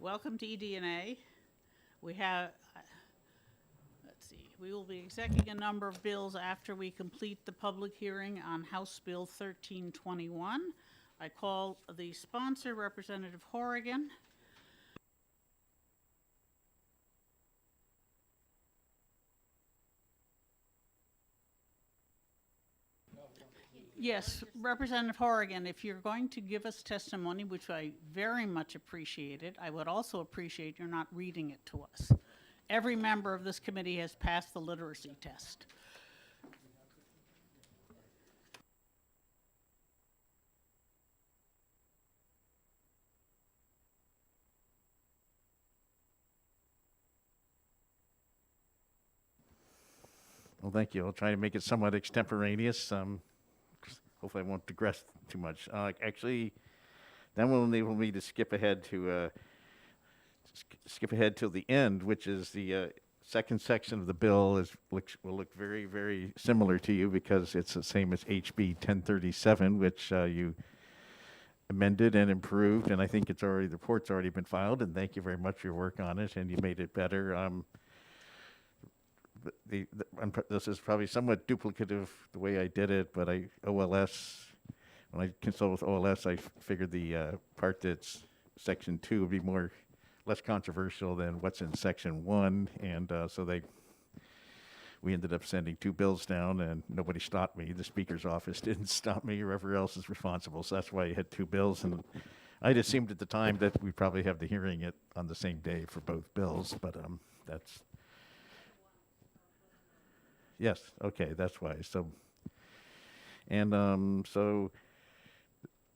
Welcome to ED&A. We have, let's see, we will be executing a number of bills after we complete the public hearing on House Bill 1321. I call the sponsor, Representative Horrigan. Yes, Representative Horrigan, if you're going to give us testimony, which I very much appreciated, I would also appreciate you're not reading it to us. Every member of this committee has passed the literacy test. Well, thank you. I'll try to make it somewhat extemporaneous. Hopefully I won't digress too much. Actually, that will enable me to skip ahead to the end, which is the second section of the bill will look very, very similar to you because it's the same as HB 1037, which you amended and improved, and I think the report's already been filed, and thank you very much for your work on it, and you made it better. This is probably somewhat duplicative the way I did it, but when I consulted with OLS, I figured the part that's section 2 would be less controversial than what's in section 1, and we ended up sending 2 bills down, and nobody stopped me. The Speaker's office didn't stop me, whoever else is responsible, so that's why I had 2 bills, and I just assumed at the time that we'd probably have the hearing on the same day for both bills, but that's... Yes, okay, that's why. So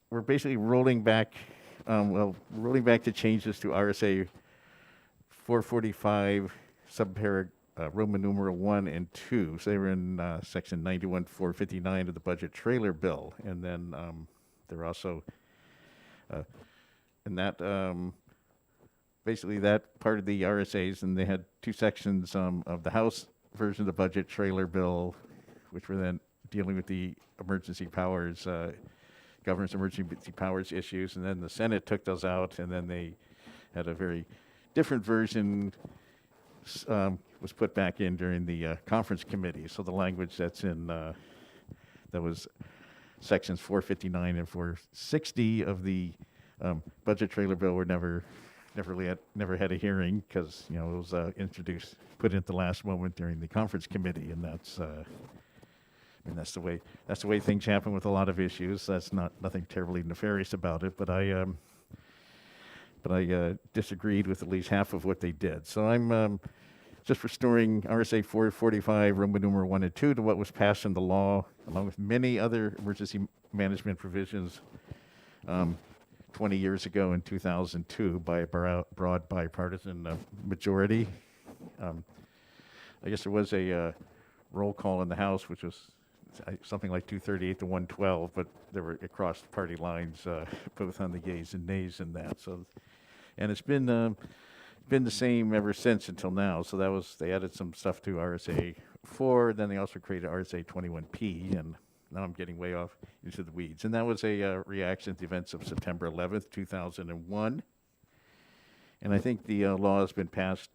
we're basically rolling back the changes to RSA 445, Roman numeral 1 and 2. So they were in section 91-459 of the budget trailer bill. And then they're also, in that, basically that part of the RSAs, and they had 2 sections of the House version of the budget trailer bill, which were then dealing with the emergency powers, governor's emergency powers issues, and then the Senate took those out, and then they had a very different version was put back in during the conference committee. So the language that's in that was sections 459 and 460 of the budget trailer bill were never had a hearing because it was put in at the last moment during the conference committee, and that's the way things happen with a lot of issues. That's nothing terribly nefarious about it, but I disagreed with at least half of what they did. So I'm just restoring RSA 445 Roman numeral 1 and 2 to what was passed in the law, along with many other emergency management provisions 20 years ago in 2002 by a broad bipartisan majority. I guess there was a roll call in the House, which was something like 238 to 112, but there were across party lines, both on the yeas and nays in that. So, and it's been the same ever since until now. So they added some stuff to RSA 4, then they also created RSA 21P, and now I'm getting way off into the weeds. And that was a reaction to the events of September 11th, 2001. And I think the law has been passed,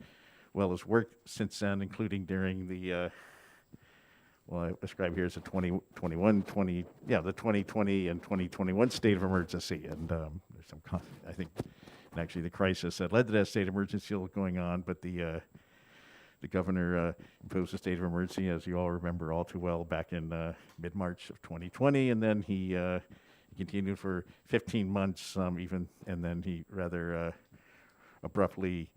has worked since then, including during the, I describe here as the 2020 and 2021 state of emergency. And there's some, I think, actually the crisis that led to that state of emergency still going on, but the governor imposed a state of emergency, as you all remember all too well, back in mid-March of 2020, and then he continued for 15 months and then he rather abruptly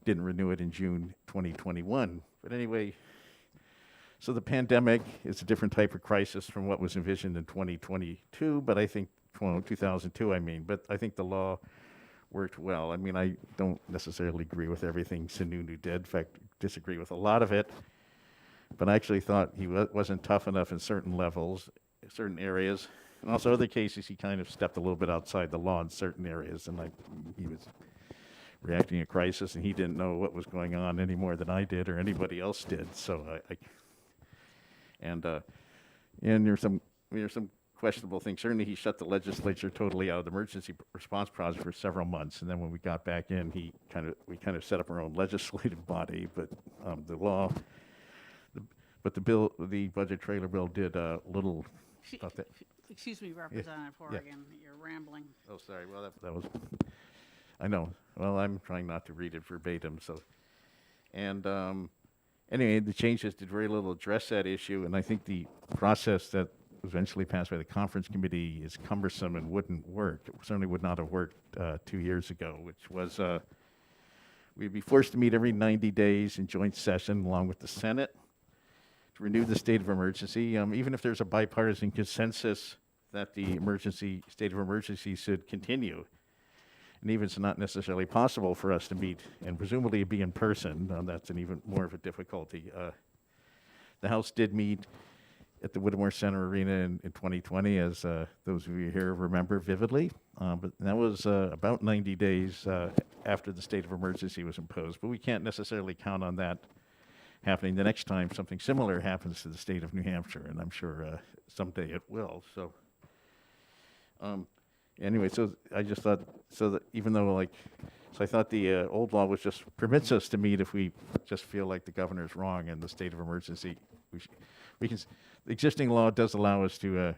didn't renew it in June 2021. But anyway, so the pandemic is a different type of crisis from what was envisioned in 2022, but I think, 2002 I mean, but I think the law worked well. I mean, I don't necessarily agree with everything Sununu did. In fact, disagree with a lot of it. But I actually thought he wasn't tough enough in certain levels, certain areas. And also other cases, he kind of stepped a little bit outside the law in certain areas. And he was reacting to a crisis, and he didn't know what was going on any more than I did or anybody else did. So and there's some questionable thing. Certainly, he shut the legislature totally out of the emergency response project for several months, and then when we got back in, we kind of set up our own legislative body. But the law, the budget trailer bill did little about that. Excuse me, Representative Horrigan, you're rambling. Oh, sorry. Well, that was. I know. Well, I'm trying not to read it verbatim. So, and anyway, the changes did very little address that issue, and I think the process that was eventually passed by the conference committee is cumbersome and wouldn't work. It certainly would not have worked 2 years ago, which was we'd be forced to meet every 90 days in joint session along with the Senate to renew the state of emergency, even if there's a bipartisan consensus that the state of emergency should continue. And even it's not necessarily possible for us to meet and presumably be in person. That's an even more of a difficulty. The House did meet at the Whittemore Center Arena in 2020, as those of you here remember vividly. But that was about 90 days after the state of emergency was imposed. But we can't necessarily count on that happening the next time something similar happens to the state of New Hampshire, and I'm sure someday it will. So. Anyway, so I just thought, so that even though so I thought the old law just permits us to meet if we just feel like the governor's wrong in the state of emergency. The existing law does allow us to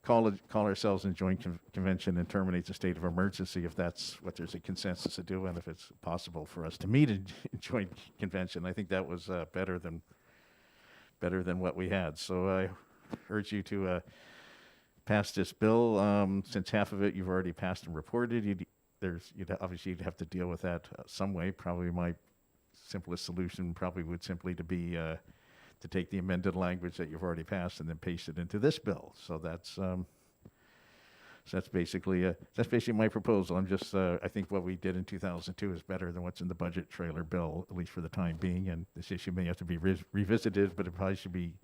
call ourselves in joint convention and terminate the state of emergency if that's what there's a consensus to do and if it's possible for us to meet in joint convention. I think that was better than what we had. So I urge you to pass this bill. Since half of it you've already passed and reported, you'd have to deal with that some way. Probably my simplest solution probably would simply to be to take the amended language that you've already passed and then paste it into this bill. So that's basically my proposal. I'm just I think what we did in 2002 is better than what's in the budget trailer bill, at least for the time being. And this issue may have to be revisited, but it probably should be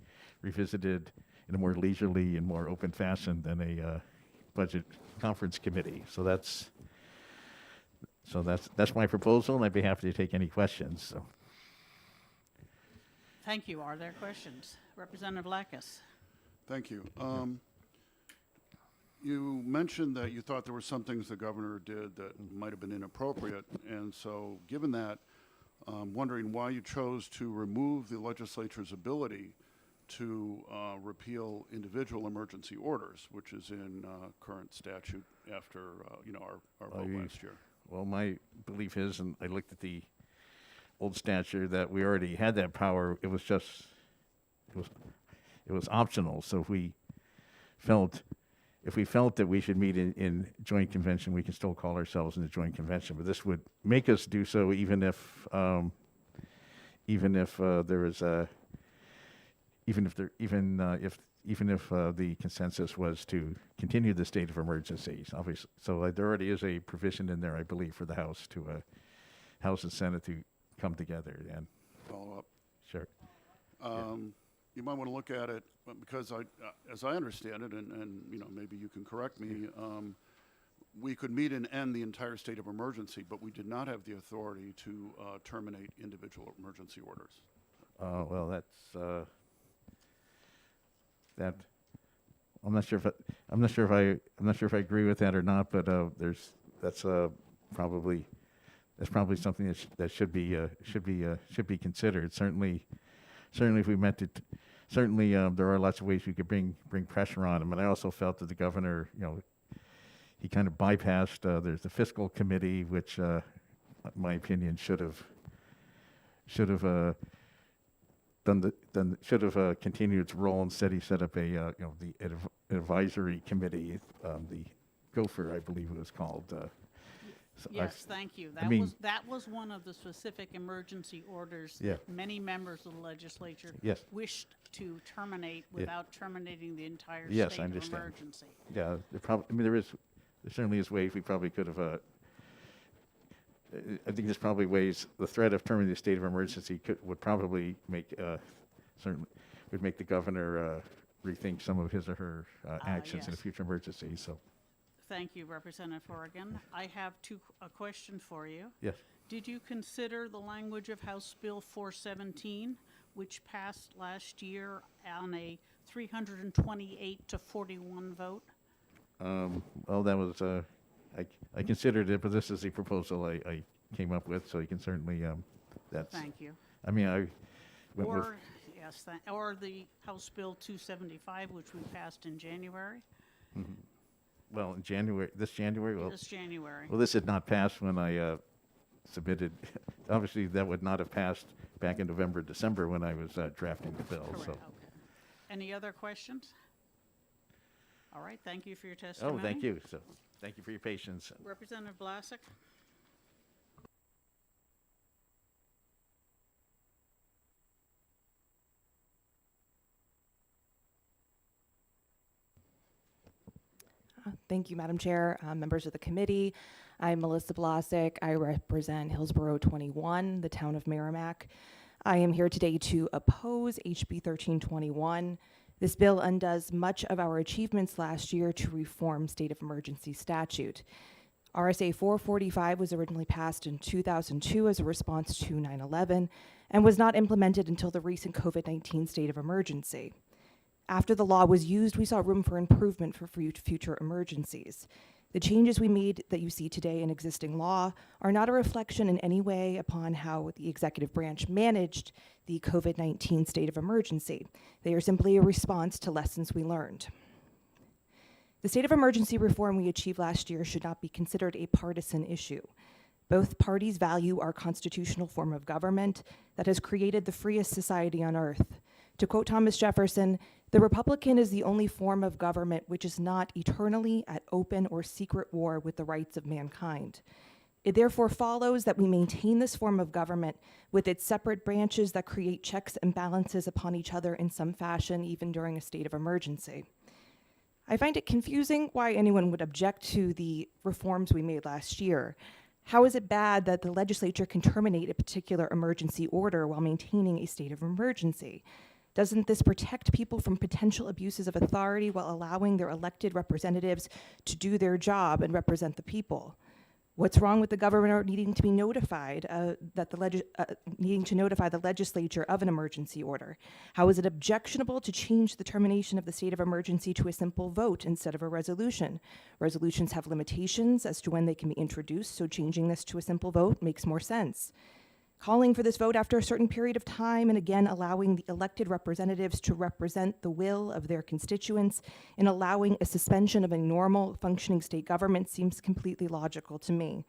revisited in a more leisurely and more open fashion than a budget conference committee. So that's my proposal, and I'd be happy to take any questions. So. Thank you. Are there questions? Representative Lackas. Thank you. You mentioned that you thought there were some things the governor did that might have been inappropriate, and so given that, wondering why you chose to remove the legislature's ability to repeal individual emergency orders, which is in current statute after our vote last year. Well, my belief is, and I looked at the old statute, that we already had that power. It was optional. So if we felt that we should meet in joint convention, we can still call ourselves in the joint convention. But this would make us do so even if there is a even if the consensus was to continue the state of emergency, obviously. So there already is a provision in there, I believe, for the House House and Senate to come together and follow up. Sure. You might want to look at it because as I understand it, and maybe you can correct me. We could meet and end the entire state of emergency, but we did not have the authority to terminate individual emergency orders. Well, that's. That I'm not sure if I agree with that or not, but that's probably something that should be considered. Certainly if we meant it. Certainly there are lots of ways we could bring pressure on him, and I also felt that the governor, he kind of bypassed. There's the fiscal committee, which, in my opinion, should have continued its role. Instead, he set up the advisory committee, the Gopher, I believe it was called. Yes, thank you. That was one of the specific emergency orders that many members of the legislature wished to terminate without terminating the entire state of emergency. Yeah, there certainly is ways we probably could have. I think there's probably ways the threat of terminating the state of emergency would probably make the governor rethink some of his or her actions in a future emergency. So. Thank you, Representative Horrigan. I have a question for you. Yes. Did you consider the language of House Bill 417, which passed last year on a 328 to 41 vote. Well, that was, I considered it, but this is the proposal I came up with, so you can certainly, that's, Thank you. I mean, I went with, Or, yes, or the House Bill 275, which we passed in January, well, in January, this January, well, this January. well, this had not passed when I submitted, obviously, that would not have passed back in November, December when I was drafting the bill, Correct, so. okay. Any other questions? All right, thank you for your testimony. Oh, thank you, so, thank you for your patience. Representative Vlasic? Thank you, Madam Chair, members of the committee. I'm Melissa Blasick. I represent Hillsborough 21, the town of Merrimack. I am here today to oppose HB 1321. This bill undoes much of our achievements last year to reform state of emergency statute. RSA 445 was originally passed in 2002 as a response to 9/11 and was not implemented until the recent COVID-19 state of emergency. After the law was used, we saw room for improvement for future emergencies. The changes we made that you see today in existing law are not a reflection in any way upon how the executive branch managed the COVID-19 state of emergency. They are simply a response to lessons we learned. The state of emergency reform we achieved last year should not be considered a partisan issue. Both parties value our constitutional form of government that has created the freest society on earth. To quote Thomas Jefferson, "The Republican is the only form of government which is not eternally at open or secret war with the rights of mankind." It therefore follows that we maintain this form of government with its separate branches that create checks and balances upon each other in some fashion, even during a state of emergency. I find it confusing why anyone would object to the reforms we made last year. How is it bad that the legislature can terminate a particular emergency order while maintaining a state of emergency? Doesn't this protect people from potential abuses of authority while allowing their elected representatives to do their job and represent the people? What's wrong with the governor needing to be notified, needing to notify the legislature of an emergency order? How is it objectionable to change the termination of the state of emergency to a simple vote instead of a resolution? Resolutions have limitations as to when they can be introduced, so changing this to a simple vote makes more sense. Calling for this vote after a certain period of time and again allowing the elected representatives to represent the will of their constituents and allowing a suspension of a normal functioning state government seems completely logical to me.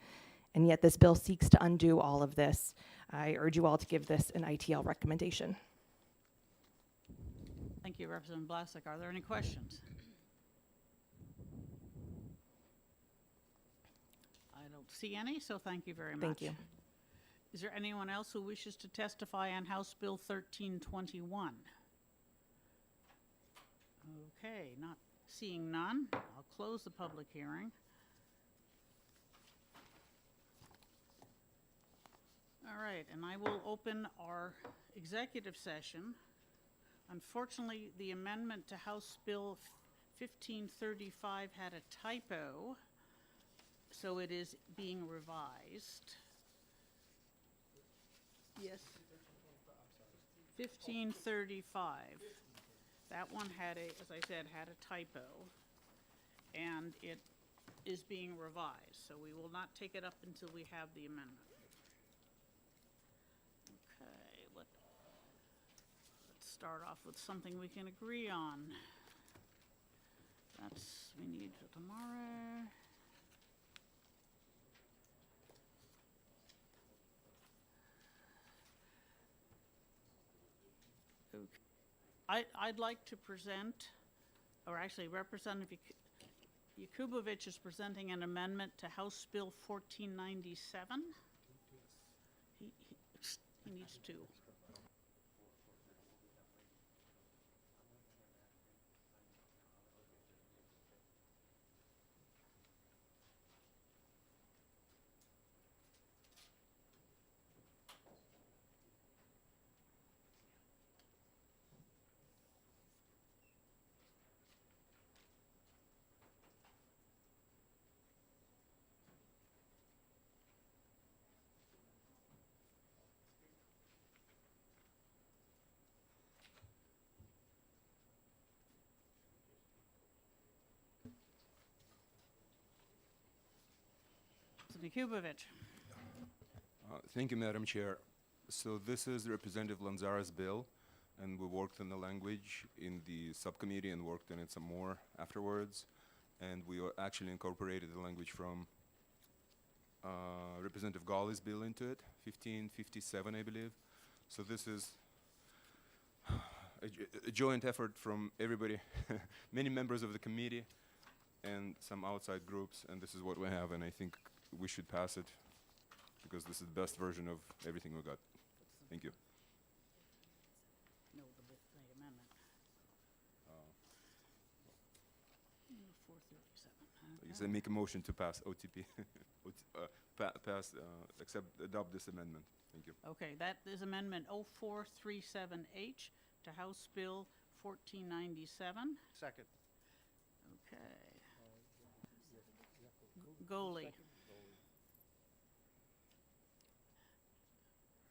And yet this bill seeks to undo all of this. I urge you all to give this an ITL recommendation. Thank you, Representative Vlasic. Are there any questions? I don't see any, so thank you very much. Thank you. Is there anyone else who wishes to testify on House Bill 1321? Okay, not seeing none. I'll close the public hearing. All right, and I will open our executive session. Unfortunately, the amendment to House Bill 1535 had a typo, so it is being revised. Yes. 1535. That one had as I said, had a typo, and it is being revised, so we will not take it up until we have the amendment. Okay, let's start off with something we can agree on. We need for tomorrow. I'd like to present, or actually Representative Yakubovich is presenting an amendment to House Bill 1497. He needs to. Representative Kubovich. Thank you, Madam Chair. So this is Representative Lanzara's bill, and we worked on the language in the subcommittee and worked on it some more afterwards. And we actually incorporated the language from Representative Gawley's bill into it, 1557, I believe. So this is a joint effort from everybody, many members of the committee and some outside groups, and this is what we have, and I think we should pass it because this is the best version of everything we got. Thank you. No, the amendment. 437. Like I said, make a motion to pass OTP, adopt this amendment. Thank you. Okay, that is Amendment 0437H to House Bill 1497. Second. Okay. Goley.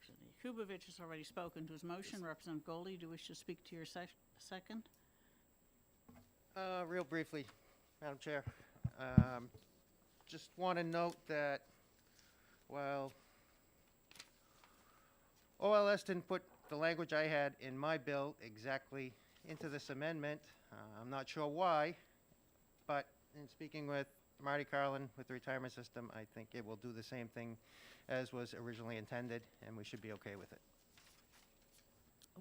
Representative Kubovich has already spoken to his motion. Representative Goley, do you wish to speak to your second? Real briefly, Madam Chair. Just want to note that, well, OLS didn't put the language I had in my bill exactly into this amendment. I'm not sure why, but in speaking with Marty Carlin with the retirement system, I think it will do the same thing as was originally intended, and we should be okay with it.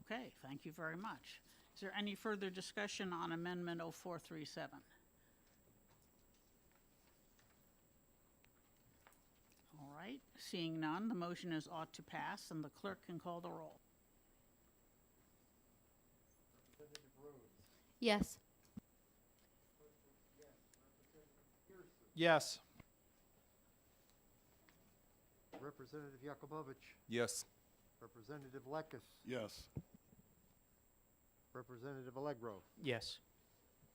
Okay, thank you very much. Is there any further discussion on Amendment 0437? All right, seeing none, the motion is ought to pass, and the clerk can call the roll. Yes. Yes. Representative Yakubovich, Yes. Representative Lekis, Yes. Representative Allegro, Yes.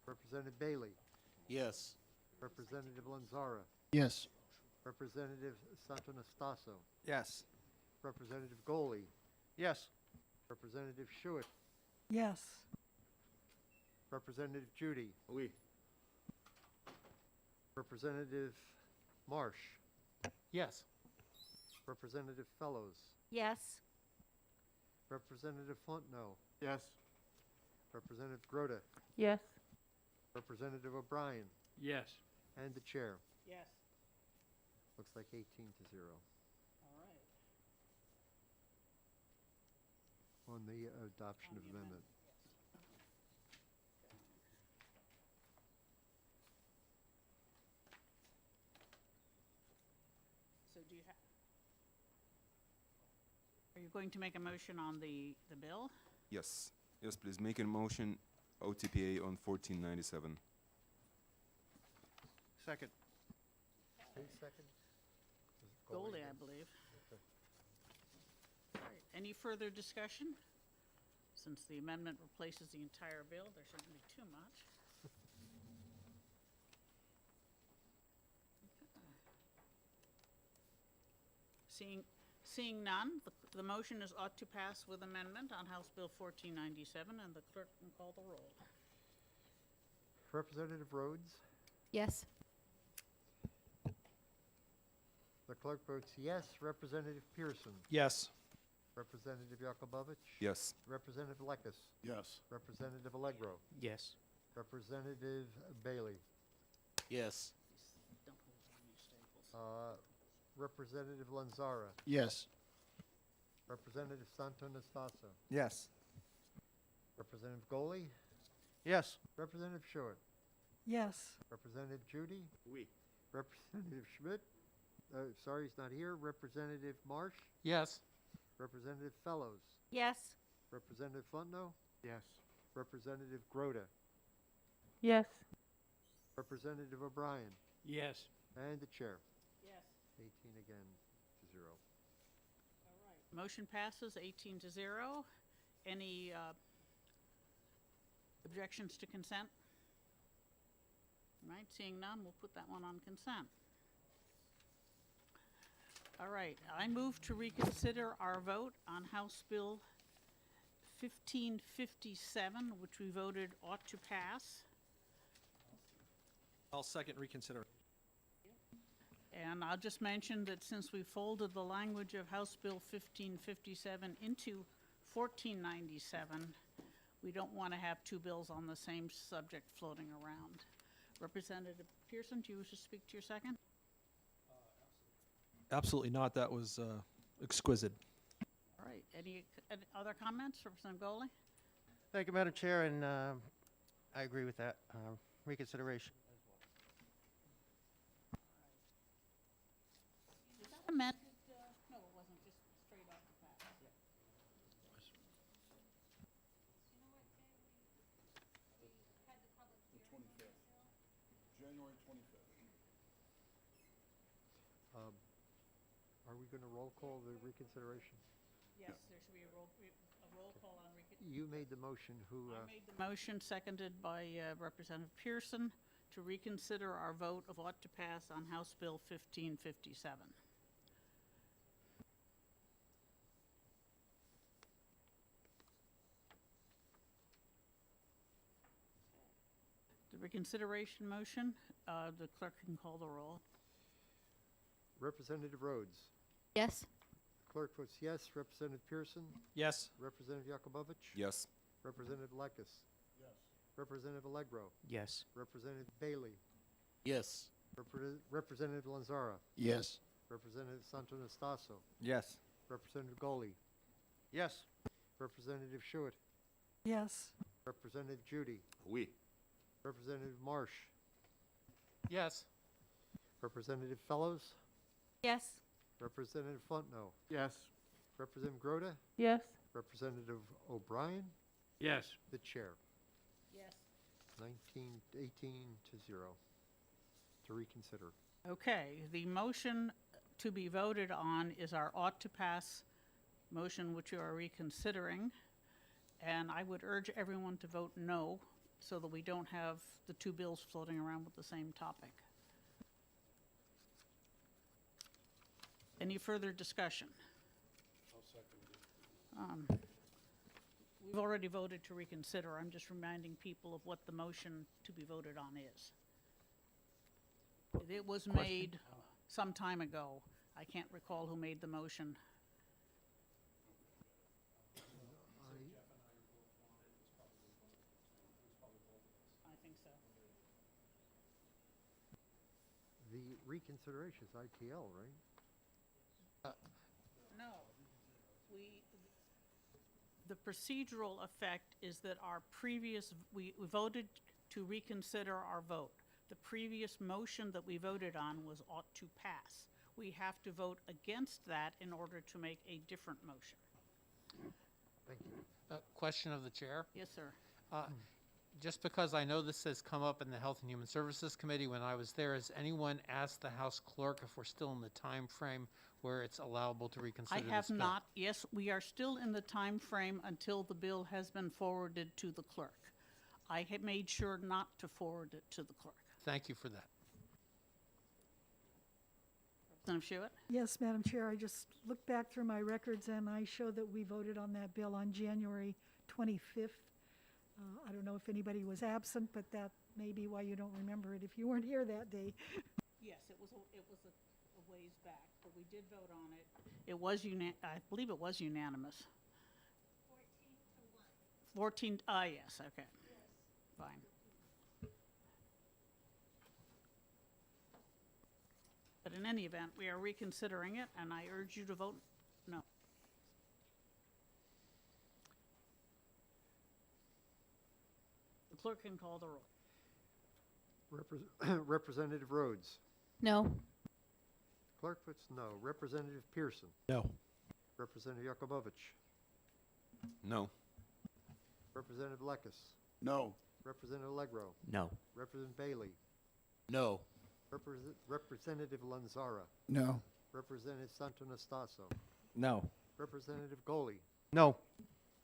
Representative Bailey, Yes. Representative Lanzara, Yes. Representative Santonastaso, Yes. Representative Goley, Yes. Representative Schuett, Yes. Representative Judy, Oui. Representative Marsh, Yes. Representative Fellows, Yes. Representative Fontenot, Yes. Representative Grote, Yes. Representative O'Brien, Yes. and the chair. Yes. Looks like 18-0 All right. on the adoption of On the amendment. So do you have, are you going to make a motion on the bill? Yes. Yes, please make a motion OTPA on 1497. Second. Who's second? Is it Goley, again? I believe. All right, any further discussion? Since the amendment replaces the entire bill, there shouldn't be too much. Seeing none, the motion is ought to pass with amendment on House Bill 1497, and the clerk can call the roll. Representative Rhodes, Yes. the clerk votes yes. Representative Pearson, Yes. Representative Yakubovich, Yes. Representative Lekis, Yes. Representative Allegro, Yes. Representative Bailey, Yes. Don't hold any staples. Representative Lanzara, Yes. Representative Santonastaso, Yes. Representative Goley, Yes. Representative Schuett, Yes. Representative Judy, Oui. Representative Schmidt, sorry, he's not here, Representative Marsh, Yes. Representative Fellows, Yes. Representative Fontenot, Yes. Representative Grote, Yes. Representative O'Brien, Yes. and the chair. Yes. 18 again to 0. All right. Motion passes 18-0. Any objections to consent? All right, seeing none, we'll put that one on consent. All right, I move to reconsider our vote on House Bill 1557, which we voted ought to pass. I'll second reconsider. And I'll just mention that since we folded the language of House Bill 1557 into 1497, we don't want to have two bills on the same subject floating around. Representative Pearson, do you wish to speak to your second? Absolutely not. That was exquisite. All right, any other comments, Representative Goley? Thank you, Madam Chair, and I agree with that. Reconsideration. Was that amended? No, it wasn't, just straight off the bat. January 25th. Are we gonna roll call the reconsideration? Yes, there should be a roll call on You made the motion, who, I made the motion, seconded by Representative Pearson, to reconsider our vote of ought to pass on House Bill 1557. The reconsideration motion, the clerk can call the roll. Representative Rhodes? Yes. Clerk votes yes. Representative Pearson? Yes. Representative Yakubovich? Yes. Representative Lekis? Yes. Representative Allegro? Yes. Representative Bailey? Yes. Representative Lanzara? Yes. Representative Santonastaso? Yes. Representative Goley? Yes. Representative Schuett? Yes. Representative Judy? Oui. Representative Marsh? Yes. Representative Fellows? Yes. Representative Fontenot? Yes. Representative Grote? Yes. Representative O'Brien? Yes. The chair. Yes. 18 to 0 to reconsider. Okay, the motion to be voted on is our ought to pass motion, which you are reconsidering. And I would urge everyone to vote no, so that we don't have the two bills floating around with the same topic. Any further discussion? We've already voted to reconsider. I'm just reminding people of what the motion to be voted on is. It was made some time ago. I can't recall who made the motion. I think so. The reconsideration is ITL, right? No. The procedural effect is that our previous, we voted to reconsider our vote. The previous motion that we voted on was ought to pass. We have to vote against that in order to make a different motion. Thank you. Question of the chair. Yes, sir. Just because I know this has come up in the Health and Human Services Committee when I was there, has anyone asked the House Clerk if we're still in the time frame where it's allowable to reconsider I this have bill? not. Yes, we are still in the time frame until the bill has been forwarded to the clerk. I had made sure not to forward it to the clerk. Thank you for that. Representative Schuett? Yes, Madam Chair, I just looked back through my records and I show that we voted on that bill on January 25th. I don't know if anybody was absent, but that may be why you don't remember it if you weren't here that day. Yes, it was a ways back, but we did vote on it. It was I believe it was unanimous. 14 to 1. 14, yes, okay. Fine. But in any event, we are reconsidering it, and I urge you to vote no. The clerk can call the roll. Representative Rhodes? No. Clerk votes no. Representative Pearson? No. Representative Yakubovich? No. Representative Lekis? No. Representative Allegro? No. Representative Bailey? No. Representative Lanzara? No. Representative Santonastaso? No. Representative Goley? No.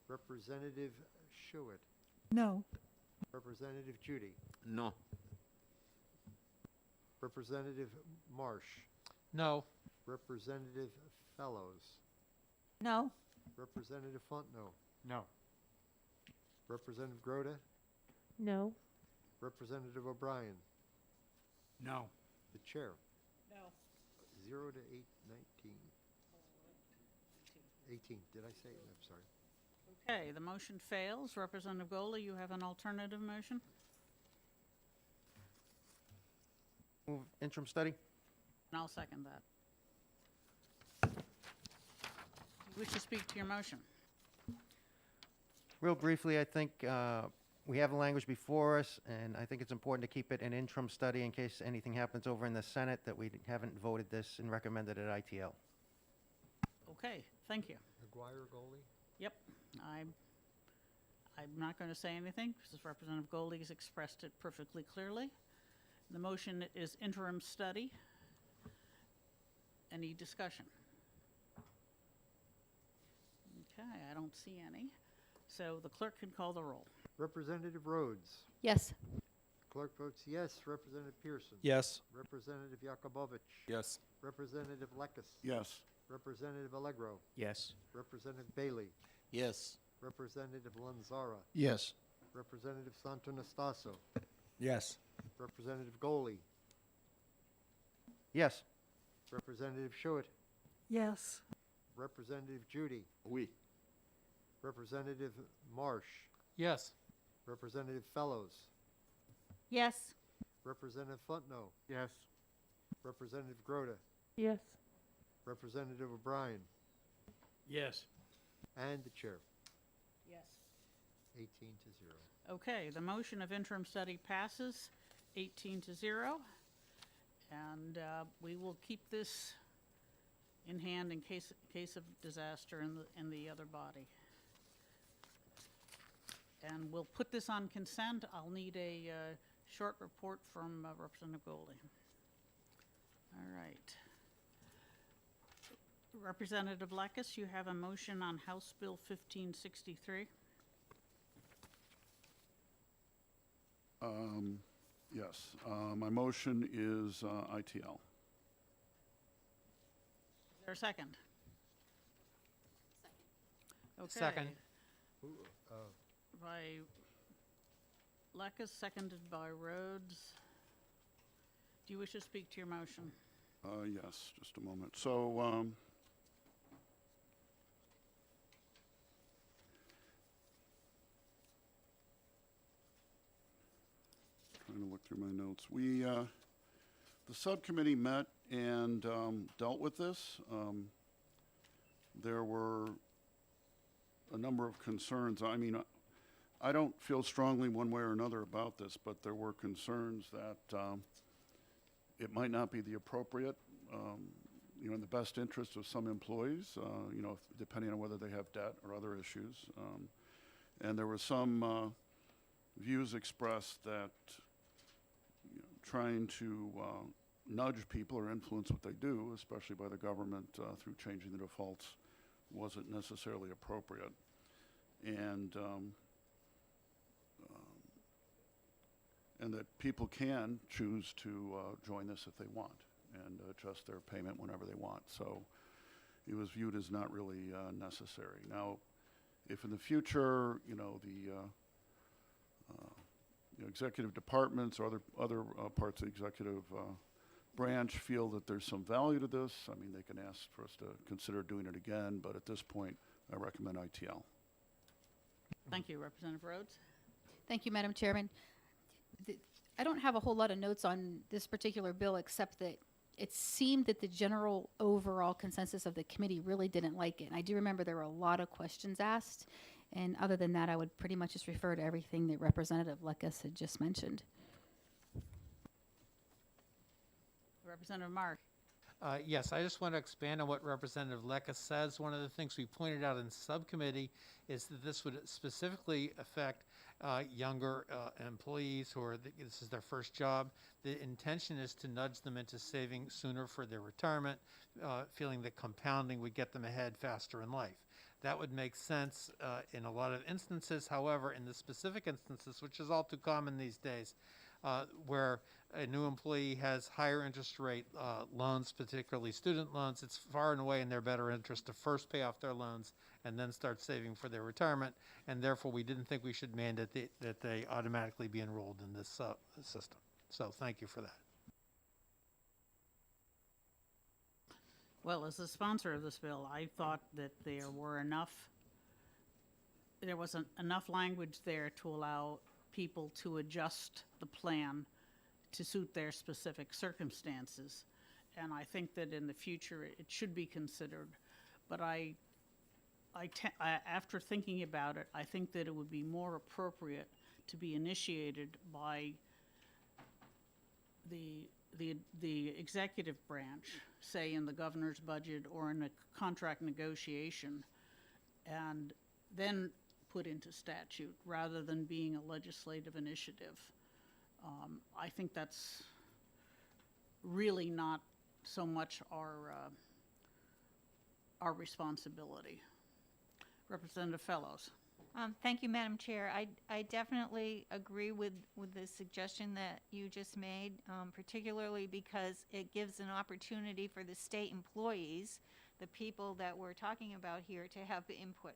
Representative Schuett? No. Representative Judy? No. Representative Marsh? No. Representative Fellows? No. Representative Fontenot? No. Representative Grote? No. Representative O'Brien? No. The chair. No. 0 to 8/19. 18, did I say? I'm sorry. Okay, the motion fails. Representative Goley, you have an alternative motion? Move interim study? And I'll second that. You wish to speak to your motion? Real briefly, I think we have the language before us, and I think it's important to keep it an interim study in case anything happens over in the Senate that we haven't voted this and recommended at ITL. Okay, thank you. McGuire, Goalie? Yep, I'm not going to say anything because Representative Goldie has expressed it perfectly clearly. The motion is interim study. Any discussion? Okay, I don't see any. So the clerk can call the roll. Representative Rhodes? Yes. Clerk votes yes. Representative Pearson? Yes. Representative Yakubovich? Yes. Representative Lekis? Yes. Representative Allegro? Yes. Representative Bailey? Yes. Representative Lanzara? Yes. Representative Santonastaso? Yes. Representative Goalie? Yes. Representative Schuett? Yes. Representative Judy? Oui. Representative Marsh? Yes. Representative Fellows? Yes. Representative Fontenot? Yes. Representative Grota? Yes. Representative O'Brien? Yes. And the chair, Yes. 18 to 0. Okay, the motion of interim study passes 18 to 0. And we will keep this in hand in case of disaster in the other body. And we'll put this on consent. I'll need a short report from Representative Goldie. All right. Representative Lekis, you have a motion on House Bill 1563. Yes. My motion is ITL. Is there a second? Okay. Second. By Lekis, seconded by Rhodes. Do you wish to speak to your motion? Yes, just a moment. So, trying to look through my notes. The subcommittee met and dealt with this. There were a number of concerns. I mean, I don't feel strongly one way or another about this, but there were concerns that it might not be the appropriate, in the best interest of some employees, depending on whether they have debt or other issues. And there were some views expressed that trying to nudge people or influence what they do, especially by the government through changing the defaults, wasn't necessarily appropriate. And that people can choose to join this if they want and adjust their payment whenever they want. So it was viewed as not really necessary. Now, if in the future, the executive departments or other parts of the executive branch feel that there's some value to this, I mean, they can ask for us to consider doing it again, but at this point, I recommend ITL. Thank you, Representative Rhodes. Thank you, Madam Chairman. I don't have a whole lot of notes on this particular bill, except that it seemed that the general overall consensus of the committee really didn't like it. And I do remember there were a lot of questions asked. And other than that, I would pretty much just refer to everything that Representative Lekis had just mentioned. Representative Mark. Yes, I just want to expand on what Representative Lekis says. One of the things we pointed out in subcommittee is that this would specifically affect younger employees who this is their first job. The intention is to nudge them into saving sooner for their retirement, feeling that compounding would get them ahead faster in life. That would make sense in a lot of instances. However, in the specific instances, which is all too common these days, where a new employee has higher interest rate loans, particularly student loans, it's far and away in their better interest to first pay off their loans and then start saving for their retirement. And therefore, we didn't think we should mandate that they automatically be enrolled in this system. So thank you for that. Well, as the sponsor of this bill, I thought that there was enough language there to allow people to adjust the plan to suit their specific circumstances. And I think that in the future, it should be considered. But after thinking about it, I think that it would be more appropriate to be initiated by the executive branch, say in the governor's budget or in a contract negotiation, and then put into statute rather than being a legislative initiative. I think that's really not so much our responsibility. Representative Fellows. Thank you, Madam Chair. I definitely agree with the suggestion that you just made, particularly because it gives an opportunity for the state employees, the people that we're talking about here, to have input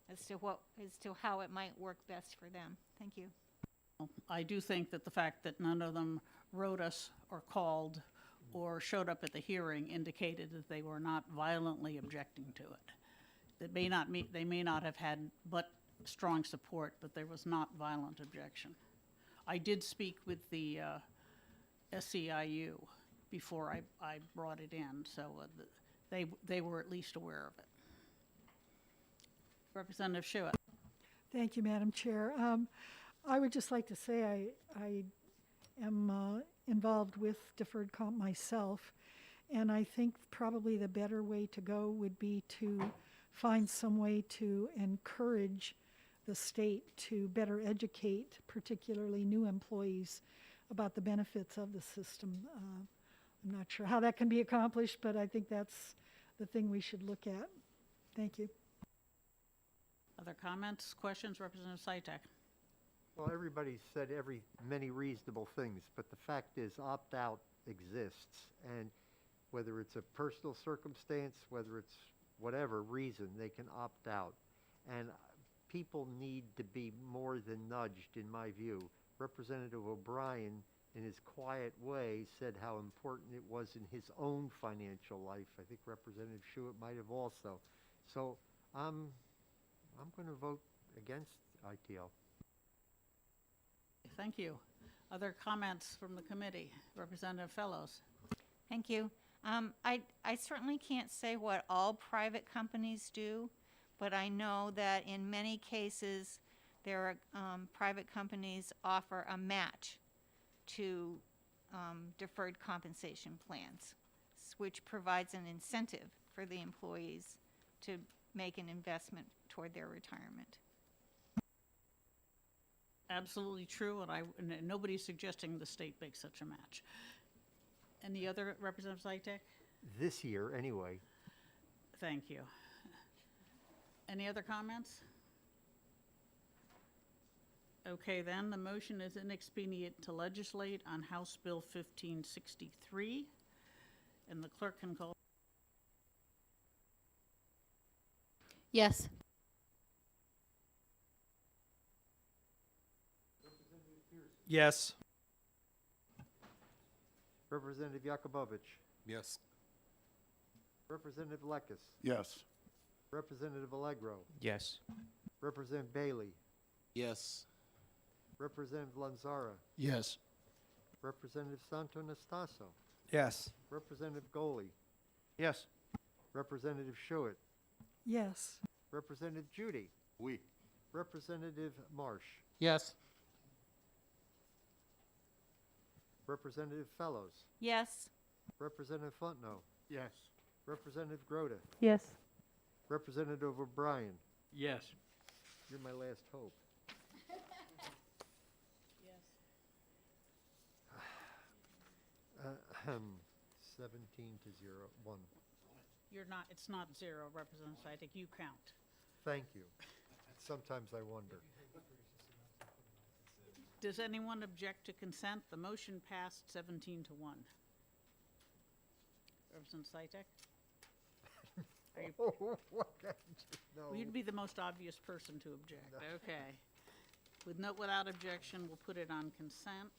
as to how it might work best for them. Thank you. I do think that the fact that none of them wrote us or called or showed up at the hearing indicated that they were not violently objecting to it. They may not have had but strong support, but there was not violent objection. I did speak with the SEIU before I brought it in, so they were at least aware of it. Representative Schuett. Thank you, Madam Chair. I would just like to say I am involved with deferred comp myself, and I think probably the better way to go would be to find some way to encourage the state to better educate, particularly new employees, about the benefits of the system. I'm not sure how that can be accomplished, but I think that's the thing we should look at. Thank you. Other comments, questions? Representative Sytek. Well, everybody said many reasonable things, but the fact is opt-out exists. And whether it's a personal circumstance, whether it's whatever reason, they can opt out. And people need to be more than nudged, in my view. Representative O'Brien, in his quiet way, said how important it was in his own financial life. I think Representative Schuett might have also. So I'm going to vote against ITL. Thank you. Other comments from the committee? Representative Fellows. Thank you. I certainly can't say what all private companies do, but I know that in many cases there are private companies offer a match to deferred compensation plans, which provides an incentive for the employees to make an investment toward their retirement. Absolutely true, and nobody's suggesting the state makes such a match. Any other, Representative Sytek? This year, anyway. Thank you. Any other comments? Okay, then, the motion is inexpedient to legislate on House Bill 1563, and the clerk can call. Yes. Yes. Representative Yakubovich. Yes. Representative Lekis. Yes. Representative Allegro. Yes. Representative Bailey. Yes. Representative Lanzara. Yes. Representative Santo Nastaso. Yes. Representative Goli. Yes. Representative Schuett. Yes. Representative Judy. Oui. Representative Marsh. Yes. Representative Fellows. Yes. Representative Fontenot. Yes. Representative Grote. Yes. Representative O'Brien. Yes. You're my last hope. Yes. 17-0-1. It's not zero, Representative Sytek, you count. Thank you. Sometimes I wonder. Does anyone object to consent? The motion passed 17-1. Representative Sytek? What? No. Well, you'd be the most obvious person to object. Okay. Without objection, we'll put it on consent.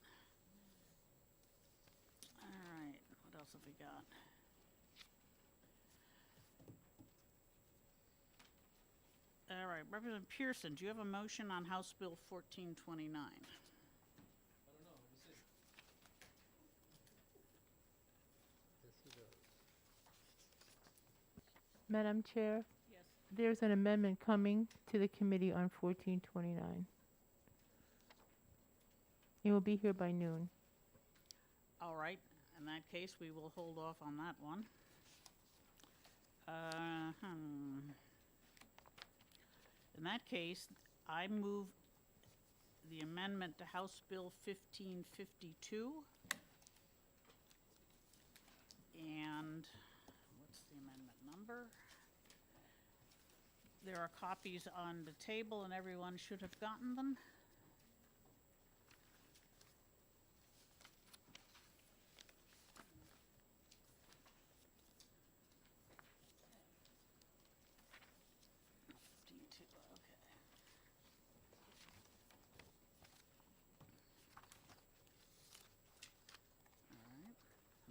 All right, what else have we got? right, Representative Pearson, do you have a motion on House Bill 1429? Madam Chair, Yes. there's an amendment coming to the committee on 1429. It will be here by noon. All right, in that case, we will hold off on that one. In that case, I move the amendment to House Bill 1552. And what's the amendment number? There are copies on the table and everyone should have gotten them.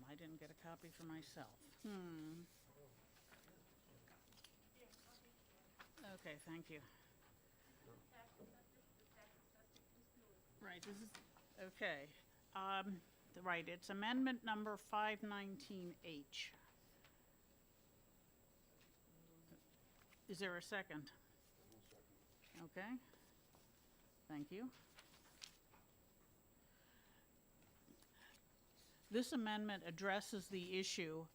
I didn't get a copy for myself. Okay, thank you. Right, this is, okay. Right, it's amendment number 519H. Is there a second? Okay, thank you. This amendment addresses the issue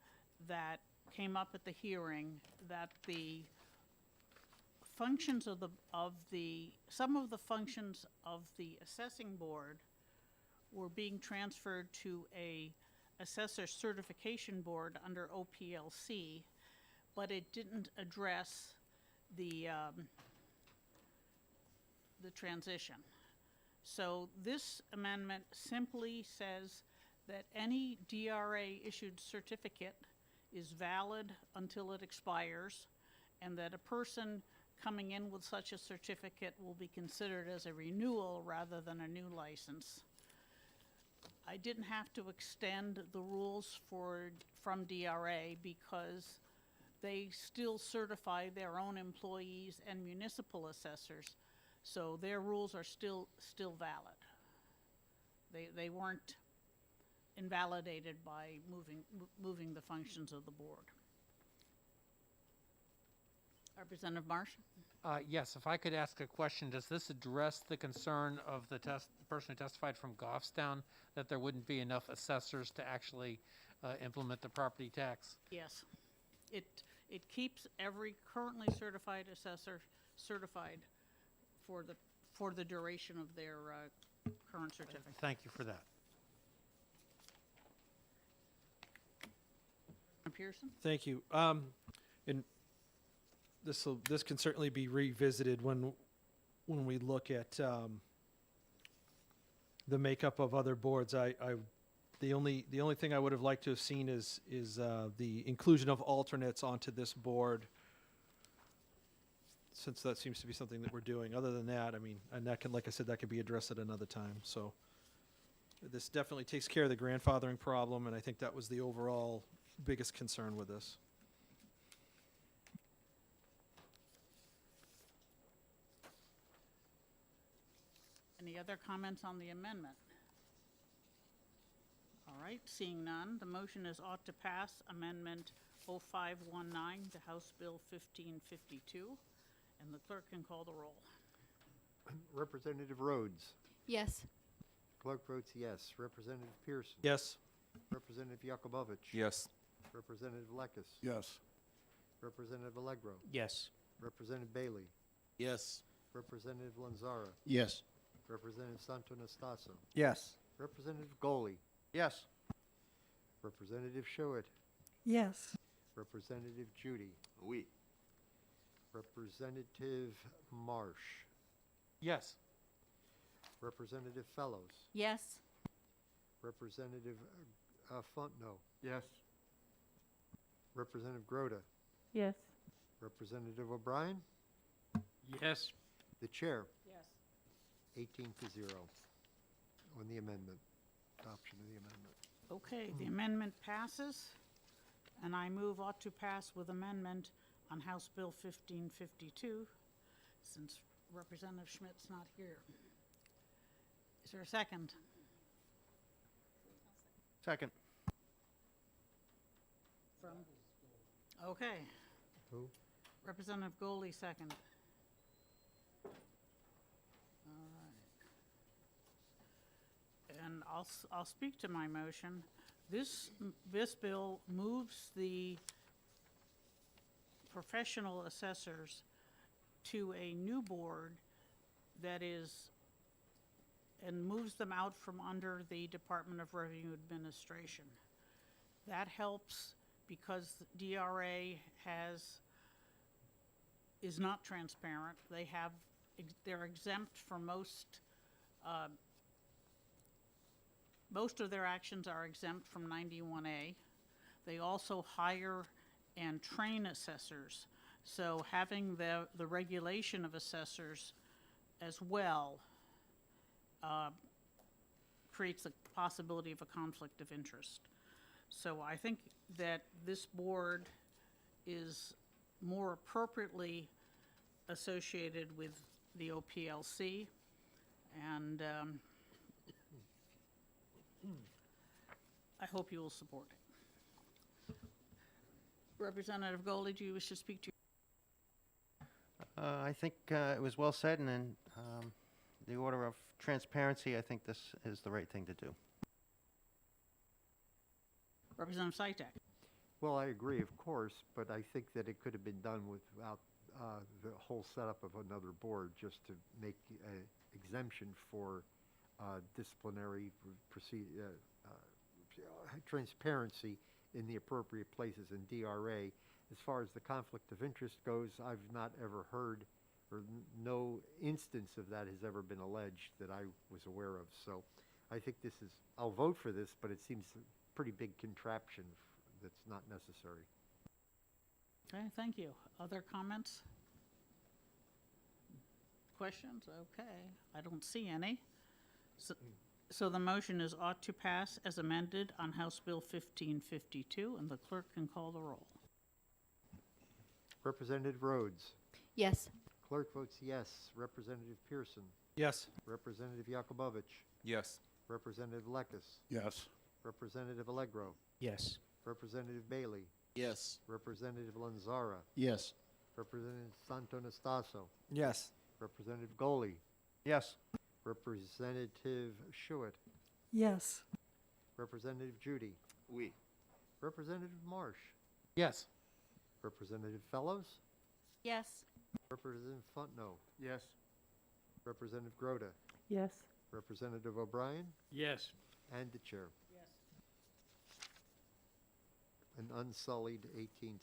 that came up at the hearing, that the functions some of the functions of the assessing board were being transferred to a assessor certification board under OPLC, but it didn't address the transition. So this amendment simply says that any DRA-issued certificate is valid until it expires, and that a person coming in with such a certificate will be considered as a renewal rather than a new license. I didn't have to extend the rules from DRA because they still certify their own employees and municipal assessors, so their rules are still valid. They weren't invalidated by moving the functions of the board. Representative Marsh? Yes, if I could ask a question, does this address the concern of the person who testified from Goffstown that there wouldn't be enough assessors to actually implement the property tax? Yes. It keeps every currently certified assessor certified for the duration of their current certificate. Thank you for that. Pearson? Thank you. And this can certainly be revisited when we look at the makeup of other boards. The only thing I would have liked to have seen is the inclusion of alternates onto this board, since that seems to be something that we're doing. Other than that, I mean, and that can, like I said, that can be addressed at another time. So this definitely takes care of the grandfathering problem, and I think that was the overall biggest concern with this. Any other comments on the amendment? All right, seeing none, the motion is ought to pass Amendment 0519 to House Bill 1552, and the clerk can call the roll. Representative Rhodes. Yes. Clerk votes yes. Representative Pearson. Yes. Representative Yakubovich. Yes. Representative Lekis. Yes. Representative Allegro. Yes. Representative Bailey. Yes. Representative Lanzara. Yes. Representative Santonastaso. Yes. Representative Goley. Yes. Representative Shuitt. Yes. Representative Judy. Oui. Representative Marsh. Yes. Representative Fellows. Yes. Representative Fontenot. Yes. Representative Groda. Yes. Representative O'Brien. Yes. The chair, Yes. 18-0 on the amendment, adoption of the amendment. Okay, the amendment passes, and I move ought to pass with amendment on House Bill 1552 since Representative Schmidt's not here. Is there a second? Second. From? Okay. Who? Representative Goldie, second. All right. And I'll speak to my motion. This bill moves the professional assessors to a new board that is, and moves them out from under the Department of Revenue Administration. That helps because DRA is not transparent. They're exempt from most of their actions are exempt from 91A. They also hire and train assessors. So having the regulation of assessors as well creates the possibility of a conflict of interest. So I think that this board is more appropriately associated with the OPLC, and I hope you will support it. Representative Goldie, do you wish to speak to? I think it was well said, and in the order of transparency, I think this is the right thing to do. Representative Sytek? Well, I agree, of course, but I think that it could have been done without the whole setup of another board, just to make exemption for disciplinary transparency in the appropriate places in DRA. As far as the conflict of interest goes, I've not ever heard, or no instance of that has ever been alleged that I was aware of. So I think I'll vote for this, but it seems a pretty big contraption that's not necessary. Okay, thank you. Other comments? Questions? Okay, I don't see any. So the motion is ought to pass as amended on House Bill 1552, and the clerk can call the roll. Representative Rhodes. Yes. Clerk votes yes. Representative Pearson. Yes. Representative Yakubovich. Yes. Representative Lekis. Yes. Representative Allegro. Yes. Representative Bailey. Yes. Representative Lanzara. Yes. Representative Santonastaso. Yes. Representative Goli. Yes. Representative Schuett. Yes. Representative Judy. Oui. Representative Marsh. Yes. Representative Fellows. Yes. Representative Fontenot. Yes. Representative Groda. Yes. Representative O'Brien. Yes. And the chair. Yes. An unsullied 18-0. Okay.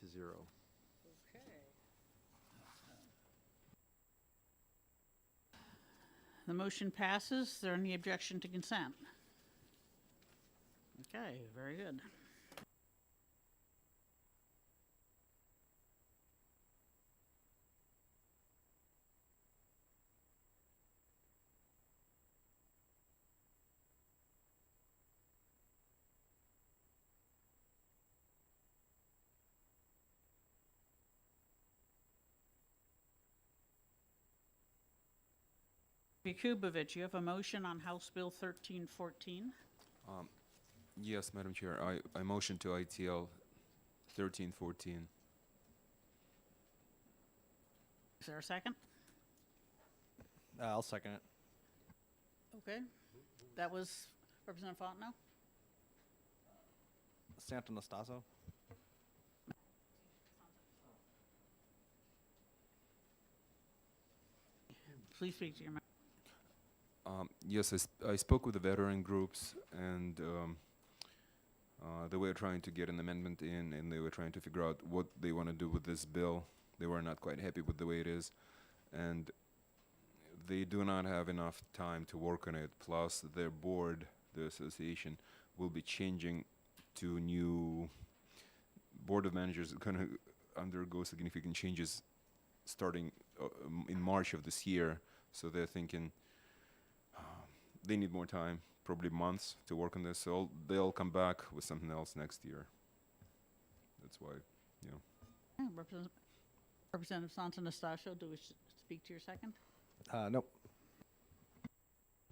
The motion passes. Is there any objection to consent? Okay, very good. Yakubovich, you have a motion on House Bill 1314. Yes, Madam Chair, I motion to ITL 1314. Is there a second? I'll second it. Okay. That was Representative Fontenot? Santonastaso? Please speak to your mic. Yes, I spoke with the veteran groups, and they were trying to get an amendment in, and they were trying to figure out what they want to do with this bill. They were not quite happy with the way it is, and they do not have enough time to work on it. Plus, their board, the association, will be changing to new board of managers. Going to undergo significant changes starting in March of this year. So they're thinking they need more time, probably months, to work on this. So they'll come back with something else next year. That's why, you know. Representative Santonastaso, do we speak to your second? Nope.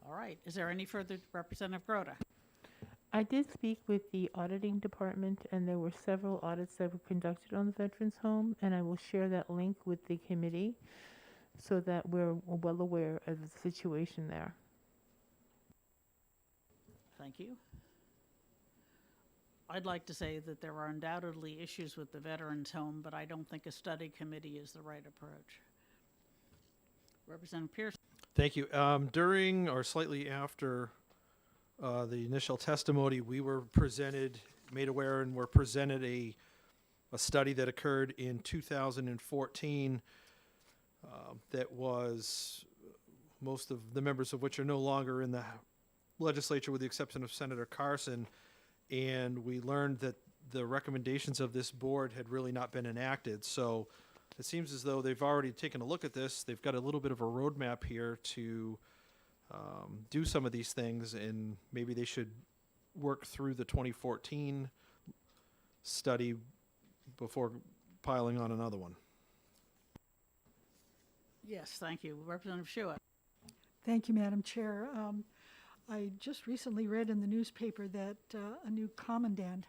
All right, is there any further, Representative Grota? I did speak with the auditing department, and there were several audits that were conducted on the Veterans Home, and I will share that link with the committee so that we're well aware of the situation there. Thank you. I'd like to say that there are undoubtedly issues with the Veterans Home, but I don't think a study committee is the right approach. Representative Pierce? Thank you. During or slightly after the initial testimony, we were made aware and were presented a study that occurred in 2014 that was, most of the members of which are no longer in the legislature with the exception of Senator Carson, and we learned that the recommendations of this board had really not been enacted. So it seems as though they've already taken a look at this. They've got a little bit of a roadmap here to do some of these things, and maybe they should work through the 2014 study before piling on another one. Yes, thank you. Representative Schuett? Thank you, Madam Chair. I just recently read in the newspaper that a new commandant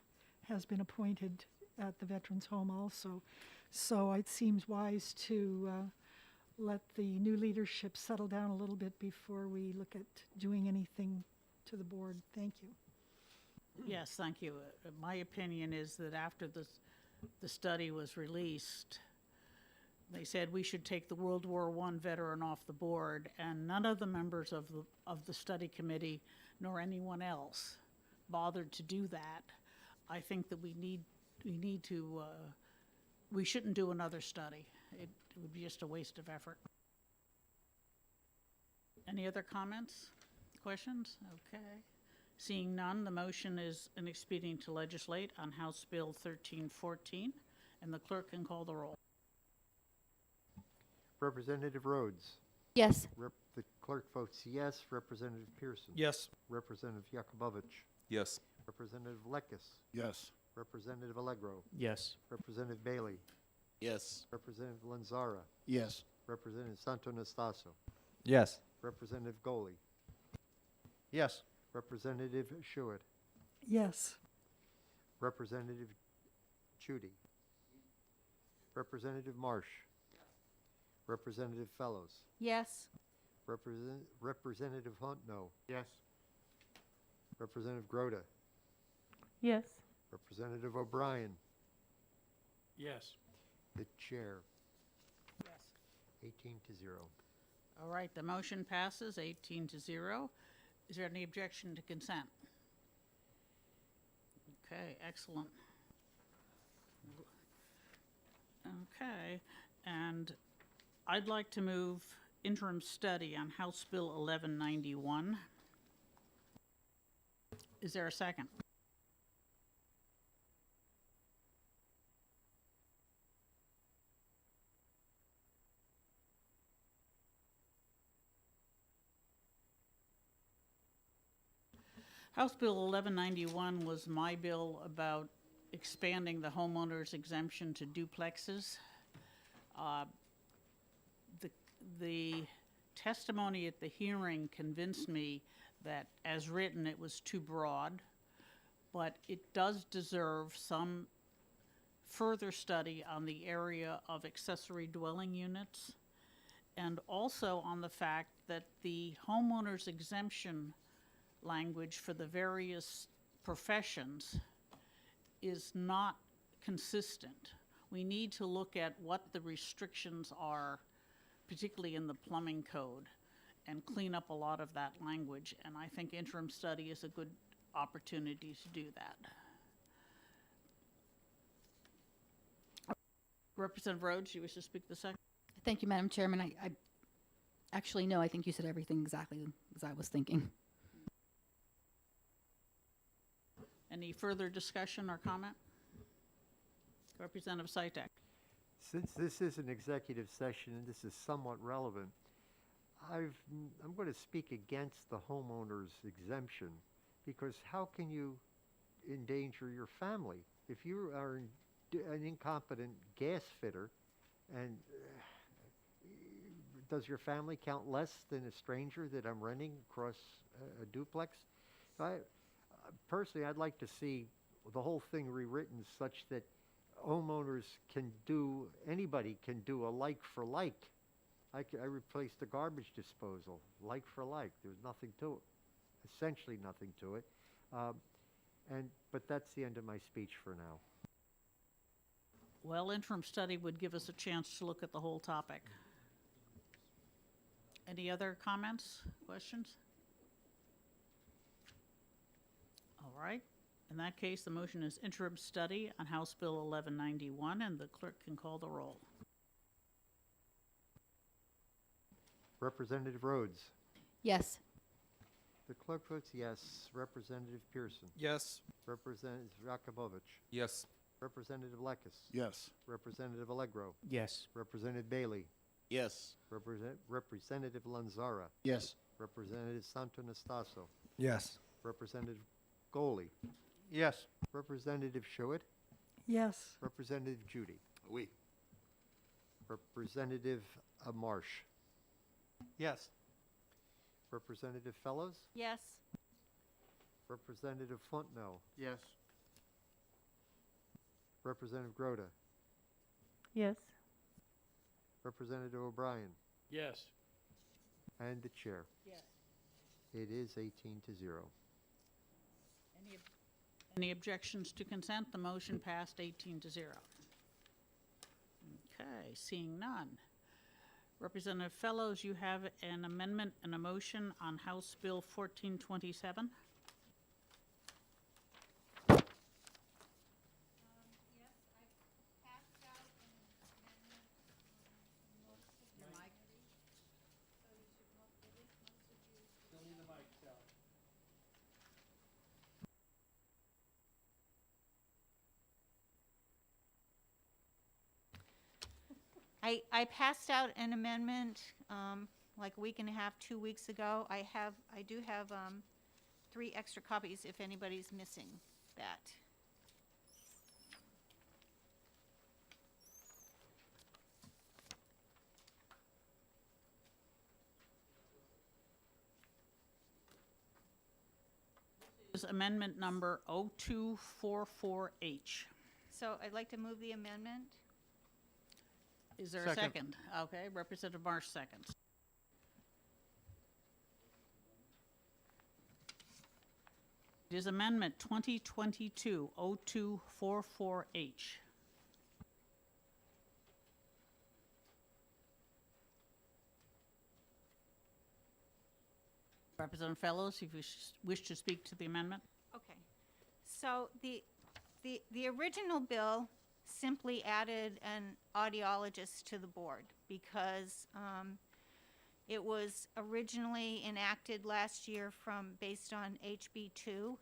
has been appointed at the Veterans Home also. So it seems wise to let the new leadership settle down a little bit before we look at doing anything to the board. Thank you. Yes, thank you. My opinion is that after the study was released, they said we should take the World War I veteran off the board, and none of the members of the study committee nor anyone else bothered to do that. I think that we need to we shouldn't do another study. It would be just a waste of effort. Any other comments, questions? Okay. Seeing none, the motion is an expedient to legislate on House Bill 1314, and the clerk can call the roll. Representative Rhodes. Yes. The clerk votes yes. Representative Pearson. Yes. Representative Yakubovich. Yes. Representative Lekis. Yes. Representative Allegro. Yes. Representative Bailey. Yes. Representative Lanzara. Yes. Representative Santonastaso. Yes. Representative Goli. Yes. Representative Schuett. Yes. Representative Judy. Representative Marsh. Representative Fellows. Yes. Representative Hunt, no. Yes. Representative Grota. Yes. Representative O'Brien. Yes. The chair, Yes. 18-0. All right, the motion passes 18-0. Is there any objection to consent? Okay, excellent. Okay, and I'd like to move interim study on House Bill 1191. Is there a second? House Bill 1191 was my bill about expanding the homeowner's exemption to duplexes. The testimony at the hearing convinced me that, as written, it was too broad, but it does deserve some further study on the area of accessory dwelling units, and also on the fact that the homeowner's exemption language for the various professions is not consistent. We need to look at what the restrictions are, particularly in the plumbing code, and clean up a lot of that language, and I think interim study is a good opportunity to do that. Representative Rhodes, you wish to speak the second? Thank you, Madam Chairman. I actually, no, I think you said everything exactly as I was thinking. Any further discussion or comment? Representative Sytek. Since this is an executive session and this is somewhat relevant, I'm going to speak against the homeowner's exemption, because how can you endanger your family? If you are an incompetent gas fitter and does your family count less than a stranger that I'm renting across a duplex? Personally, I'd like to see the whole thing rewritten such that homeowners can do, anybody can do a like for like. I replaced the garbage disposal, like for like. There's nothing to it, essentially nothing to it. But that's the end of my speech for now. Well, interim study would give us a chance to look at the whole topic. Any other comments, questions? All right. In that case, the motion is interim study on House Bill 1191, and the clerk can call the roll. Representative Rhodes. Yes. The clerk votes yes. Representative Pearson. Yes. Representative Yakubovich. Yes. Representative Lekis. Yes. Representative Allegro. Yes. Representative Bailey. Yes. Representative Lanzara. Yes. Representative Santonastaso. Yes. Representative Goley. Yes. Representative Schuett. Yes. Representative Judy. Oui. Representative Marsh. Yes. Representative Fellows. Yes. Representative Fontenot. Yes. Representative Groda. Yes. Representative O'Brien. Yes. And the chair. Yes. It is 18-0. Any objections to consent? The motion passed 18-0. Okay, seeing none. Representative Fellows, you have an amendment and a motion on House Bill 1427. I passed out an amendment, like a week and a half, 2 weeks ago. I do have 3 extra copies if anybody's missing that. This is amendment number 0244H. So I'd like to move the amendment. Is there a second? Okay, Representative Marsh seconds. It is amendment 2022-0244H. Representative Fellows, if you wish to speak to the amendment. Okay. So the original bill simply added an audiologist to the board because it was originally enacted last year based on HB2,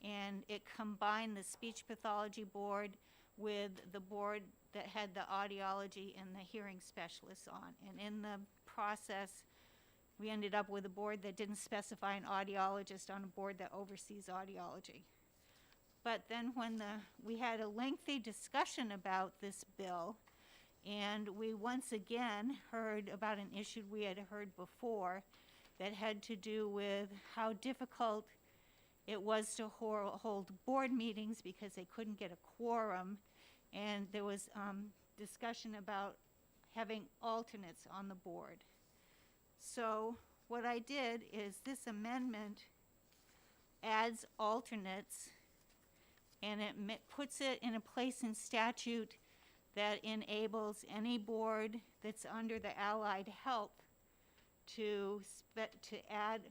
and it combined the speech pathology board with the board that had the audiology and the hearing specialists on. And in the process, we ended up with a board that didn't specify an audiologist on a board that oversees audiology. But then when we had a lengthy discussion about this bill, and we once again heard about an issue we had heard before that had to do with how difficult it was to hold board meetings because they couldn't get a quorum, and there was discussion about having alternates on the board. So what I did is this amendment adds alternates, and it puts it in a place in statute that enables any board that's under the Allied Health to add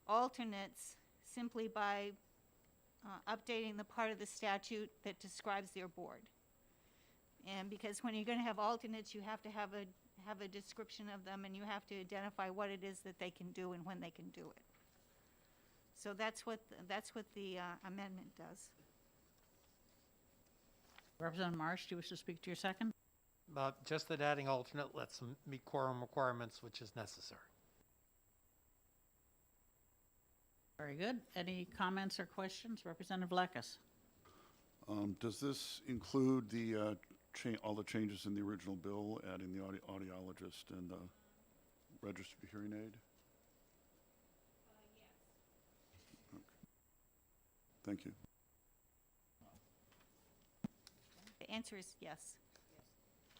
alternates simply by updating the part of the statute that describes their board. And because when you're going to have alternates, you have to have a description of them, and you have to identify what it is that they can do and when they can do it. So that's what the amendment does. Representative Marsh, do you wish to speak to your second? Just that adding alternate lets them meet quorum requirements, which is necessary. Very good. Any comments or questions? Representative Lekis. Does this include the all the changes in the original bill, adding the audiologist and the registered hearing aid? Yes. Thank you. The answer is yes.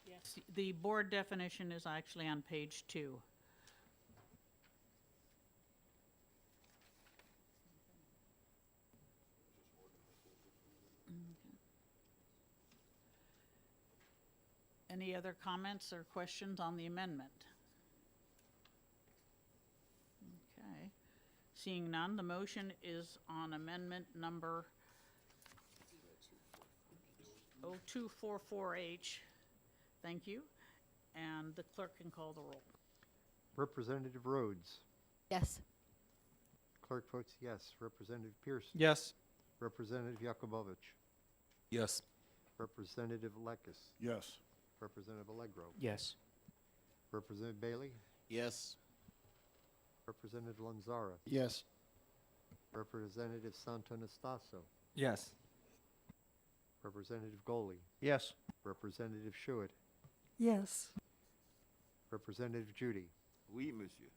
Yes. The board definition is actually on page 2. Any other comments or questions on the amendment? Okay. Seeing none, the motion is on amendment number 0244H. Thank you. And the clerk can call the roll. Representative Rhodes. Yes. Clerk votes yes. Representative Pearson. Yes. Representative Yakubovich. Yes. Representative Lekis. Yes. Representative Allegro. Yes. Representative Bailey. Yes. Representative Lanzara. Yes. Representative Santonastaso. Yes. Representative Goley. Yes. Representative Schuett. Yes. Representative Judy. Oui, monsieur.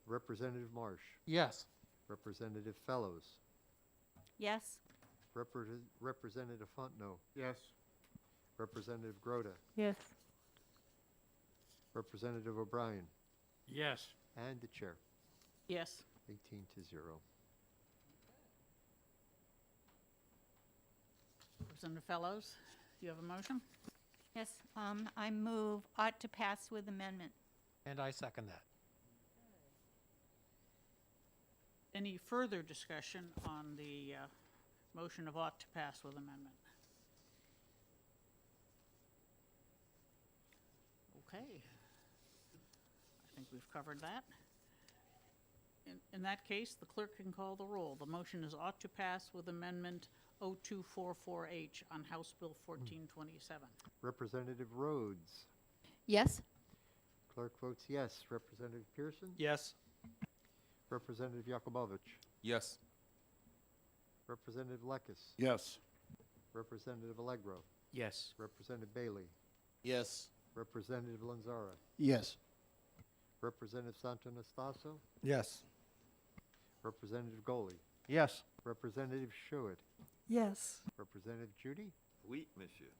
Representative Marsh. Yes. Representative Fellows. Yes. Representative Fontenot. Yes. Representative Groda. Yes. Representative O'Brien. Yes. And the chair. Yes. 18 to 0. Representative Fellows, do you have a motion? Yes. I move ought to pass with amendment. And I second that. Any further discussion on the motion of ought to pass with amendment? Okay. I think we've covered that. In that case, the clerk can call the roll. The motion is ought to pass with amendment 0244H on House Bill 1427. Representative Rhodes. Yes. Clerk votes yes. Representative Pearson. Yes. Representative Yakubovich. Yes. Representative Lekis. Yes. Representative Allegro. Yes. Representative Bailey. Yes. Representative Lanzara. Yes. Representative Santonastaso. Yes. Representative Goley. Yes. Representative Schuett. Yes. Representative Judy. Oui, monsieur.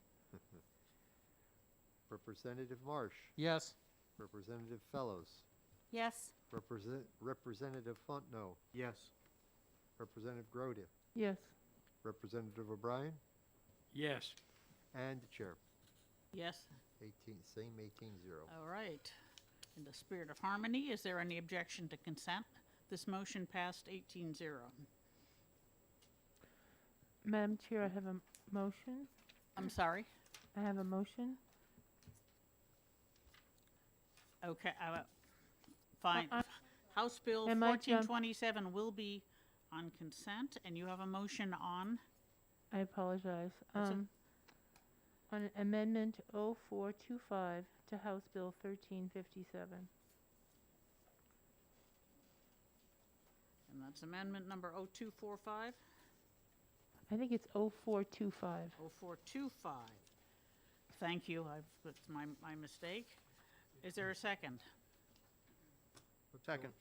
Representative Marsh. Yes. Representative Fellows. Yes. Representative Fontenot. Yes. Representative Groda. Yes. Representative O'Brien. Yes. And the chair. Yes. 18, same 18-0. All right. In the spirit of harmony, is there any objection to consent? This motion passed 18-0. Madam Chair, I have a motion. I'm sorry. I have a motion. Okay, fine. I- House Bill Am I jump- 1427 will be on consent, and you have a motion on? I apologize. That's o- On Amendment 0425 to House Bill 1357. And that's amendment number 0245? I think it's 0425. 0425. Thank you, that's my mistake. Is there a second? Second.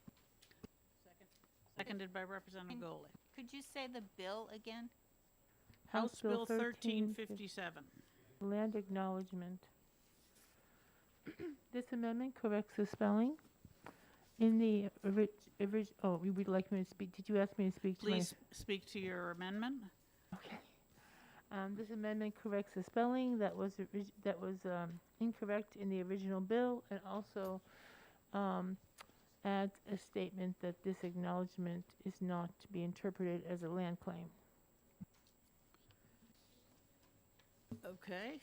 Seconded by Representative And- Goley. Could you say the bill again? House Bill 1357. Land acknowledgement. This amendment corrects the spelling in the oh, you would like me to speak, did you ask me to speak to my? Please speak to your amendment. Okay. This amendment corrects the spelling that was incorrect in the original bill, and also adds a statement that this acknowledgement is not to be interpreted as a land claim. Okay.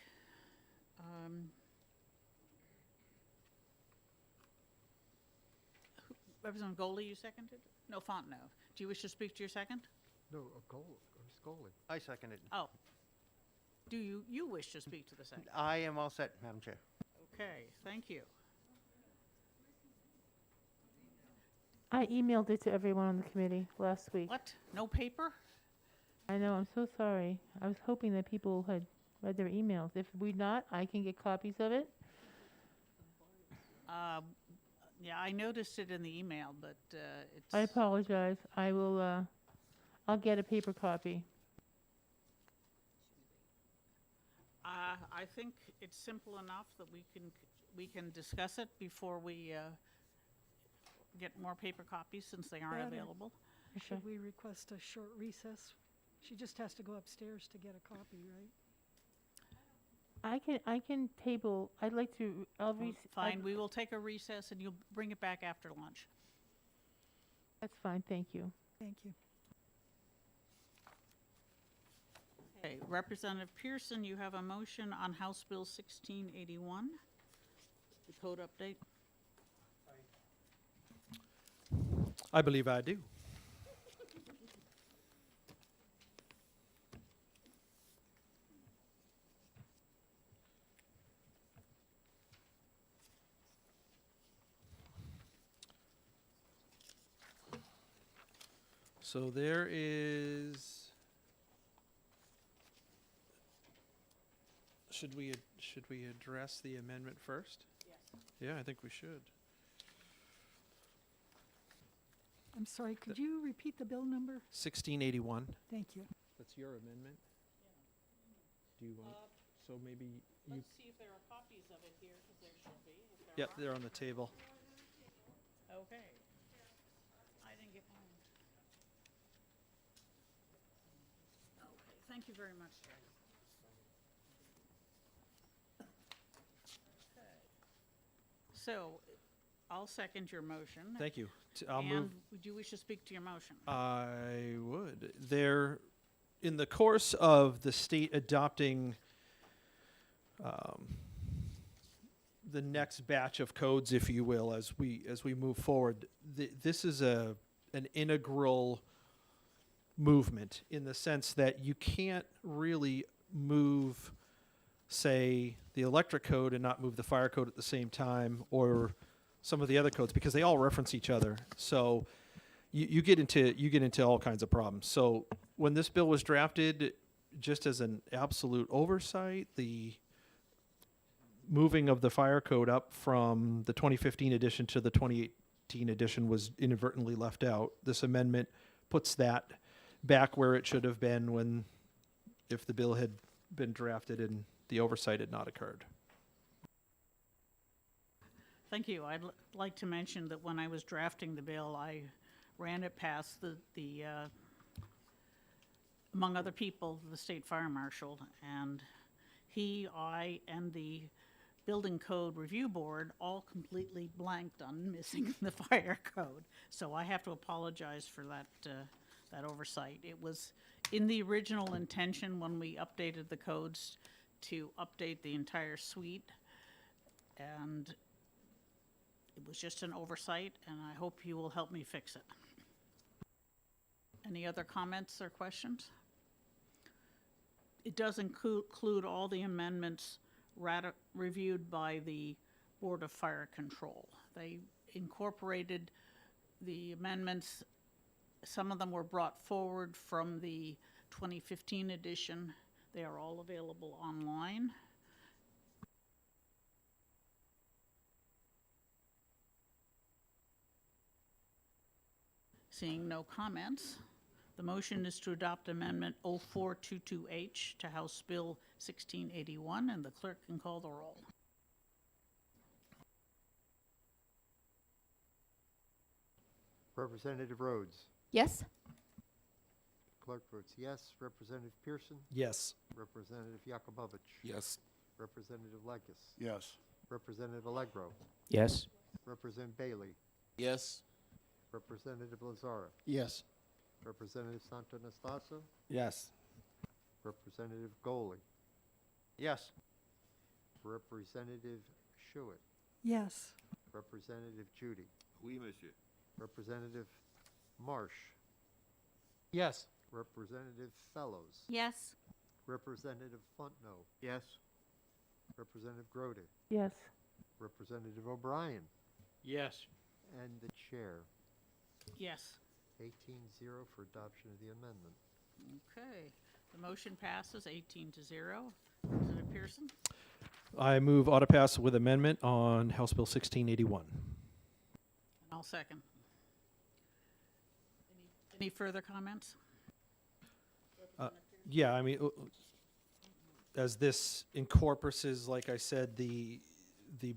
Representative Goley, you seconded? No, Fontenot. Do you wish to speak to your second? No, Goley. I second it. Oh. Do you wish to speak to the second? I am all set, Madam Chair. Okay, thank you. I emailed it to everyone on the committee last week. What? No paper? I know, I'm so sorry. I was hoping that people had Read their emails. If we not, I can get copies of it. Yeah, I noticed it in the email, but it's. I apologize. I will, I'll get a paper copy. I think it's simple enough that we can discuss it before we get more paper copies since they aren't Better. available. Should we request a short recess? She just has to go upstairs to get a copy, right? I can table, I'd like to, Fine, we will take a recess and you'll bring it back after lunch. That's fine, thank you. Thank you. Okay, Representative Pearson, you have a motion on House Bill 1681, the code update. I believe I do. So there is. Should we address the amendment first? Yes. Yeah, I think we should. I'm sorry, could you repeat the bill number? 1681. Thank you. That's your amendment. Do you want? So maybe you. Let's see if there are copies of it here, because there should be. If there Yep, are. they're on the table. Okay. I didn't get mine. Okay, thank you very much, Jerry. Okay. So, I'll second your motion. Thank you. I'll move. And would you wish to speak to your motion? I would. There, in the course of the state adopting the next batch of codes, if you will, as we move forward, this is an integral movement in the sense that you can't really move, say, the electric code and not move the fire code at the same time, or some of the other codes, because they all reference each other. So you get into all kinds of problems. So when this bill was drafted, just as an absolute oversight, the moving of the fire code up from the 2015 edition to the 2018 edition was inadvertently left out. This amendment puts that back where it should have been if the bill had been drafted and the oversight had not occurred. Thank you. I'd like to mention that when I was drafting the bill, I ran it past the among other people, the state fire marshal, and I, and the Building Code Review Board all completely blanked on missing the fire code. So I have to apologize for that oversight. It was in the original intention when we updated the codes to update the entire suite, and it was just an oversight, and I hope you will help me fix it. Any other comments or questions? It does include all the amendments reviewed by the Board of Fire Control. They incorporated the amendments. Some of them were brought forward from the 2015 edition. They are all available online. Seeing no comments, the motion is to adopt Amendment 0422H to House Bill 1681, and the clerk can call the roll. Representative Rhodes. Yes? Clerk votes yes. Representative Pearson. Yes. Representative Yakubovich. Yes. Representative Lekis. Yes. Representative Allegro. Yes. Representative Bailey. Yes. Representative Lazara. Yes. Representative Santonastaso. Yes. Representative Goley. Yes. Representative Schuett. Yes. Representative Judy. Oui, monsieur. Representative Marsh. Yes. Representative Fellows. Yes. Representative Fontenot. Yes. Representative Grody. Yes. Representative O'Brien. Yes. And the chair. Yes. 18-0 for adoption of the amendment. Okay. The motion passes 18-0. Representative Pearson? I move auto pass with amendment on House Bill 1681. I'll second. Any further comments? Yeah, I mean, as this incorporates, like I said, the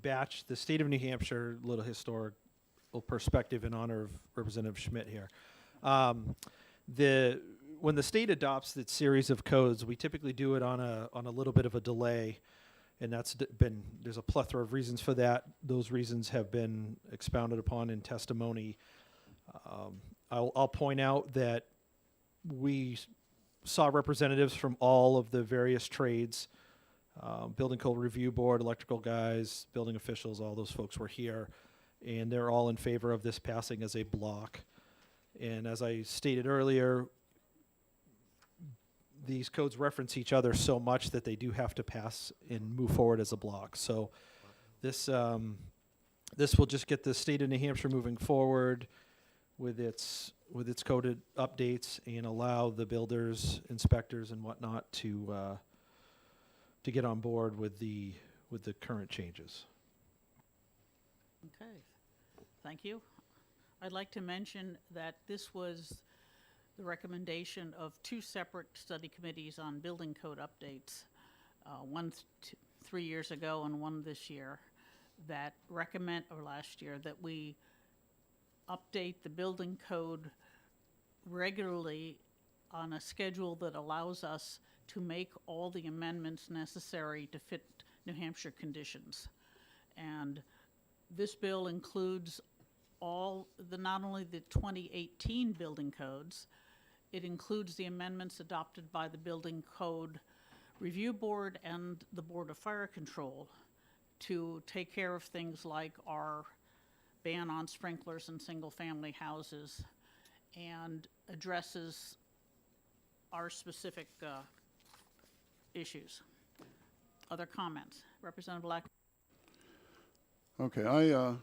batch, the state of New Hampshire, little historical perspective in honor of Representative Schmidt here. When the state adopts its series of codes, we typically do it on a little bit of a delay, and there's a plethora of reasons for that. Those reasons have been expounded upon in testimony. I'll point out that we saw representatives from all of the various trades, Building Code Review Board, electrical guys, building officials, all those folks were here, and they're all in favor of this passing as a block. And as I stated earlier, these codes reference each other so much that they do have to pass and move forward as a block. So this will just get the state of New Hampshire moving forward with its coded updates and allow the builders, inspectors, and whatnot to get on board with the current changes. Okay, thank you. I'd like to mention that this was the recommendation of two separate study committees on building code updates, one 3 years ago and one this year, that recommend, or last year, that we update the building code regularly on a schedule that allows us to make all the amendments necessary to fit New Hampshire conditions. And this bill includes not only the 2018 building codes, it includes the amendments adopted by the Building Code Review Board and the Board of Fire Control to take care of things like our ban on sprinklers in single-family houses, and addresses our specific issues. Other comments? Representative Black? Okay, I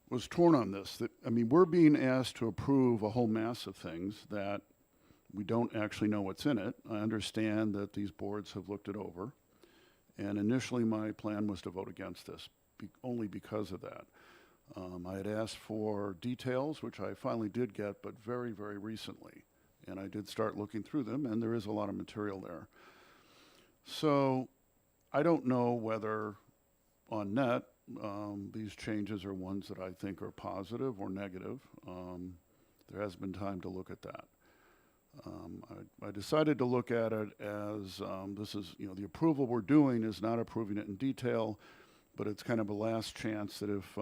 was torn on this. I mean, we're being asked to approve a whole mass of things that we don't actually know what's in it. I understand that these boards have looked it over, and initially my plan was to vote against this, only because of that. I had asked for details, which I finally did get, but very, very recently. And I did start looking through them, and there is a lot of material there. So I don't know whether on net these changes are ones that I think are positive or negative. There has been time to look at that. I decided to look at it as this is, the approval we're doing is not approving it in detail, but it's kind of a last chance that if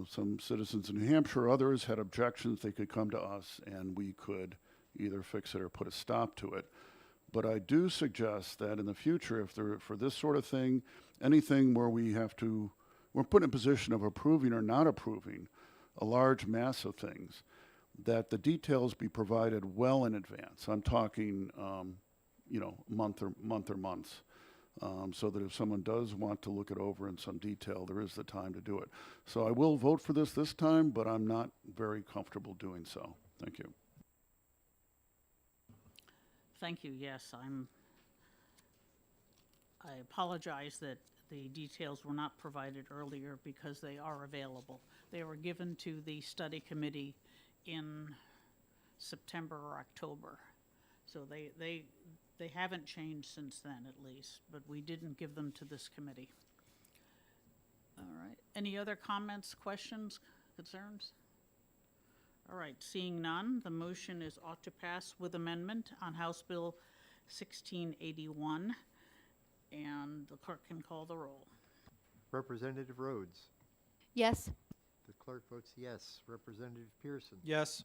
some citizens in New Hampshire or others had objections, they could come to us and we could either fix it or put a stop to it. But I do suggest that in the future, if there, for this sort of thing, anything where we're put in a position of approving or not approving a large mass of things, that the details be provided well in advance. I'm talking, month or months. So that if someone does want to look it over in some detail, there is the time to do it. So I will vote for this time, but I'm not very comfortable doing so. Thank you. Thank you. Yes, I apologize that the details were not provided earlier because they are available. They were given to the study committee in September or October. So they haven't changed since then, at least, but we didn't give them to this committee. All right. Any other comments, questions, concerns? All right. Seeing none, the motion is ought to pass with amendment on House Bill 1681, and the clerk can call the roll. Representative Rhodes. Yes. The clerk votes yes. Representative Pearson. Yes.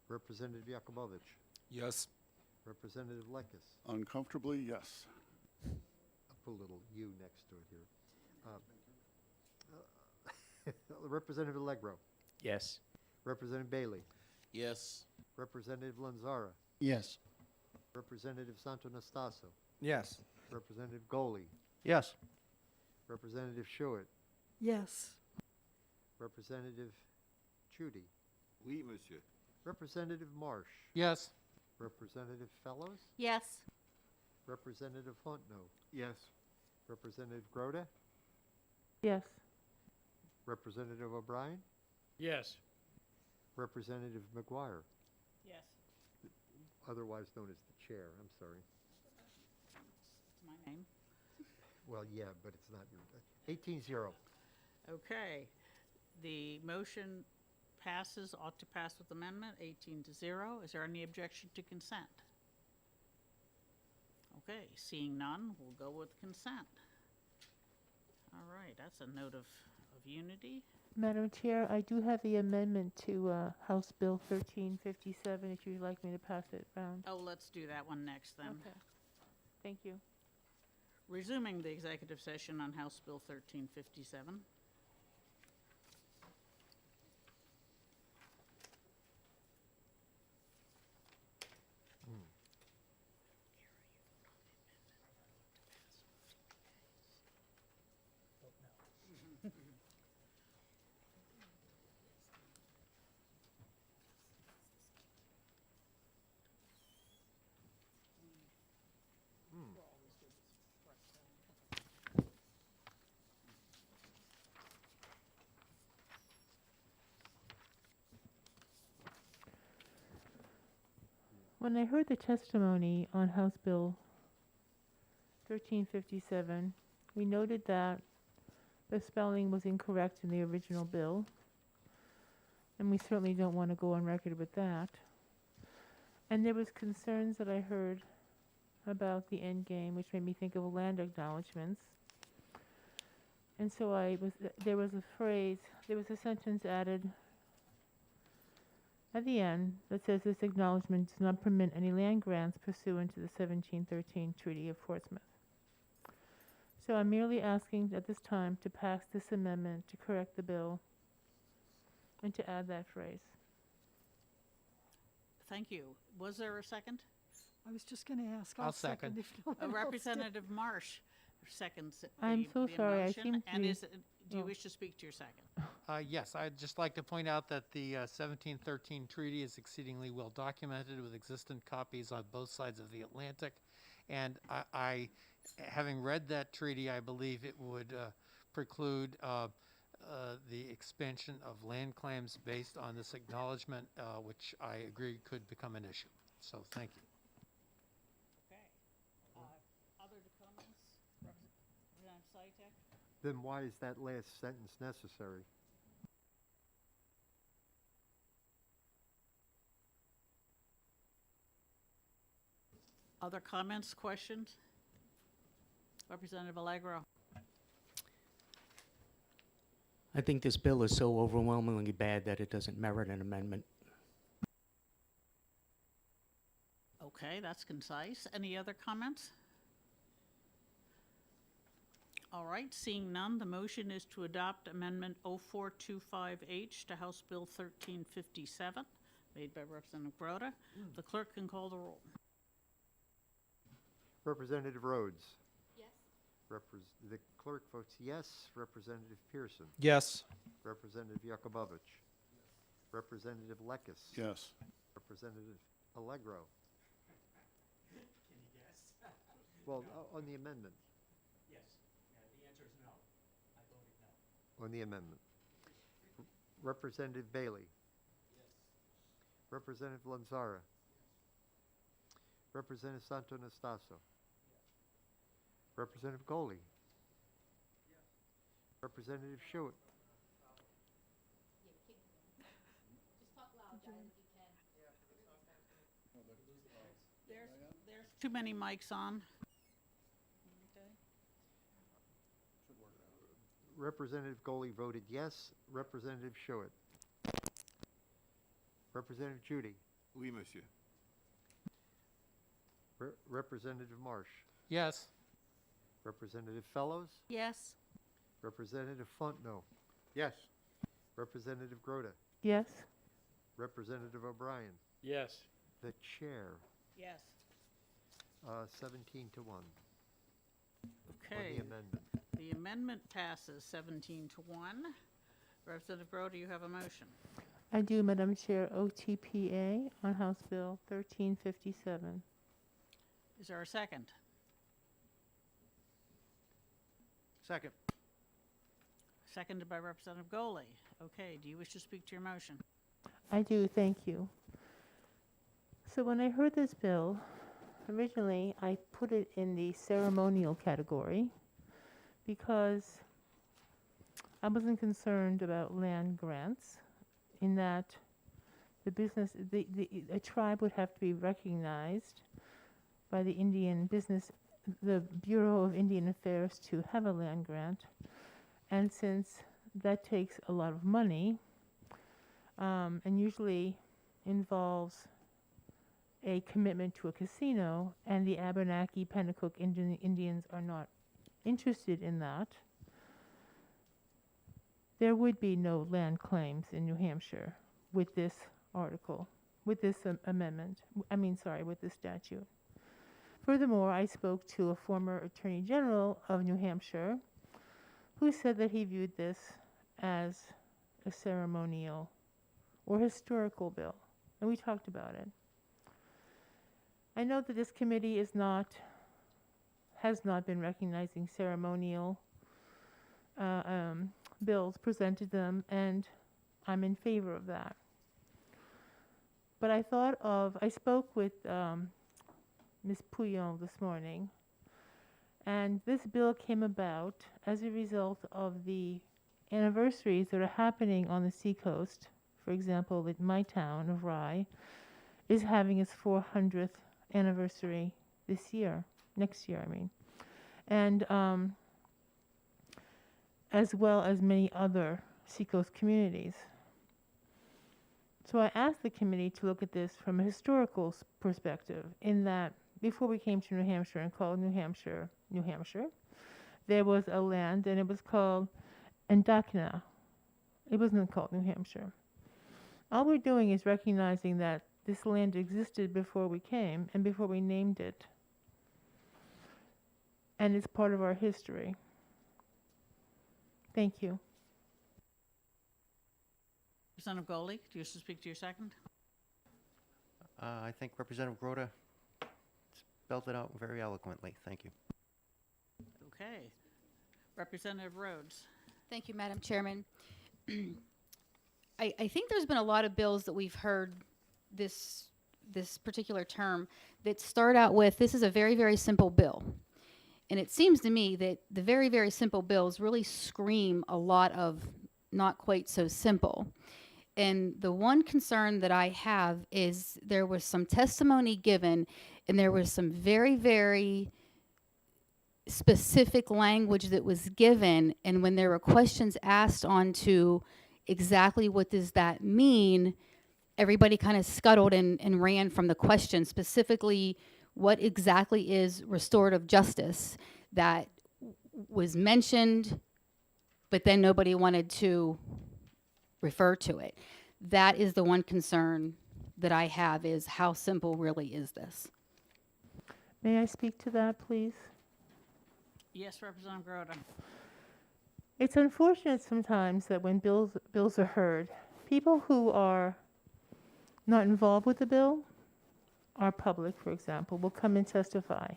Representative Yakubovich. Yes. Representative Lekis. Uncomfortably, yes. I'll put a little U next to it here. Representative Allegro. Yes. Representative Bailey. Yes. Representative Lanzara. Yes. Representative Santonastaso. Yes. Representative Goli. Yes. Representative Schuett. Yes. Representative Chudy. Oui, monsieur. Representative Marsh. Yes. Representative Fellows. Yes. Representative Fontenot, Yes. Representative Grote, Yes. Representative O'Brien, Yes. Representative McGuire, Yes. otherwise known as the chair, I'm sorry. It's my name. Well, yeah, but it's not your, 18-0. Okay. The motion passes, ought to pass with amendment, 18-0. Is there any objection to consent? Okay, seeing none, we'll go with consent. All right, that's a note of unity. Madam Chair, I do have the amendment to House Bill 1357, if you'd like me to pass it round. Oh, let's do that one next then. Okay. Thank you. Resuming the executive session on House Bill 1357. When I heard the testimony on House Bill 1357, we noted that the spelling was incorrect in the original bill, and we certainly don't want to go on record with that. And there was concerns that I heard about the end game, which made me think of land acknowledgements. And so there was a sentence added at the end that says this acknowledgement does not permit any land grants pursuant to the 1713 Treaty of Portsmouth. So I'm merely asking at this time to pass this amendment to correct the bill and to add that phrase. Thank you. Was there a second? I was just going to ask. I'll second. If no one else did. Representative Marsh seconds I'm so the sorry, I motion. seem to And be- do you oh. wish to speak to your second? Yes, I'd just like to point out that the 1713 treaty is exceedingly well documented with existent copies on both sides of the Atlantic. And I having read that treaty, I believe it would preclude the expansion of land claims based on this acknowledgement, which I agree could become an issue. So thank you. Okay. Other comments? Representative Sytek? Then why is that last sentence necessary? Other comments, questions? Representative Allegro? I think this bill is so overwhelmingly bad that it doesn't merit an amendment. Okay, that's concise. Any other comments? All right, seeing none, the motion is to adopt Amendment 0425H to House Bill 1357, made by Representative Grote. The clerk can call the roll. Representative Rhodes, Yes. the clerk votes yes. Representative Pearson, Yes. Representative Yakubovich, Representative Lekis, Yes. Representative Allegro. Well, on the amendment. Yes. The answer is no. I voted no. On the amendment. Representative Bailey. Yes. Representative Lanzara. Representative Santo Nastaso. Representative Goli. Representative Schuett. Just talk loud, guys, if you can. There's too many mics on. Representative Goli voted yes. Representative Schuett. Representative Judy. Oui, monsieur. Representative Marsh. Yes. Representative Fellows. Yes. Representative Fontenot. Yes. Representative Grote. Yes? Representative O'Brien. Yes. The chair. Yes. 17 to 1 on Okay. the amendment. The amendment passes 17 to 1. Representative Grote, you have a motion. I do, Madam Chair, OTPA on House Bill 1357. Is there a second? Second. Seconded by Representative Goley. Okay, do you wish to speak to your motion? I do, thank you. So when I heard this bill, originally I put it in the ceremonial category because I wasn't concerned about land grants in that a tribe would have to be recognized by the the Bureau of Indian Affairs to have a land grant. And since that takes a lot of money, and usually involves a commitment to a casino, and the Abenaki Pennacook Indians are not interested in that, there would be no land claims in New Hampshire with this article, with this amendment, with this statute. Furthermore, I spoke to a former Attorney General of New Hampshire who said that he viewed this as a ceremonial or historical bill, and we talked about it. I know that this committee has not been recognizing ceremonial bills, presented them, and I'm in favor of that. But I spoke with Ms. Pouillon this morning, and this bill came about as a result of the anniversaries that are happening on the seacoast. For example, that my town of Rye is having its 400th anniversary next year, and as well as many other seacoast communities. So I asked the committee to look at this from a historical perspective, in that before we came to New Hampshire and called New Hampshire, there was a land and it was called Endakna. It wasn't called New Hampshire. All we're doing is recognizing that this land existed before we came and before we named it. And it's part of our history. Thank you. Representative Goley, do you wish to speak to your second? I think Representative Grota spelled it out very eloquently. Thank you. Okay. Representative Rhodes. Thank you, Madam Chairman. I think there's been a lot of bills that we've heard this particular term that start out with, this is a very, very simple bill. And it seems to me that the very, very simple bills really scream a lot of not quite so simple. And the one concern that I have is there was some testimony given and there was some very, very specific language that was given, and when there were questions asked onto exactly what does that mean, everybody kind of scuttled and ran from the question, specifically what exactly is restorative justice that was mentioned, but then nobody wanted to refer to it. That is the one concern that I have, is how simple really is this? May I speak to that, please? Yes, Representative Grota. It's unfortunate sometimes that when bills are heard, people who are not involved with the bill, our public, for example, will come and testify.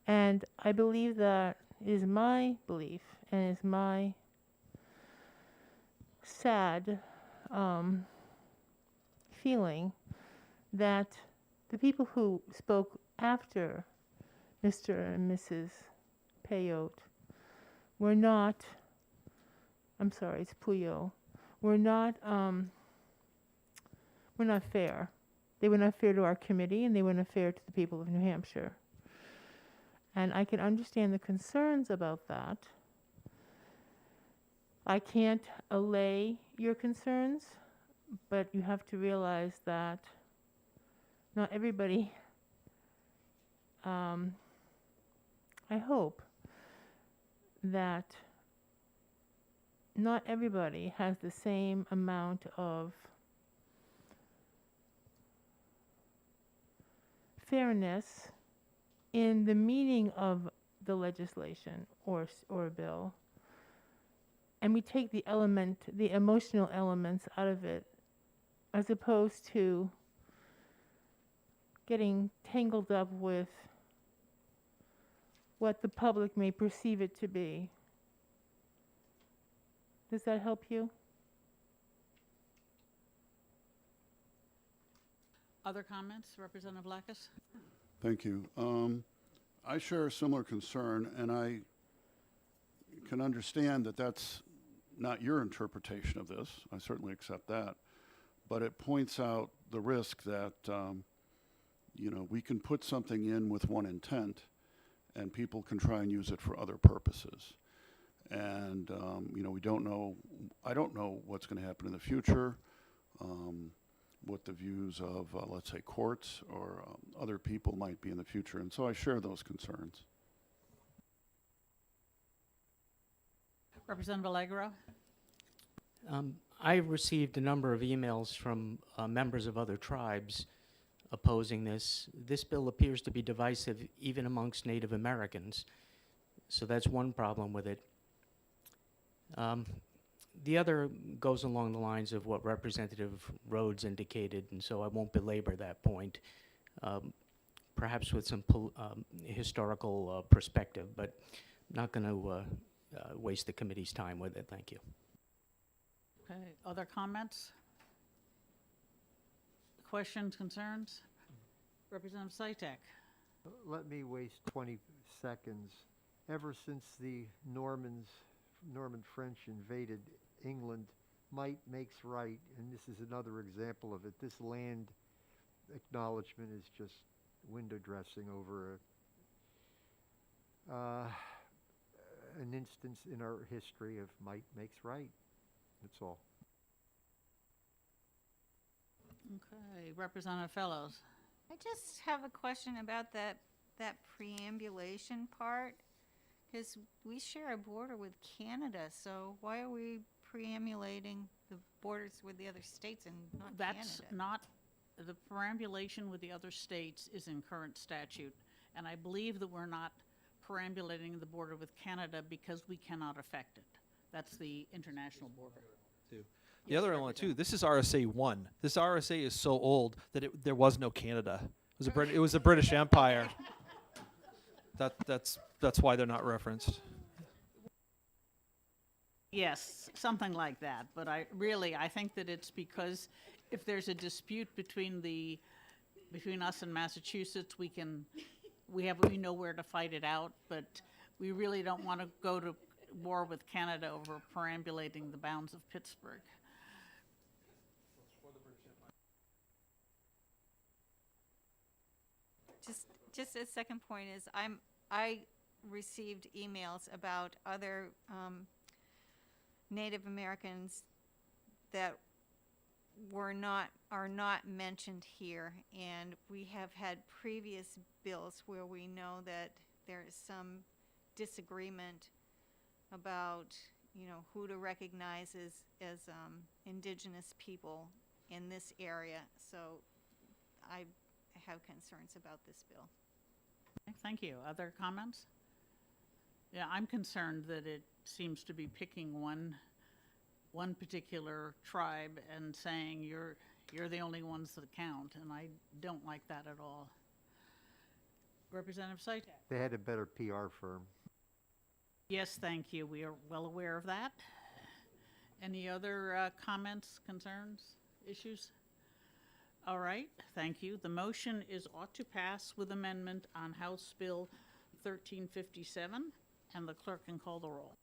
And I believe that it is my belief and is my sad feeling that the people who spoke after Mr. and Mrs. Peyote were not, I'm sorry, it's Puyo, were not fair. They were not fair to our committee, and they were not fair to the people of New Hampshire. And I can understand the concerns about that. I can't allay your concerns, but you have to realize that not everybody, I hope that not everybody has the same amount of fairness in the meaning of the legislation or bill, and we take the emotional elements out of it, as opposed to getting tangled up with what the public may perceive it to be. Does that help you? Other comments, Representative Blackus? Thank you. I share a similar concern, and I can understand that that's not your interpretation of this. I certainly accept that. But it points out the risk that, we can put something in with one intent, and people can try and use it for other purposes. And, we don't know, I don't know what's going to happen in the future, what the views of, let's say, courts or other people might be in the future. And so I share those concerns. Representative Allegro? I received a number of emails from members of other tribes opposing this. This bill appears to be divisive even amongst Native Americans, so that's one problem with it. The other goes along the lines of what Representative Rhodes indicated, and so I won't belabor that point, perhaps with some historical perspective, but I'm not going to waste the committee's time with it. Thank you. Okay, other comments? Questions, concerns? Representative Sytek? Let me waste 20 seconds. Ever since the Norman French invaded England, might makes right, and this is another example of it. This land acknowledgement is just window dressing over an instance in our history of might makes right. That's all. Okay, Representative Fellows? I just have a question about that preambulation part, because we share a border with Canada, so why are we preambulating the borders with the other states and not That's Canada? not, the perambulation with the other states is in current statute, and I believe that we're not perambulating the border with Canada because we cannot affect it. That's the international border. The Yes, other element too, this is RSA 1. This RSA is so old that there was no Canada. It was the British Empire. That's why they're not referenced. Yes, something like that, but I think that it's because if there's a dispute between us and Massachusetts, we know where to fight it out, but we really don't want to go to war with Canada over perambulating the bounds of Pittsburgh. Just a second point is I received emails about other Native Americans that are not mentioned here, and we have had previous bills where we know that there is some disagreement about who to recognize as indigenous people in this area. So I have concerns about this bill. Okay, thank you. Other comments? Yeah, I'm concerned that it seems to be picking one particular tribe and saying you're the only ones that count, and I don't like that at all. Representative Sytek? They had a better PR firm. Yes, thank you. We are well aware of that. Any other comments, concerns, issues? All right, thank you. The motion is ought to pass with amendment on House Bill 1357, and the clerk can call the roll.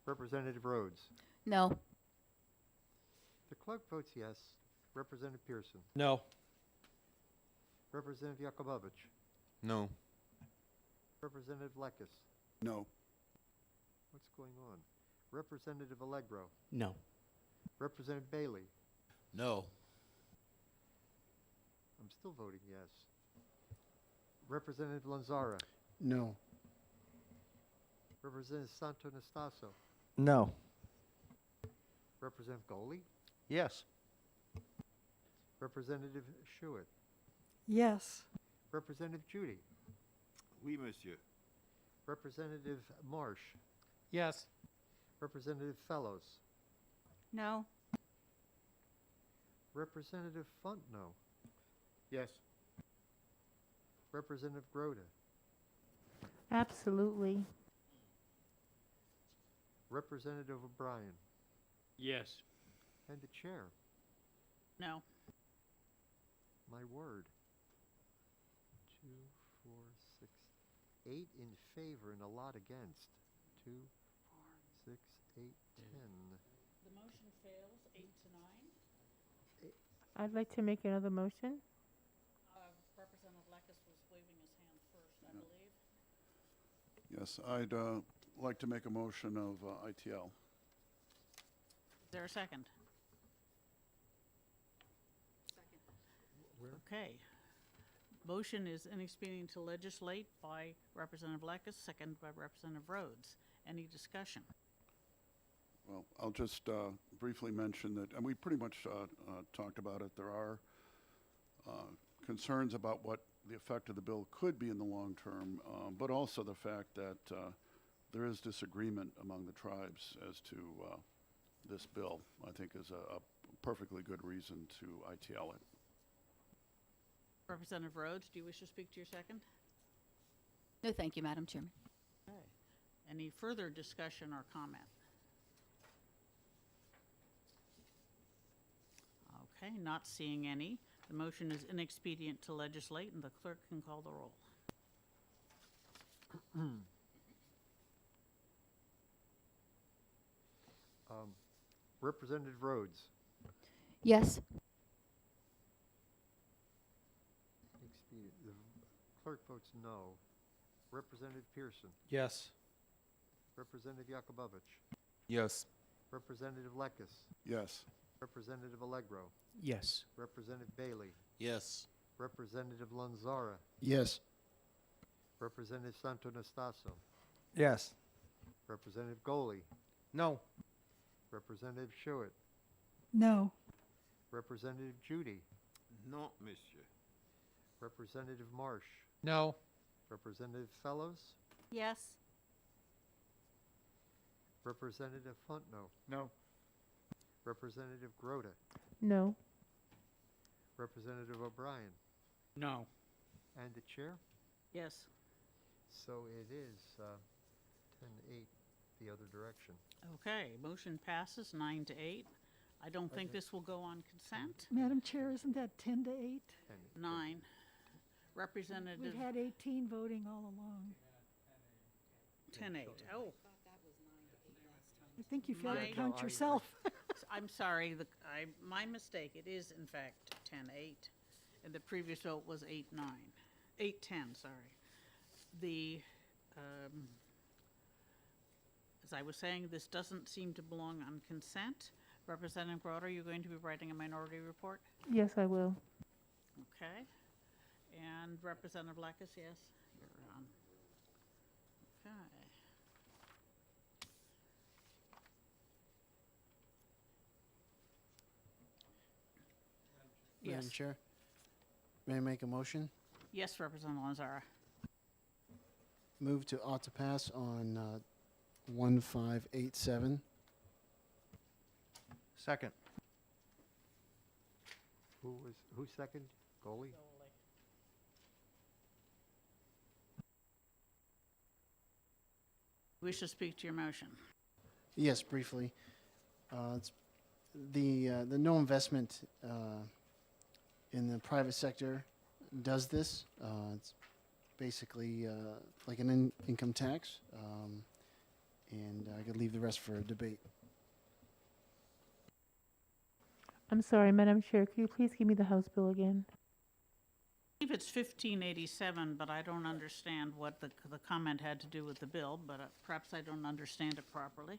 Representative Rhodes. No. The clerk votes yes. Representative Pearson. No. Representative Yakubovich. No. Representative Lekis. No. What's going on? Representative Allegro. No. Representative Bailey. No. I'm still voting yes. Representative Lanzara. No. Representative Santo Nastaso. No. Representative Goley. Yes. Representative Schuett. Yes. Representative Judy. Oui, monsieur. Representative Marsh. Yes. Representative Fellows. No. Representative Fontenot. Yes. Representative Groda, Absolutely. Representative O'Brien, Yes. and the chair. No. My word. 2, 4, 6, 8 in favor and a lot against. 2, 4, 6, 8, 10. The motion fails, 8 to 9. I'd like to make another motion. Representative Lekis was waving his hand first, I believe. Yes, I'd like to make a motion of ITL. Is there a second? Okay. Motion is inexpedient to legislate by Representative Lekis, second by Representative Rhodes. Any discussion? Well, I'll just briefly mention that, and we pretty much talked about it, there are concerns about what the effect of the bill could be in the long term, but also the fact that there is disagreement among the tribes as to this bill, I think is a perfectly good reason to ITL it. Representative Rhodes, do you wish to speak to your second? No, thank you, Madam Chairman. Okay. Any further discussion or comment? Okay, not seeing any. The motion is inexpedient to legislate, and the clerk can call the roll. Representative Rhodes, Yes. expedient. The clerk votes no. Representative Pearson, Yes. Representative Yakubovich, Yes. Representative Lekis, Yes. Representative Allegro, Yes. Representative Bailey, Yes. Representative Lanzara, Yes. Representative Santonastaso, Yes. Representative Goli, No. Representative Schuett, No. Representative Judy, No, monsieur. Representative Marsh, No. Representative Fellows, Yes. Representative Fontenot, No. Representative Groda, No. Representative O'Brien, No. and the chair. Yes. So it is 10-8 the other direction. Okay, motion passes 9 to 8. I don't think this will go on consent. Madam Chair, isn't that 10 to 8? 9. Representative We've had 18 voting all along. 10-8. Oh, I think you failed to My- count yourself. I'm sorry, my mistake. It is in fact 10-8. And the previous vote was 8-9. 8-10, sorry. The, as I was saying, this doesn't seem to belong on consent. Representative Grote, are you going to be writing a minority report? Yes, I will. Okay. And Representative Lekis, yes? You're on. Okay. Madam Yes. Chair, may I make a motion? Yes, Representative Lanzara. Move to ought to pass on 1587. Second. Who second? Goli? Wish to speak to your motion? Yes, briefly. It's the no investment in the private sector does this. It's basically like an income tax, and I could leave the rest for a debate. I'm sorry, Madam Chair, could you please give me the House bill again? I believe it's 1587, but I don't understand what the comment had to do with the bill, but perhaps I don't understand it properly.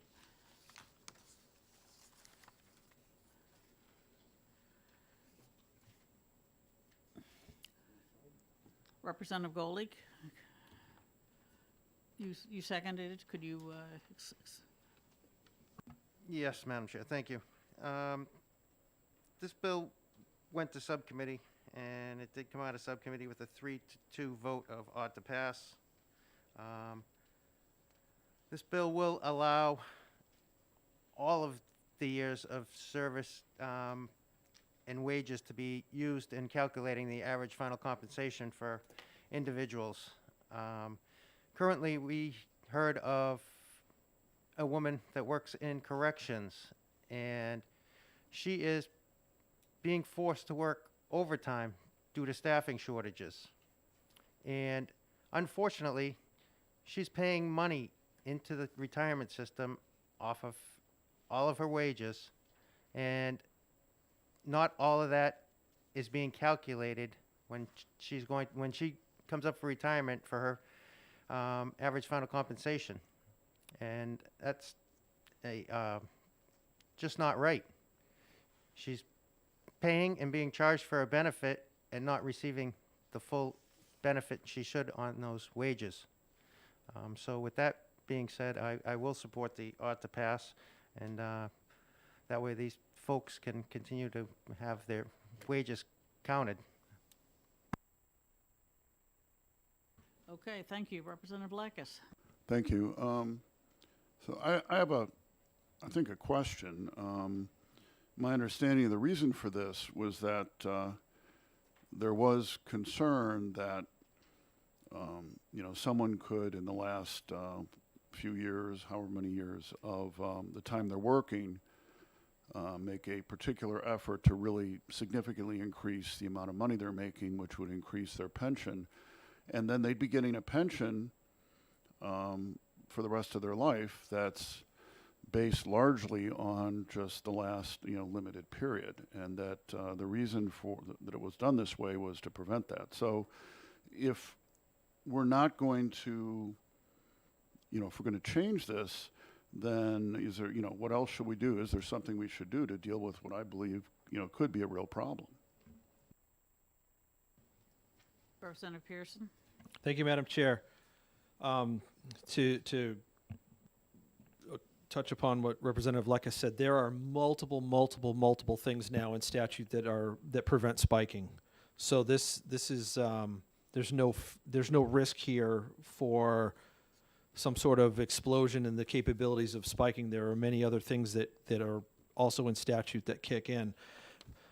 Representative Golick, you seconded it. Could you, Yes, Madam Chair, thank you. This bill went to subcommittee, and it did come out of subcommittee with a 3-2 vote of ought to pass. This bill will allow all of the years of service and wages to be used in calculating the average final compensation for individuals. Currently, we heard of a woman that works in corrections, and she is being forced to work overtime due to staffing shortages. And unfortunately, she's paying money into the retirement system off of all of her wages, and not all of that is being calculated when when she comes up for retirement for her average final compensation. And that's just not right. She's paying and being charged for a benefit and not receiving the full benefit she should on those wages. So with that being said, I will support the ought to pass, and that way these folks can continue to have their wages counted. Okay, thank you. Representative Blackus. Thank you. So I have I think a question. My understanding of the reason for this was that there was concern that someone could, in the last few years, however many years of the time they're working, make a particular effort to really significantly increase the amount of money they're making, which would increase their pension. And then they'd be getting a pension for the rest of their life that's based largely on just the last limited period, and that the reason that it was done this way was to prevent that. So if we're not going to, if we're going to change this, then is there, what else should we do? Is there something we should do to deal with what I believe could be a real problem? Representative Pearson. Thank you, Madam Chair. To touch upon what Representative Lecka said, there are multiple things now in statute that prevent spiking. So this is there's no risk here for some sort of explosion in the capabilities of spiking. There are many other things that are also in statute that kick in.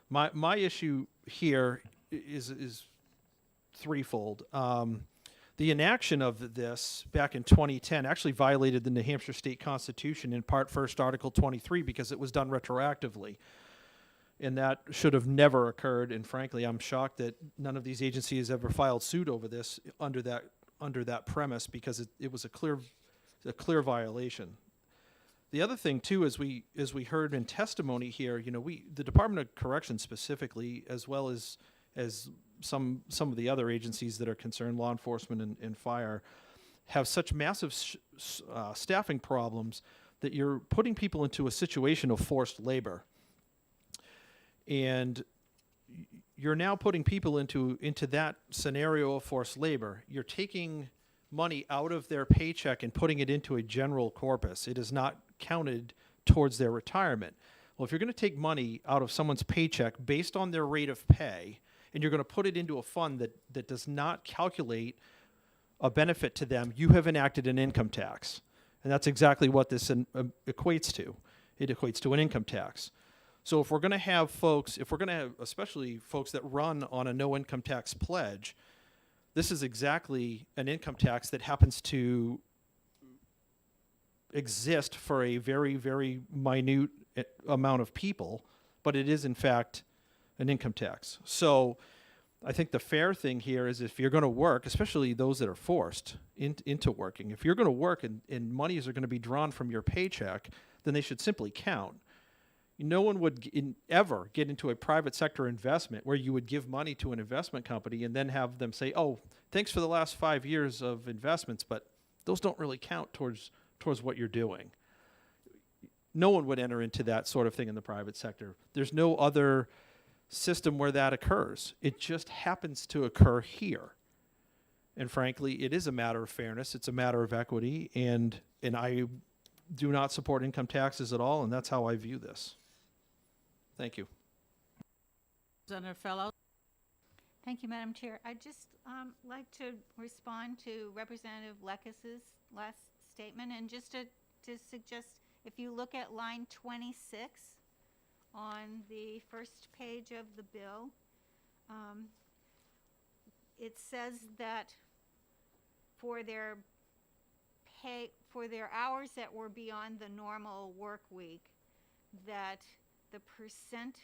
My issue here is threefold. The inaction of this back in 2010 actually violated the New Hampshire State Constitution in Part First, Article 23, because it was done retroactively. And that should have never occurred. And frankly, I'm shocked that none of these agencies ever filed suit over this under that premise, because it was a clear violation. The other thing too, as we heard in testimony here, the Department of Corrections specifically, as well as some of the other agencies that are concerned, law enforcement and fire, have such massive staffing problems that you're putting people into a situation of forced labor. And you're now putting people into that scenario of forced labor. You're taking money out of their paycheck and putting it into a general corpus. It is not counted towards their retirement. Well, if you're going to take money out of someone's paycheck based on their rate of pay, and you're going to put it into a fund that does not calculate a benefit to them, you have enacted an income tax. And that's exactly what this equates to. It equates to an income tax. So if we're going to have especially folks that run on a no income tax pledge, this is exactly an income tax that happens to exist for a very, very minute amount of people, but it is in fact an income tax. So I think the fair thing here is, if you're going to work, especially those that are forced into working, if you're going to work and monies are going to be drawn from your paycheck, then they should simply count. No one would ever get into a private sector investment where you would give money to an investment company and then have them say, oh, thanks for the last 5 years of investments, but those don't really count towards what you're doing. No one would enter into that sort of thing in the private sector. There's no other system where that occurs. It just happens to occur here. And frankly, it is a matter of fairness. It's a matter of equity. And I do not support income taxes at all, and that's how I view this. Thank you. Representative Fellows. Thank you, Madam Chair. I'd just like to respond to Representative Lekas's last statement, and just to suggest, if you look at line 26 on the first page of the bill, it says that for their pay, for their hours that were beyond the normal work week, that the percent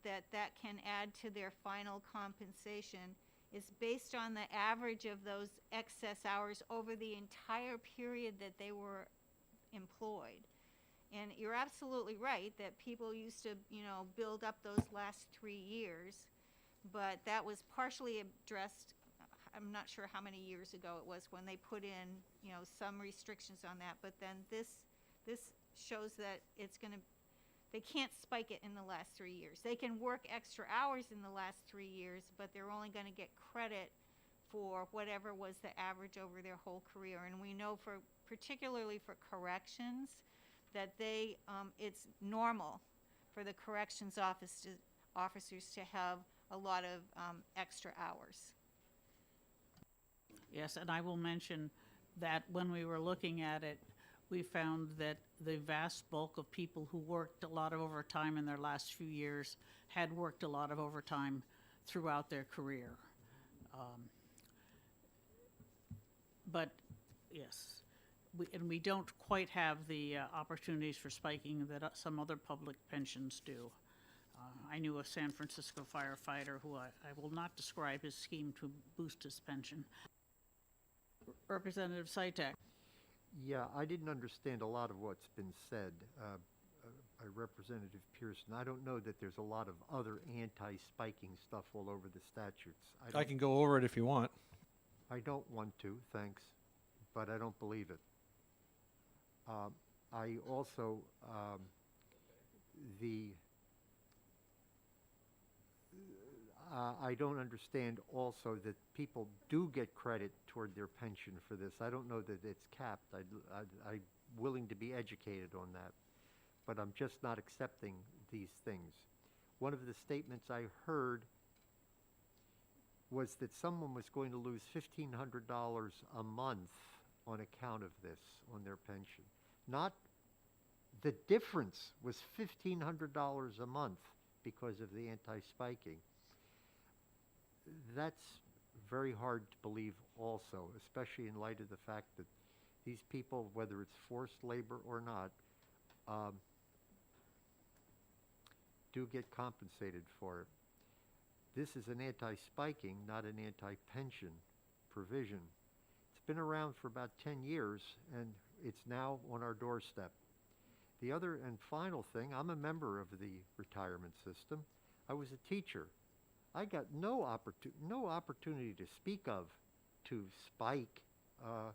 that can add to their final compensation is based on the average of those excess hours over the entire period that they were employed. And you're absolutely right that people used to, build up those last 3 years, but that was partially addressed, I'm not sure how many years ago it was when they put in, some restrictions on that, but then this shows that they can't spike it in the last 3 years. They can work extra hours in the last 3 years, but they're only gonna get credit for whatever was the average over their whole career. And we know particularly for corrections, that it's normal for the corrections officers to have a lot of extra hours. Yes, and I will mention that when we were looking at it, we found that the vast bulk of people who worked a lot of overtime in their last few years had worked a lot of overtime throughout their career. But, yes, we don't quite have the opportunities for spiking that some other public pensions do. I knew a San Francisco firefighter who I will not describe his scheme to boost his pension. Representative Sytek. Yeah, I didn't understand a lot of what's been said by Representative Pearson. I don't know that there's a lot of other anti-spiking stuff all over the statutes. I can go over it if you want. I don't want to, thanks, but I don't believe it. I also, I don't understand also that people do get credit toward their pension for this. I don't know that it's capped. I'm willing to be educated on that, but I'm just not accepting these things. One of the statements I heard was that someone was going to lose $1,500 a month on account of this, on their pension. Not the difference was $1,500 a month because of the anti-spiking. That's very hard to believe also, especially in light of the fact that these people, whether it's forced labor or not, do get compensated for it. This is an anti-spiking, not an anti-pension provision. It's been around for about 10 years, and it's now on our doorstep. The other and final thing, I'm a member of the retirement system. I was a teacher. I got no opportunity to speak of to spike. I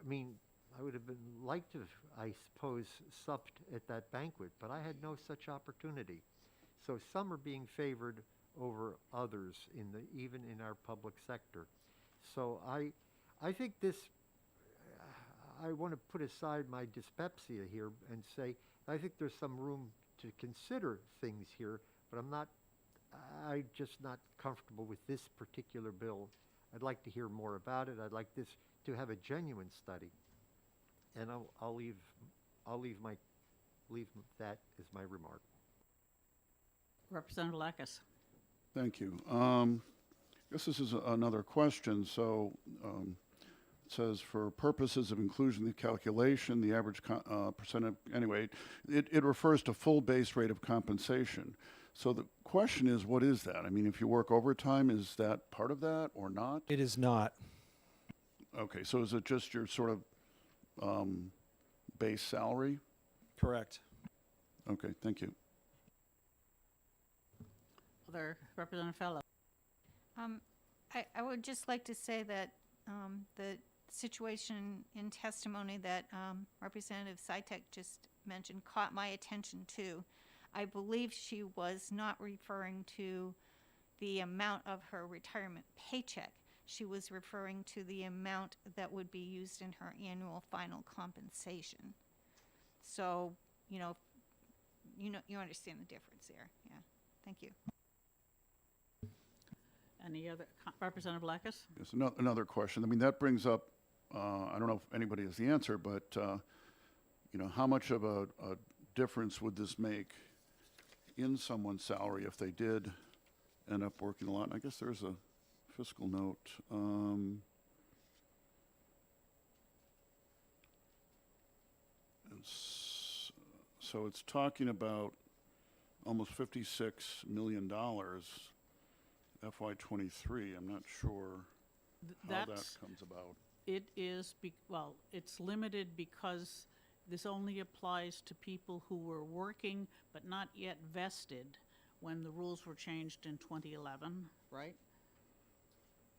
mean, I would have liked to have, I suppose, supped at that banquet, but I had no such opportunity. So some are being favored over others even in our public sector. So I think this, I want to put aside my dyspepsia here and say, I think there's some room to consider things here, but I'm just not comfortable with this particular bill. I'd like to hear more about it. I'd like this to have a genuine study. And I'll leave that as my remark. Representative Lacus. Thank you. I guess this is another question. So it says, for purposes of inclusion in the calculation, the average percent, anyway, it refers to full base rate of compensation. So the question is, what is that? I mean, if you work overtime, is that part of that or not? It is not. Okay, so is it just your sort of base salary? Correct. Okay, thank you. Other Representative Fellow. I would just like to say that the situation in testimony that Representative Sytek just mentioned caught my attention too. I believe she was not referring to the amount of her retirement paycheck. She was referring to the amount that would be used in her annual final compensation. So, you understand the difference there. Yeah, thank you. Any other, Representative Lacus? Yes, another question. I mean, that brings up, I don't know if anybody has the answer, but, how much of a difference would this make in someone's salary if they did end up working a lot? And I guess there's a fiscal note. So it's talking about almost $56 million FY '23. I'm not sure how that That's, comes about. it is, well, it's limited because this only applies to people who were working but not yet vested when the rules were changed in 2011, right?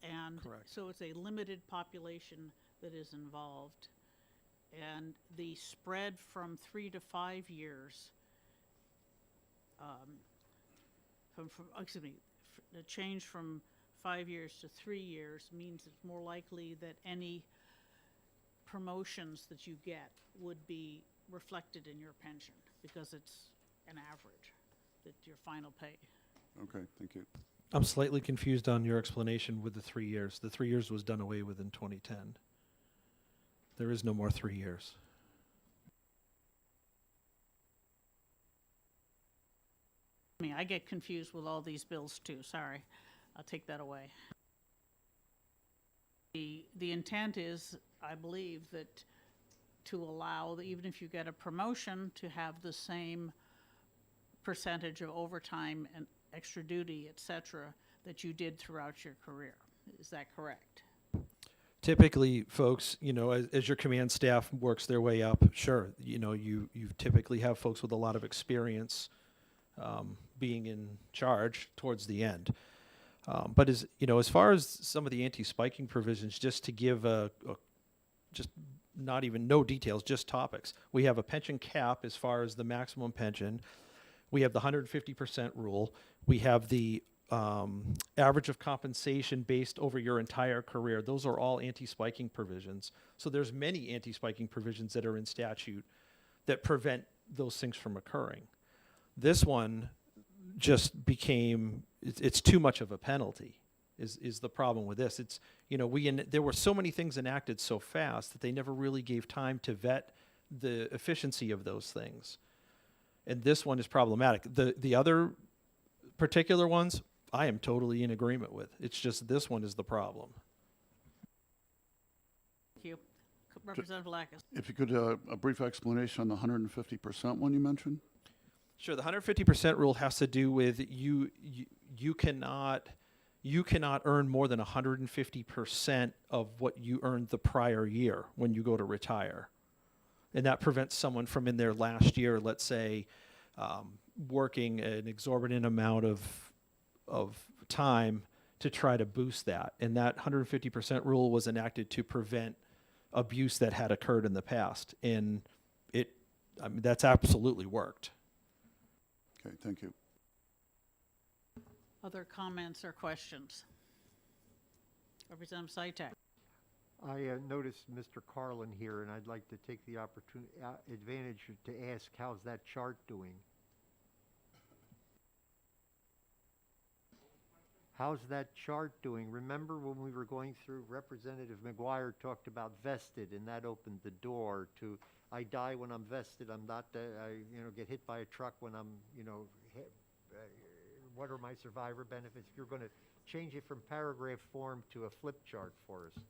And Correct. so it's a limited population that is involved. And the spread from 3 to 5 years, the change from 5 years to 3 years means it's more likely that any promotions that you get would be reflected in your pension because it's an average, that your final pay. Okay, thank you. I'm slightly confused on your explanation with the 3 years. The 3 years was done away with in 2010. There is no more 3 years. I mean, I get confused with all these bills too, sorry. I'll take that away. The intent is, I believe, that to allow, even if you get a promotion, to have the same percentage of overtime and extra duty, et cetera, that you did throughout your career. Is that correct? Typically, folks, you know, as your command staff works their way up, sure, you know, you typically have folks with a lot of experience being in charge towards the end. But as you know, as far as some of the anti-spiking provisions, just to give just not even no details, just topics. We have a pension cap as far as the maximum pension. We have the 150% rule. We have the average of compensation based over your entire career. Those are all anti-spiking provisions. So there's many anti-spiking provisions that are in statute that prevent those things from occurring. This one just became, it's too much of a penalty is the problem with this. It's, you know, there were so many things enacted so fast that they never really gave time to vet the efficiency of those things. And this one is problematic. The other particular ones, I am totally in agreement with. It's just this one is the problem. Thank you. Representative Lacus. If you could, a brief explanation on the 150% one you mentioned? Sure. The 150% rule has to do with you cannot earn more than 150% of what you earned the prior year when you go to retire. And that prevents someone from in their last year, let's say, working an exorbitant amount of time to try to boost that. And that 150% rule was enacted to prevent abuse that had occurred in the past. And I mean, that's absolutely worked. Okay, thank you. Other comments or questions? Representative Sytek. I noticed Mr. Carlin here, and I'd like to take the advantage to ask, how's that chart doing? How's that chart doing? Remember when we were going through, Representative McGuire talked about vested, and that opened the door to, I die when I'm vested, I'm not, get hit by a truck when I'm, what are my survivor benefits? If you're going to change it from paragraph form to a flip chart for us.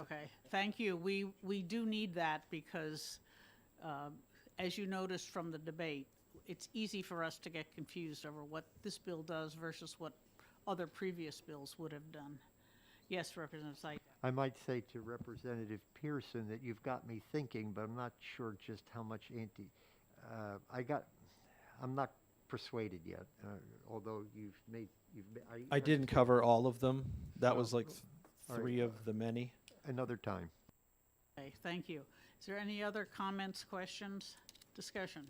Okay, thank you. We do need that because, as you noticed from the debate, it's easy for us to get confused over what this bill does versus what other previous bills would have done. Yes, Representative Sytek. I might say to Representative Pearson that you've got me thinking, but I'm not sure just how much I'm not persuaded yet, although I didn't cover all of them. That was like all three right. of the many. Another time. Okay, thank you. Is there any other comments, questions, discussion?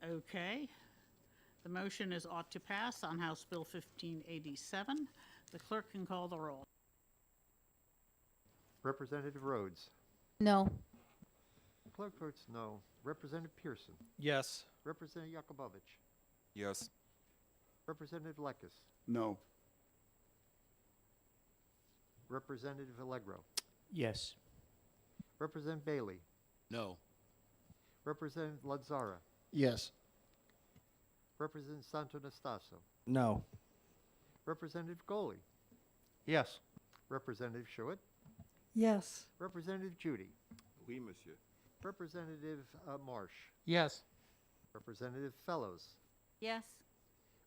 Okay. The motion is ought to pass on House Bill 1587. The clerk can call the roll. Representative Rhodes, No. clerk votes no. Representative Pearson. Yes. Representative Yakubovich. Yes. Representative Lekis. No. Representative Allegro. Yes. Representative Bailey. No. Representative Lanzara. Yes. Representative Santonastaso. No. Representative Goley. Yes. Representative Schuett. Yes. Representative Judy. Oui, monsieur. Representative Marsh. Yes. Representative Fellows. Yes.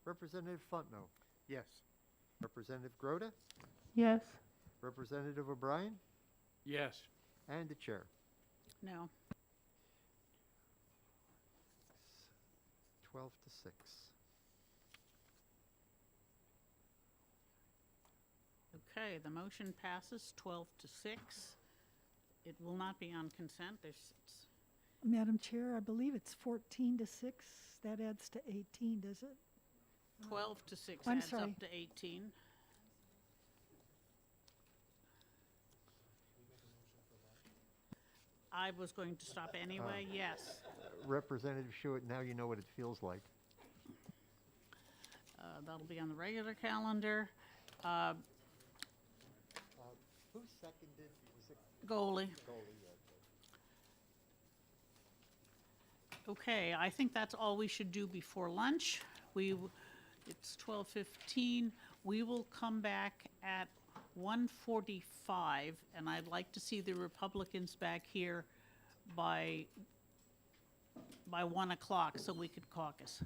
Representative Fontenot. Yes. Representative Grote. Yes. Representative O'Brien. Yes. And the chair. No. 12 to 6. Okay, the motion passes 12 to 6. It will not be on consent. Madam Chair, I believe it's 14 to 6. That adds to 18, does it? 12 to 6 I'm adds sorry. up to 18. I was going to stop anyway, yes. Representative Schuett, now you know what it feels like. That'll be on the regular calendar. Who seconded? Was it Goalie. Okay, I think that's all we should do before lunch. It's 12:15. We will come back at 1:45, and I'd like to see the Republicans back here by 1 o'clock so we could caucus.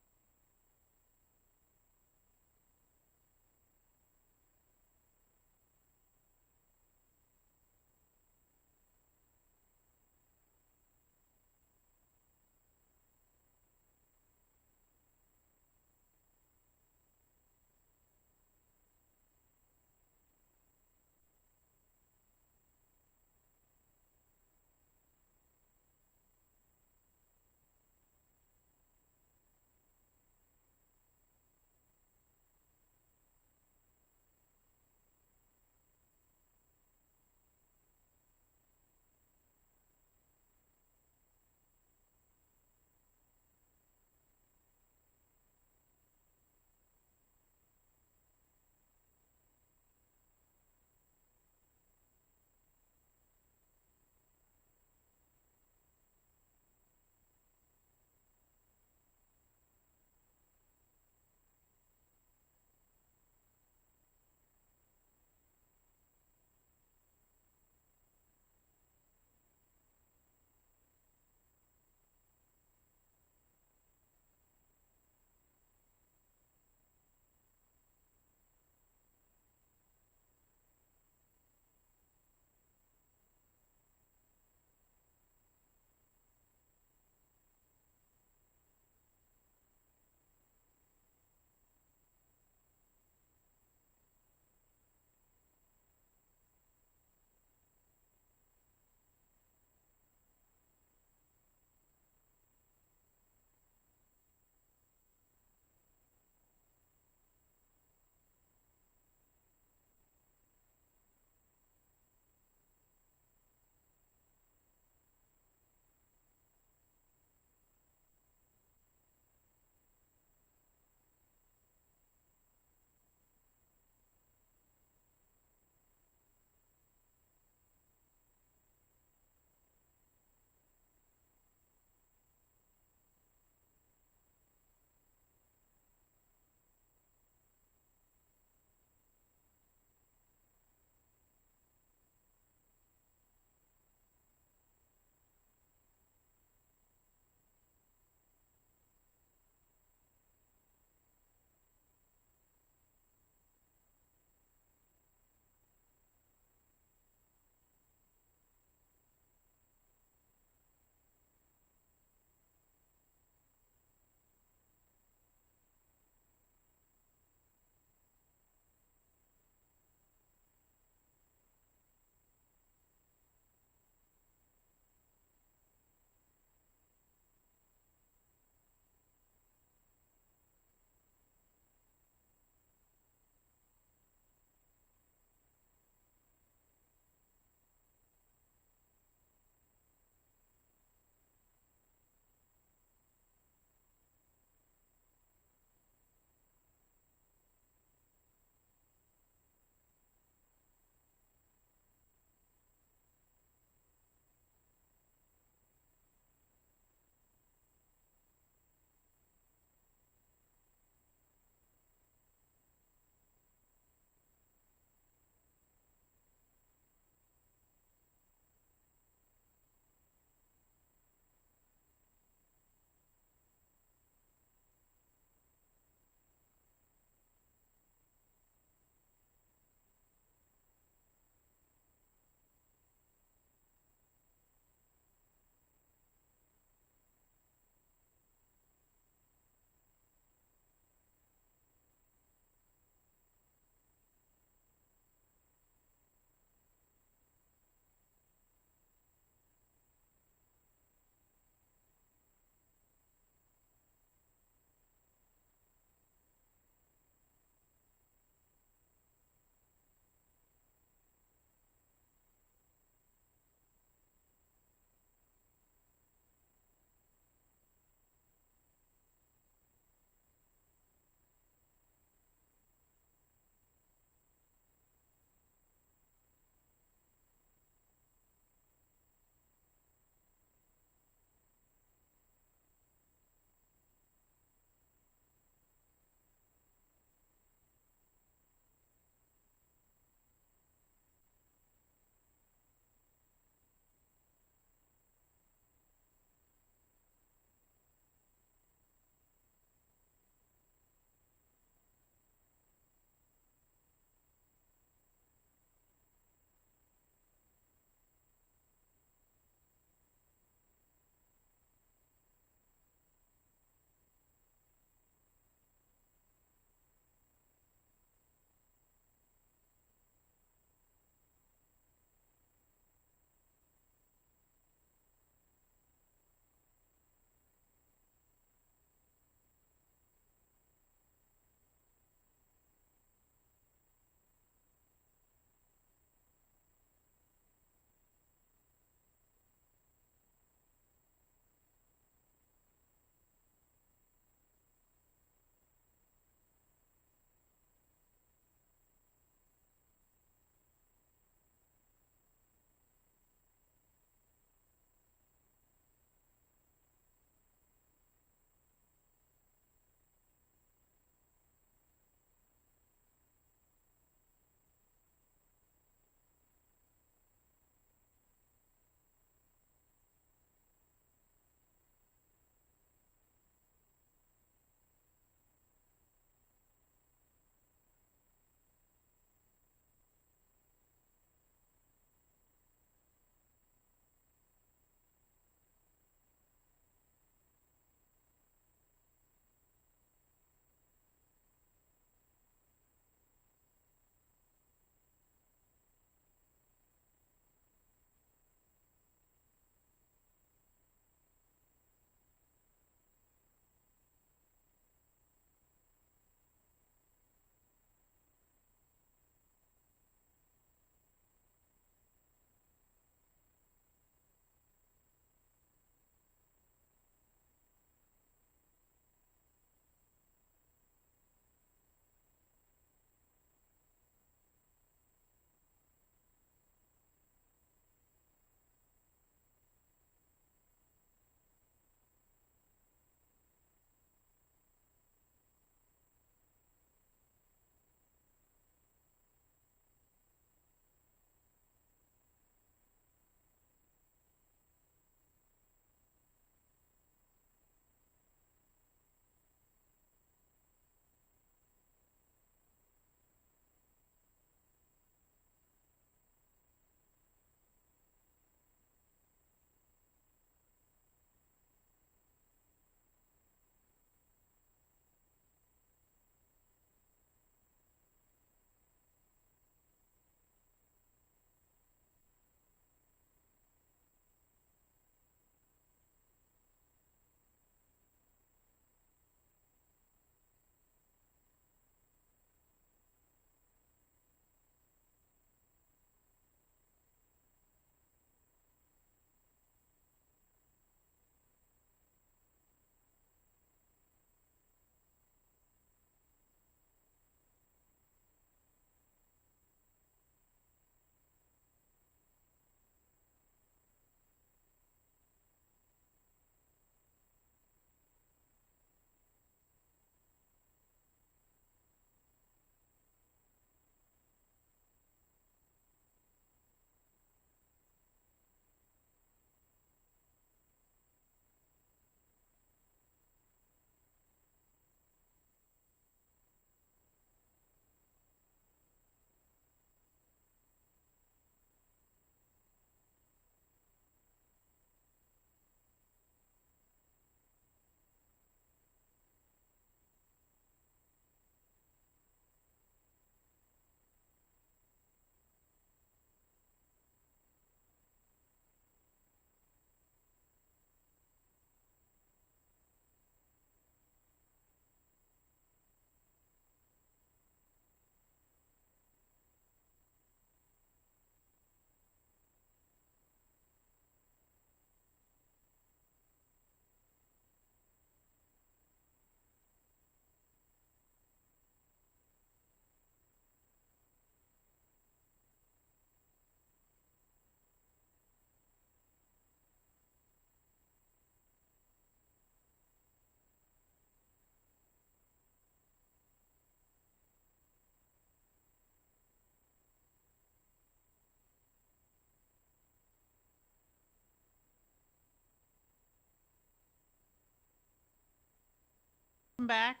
Welcome back.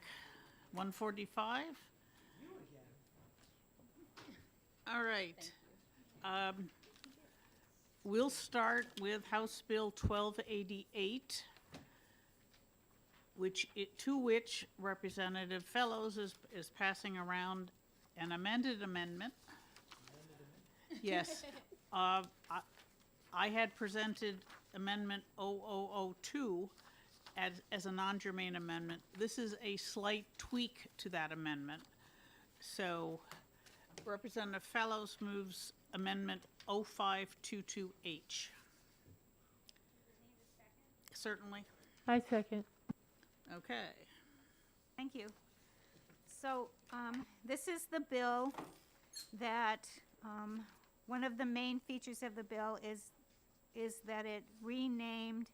145. All right. We'll start with House Bill 1288, to which Representative Fellows is passing around an amended amendment. Yes. I had presented Amendment 0002 as a non-germane amendment. This is a slight tweak to that amendment. So Representative Fellows moves Amendment 0522H. Certainly. I second. Okay. Thank you. So, this is the bill that, one of the main features of the bill is that it renamed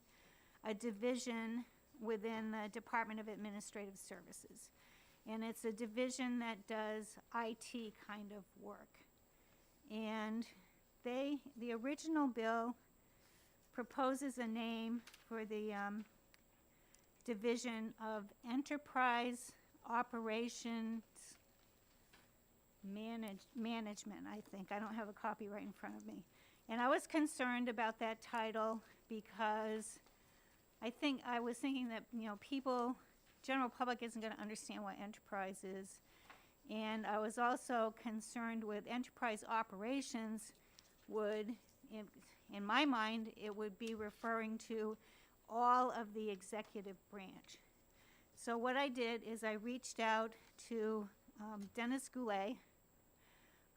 a division within the Department of Administrative Services. And it's a division that does IT kind of work. And the original bill proposes a name for the Division of Enterprise Operations Management, I think. I don't have a copy right in front of me. And I was concerned about that title because I was thinking that, general public isn't going to understand what enterprise is. And I was also concerned with enterprise operations would, in my mind, it would be referring to all of the executive branch. So what I did is I reached out to Dennis Goulet,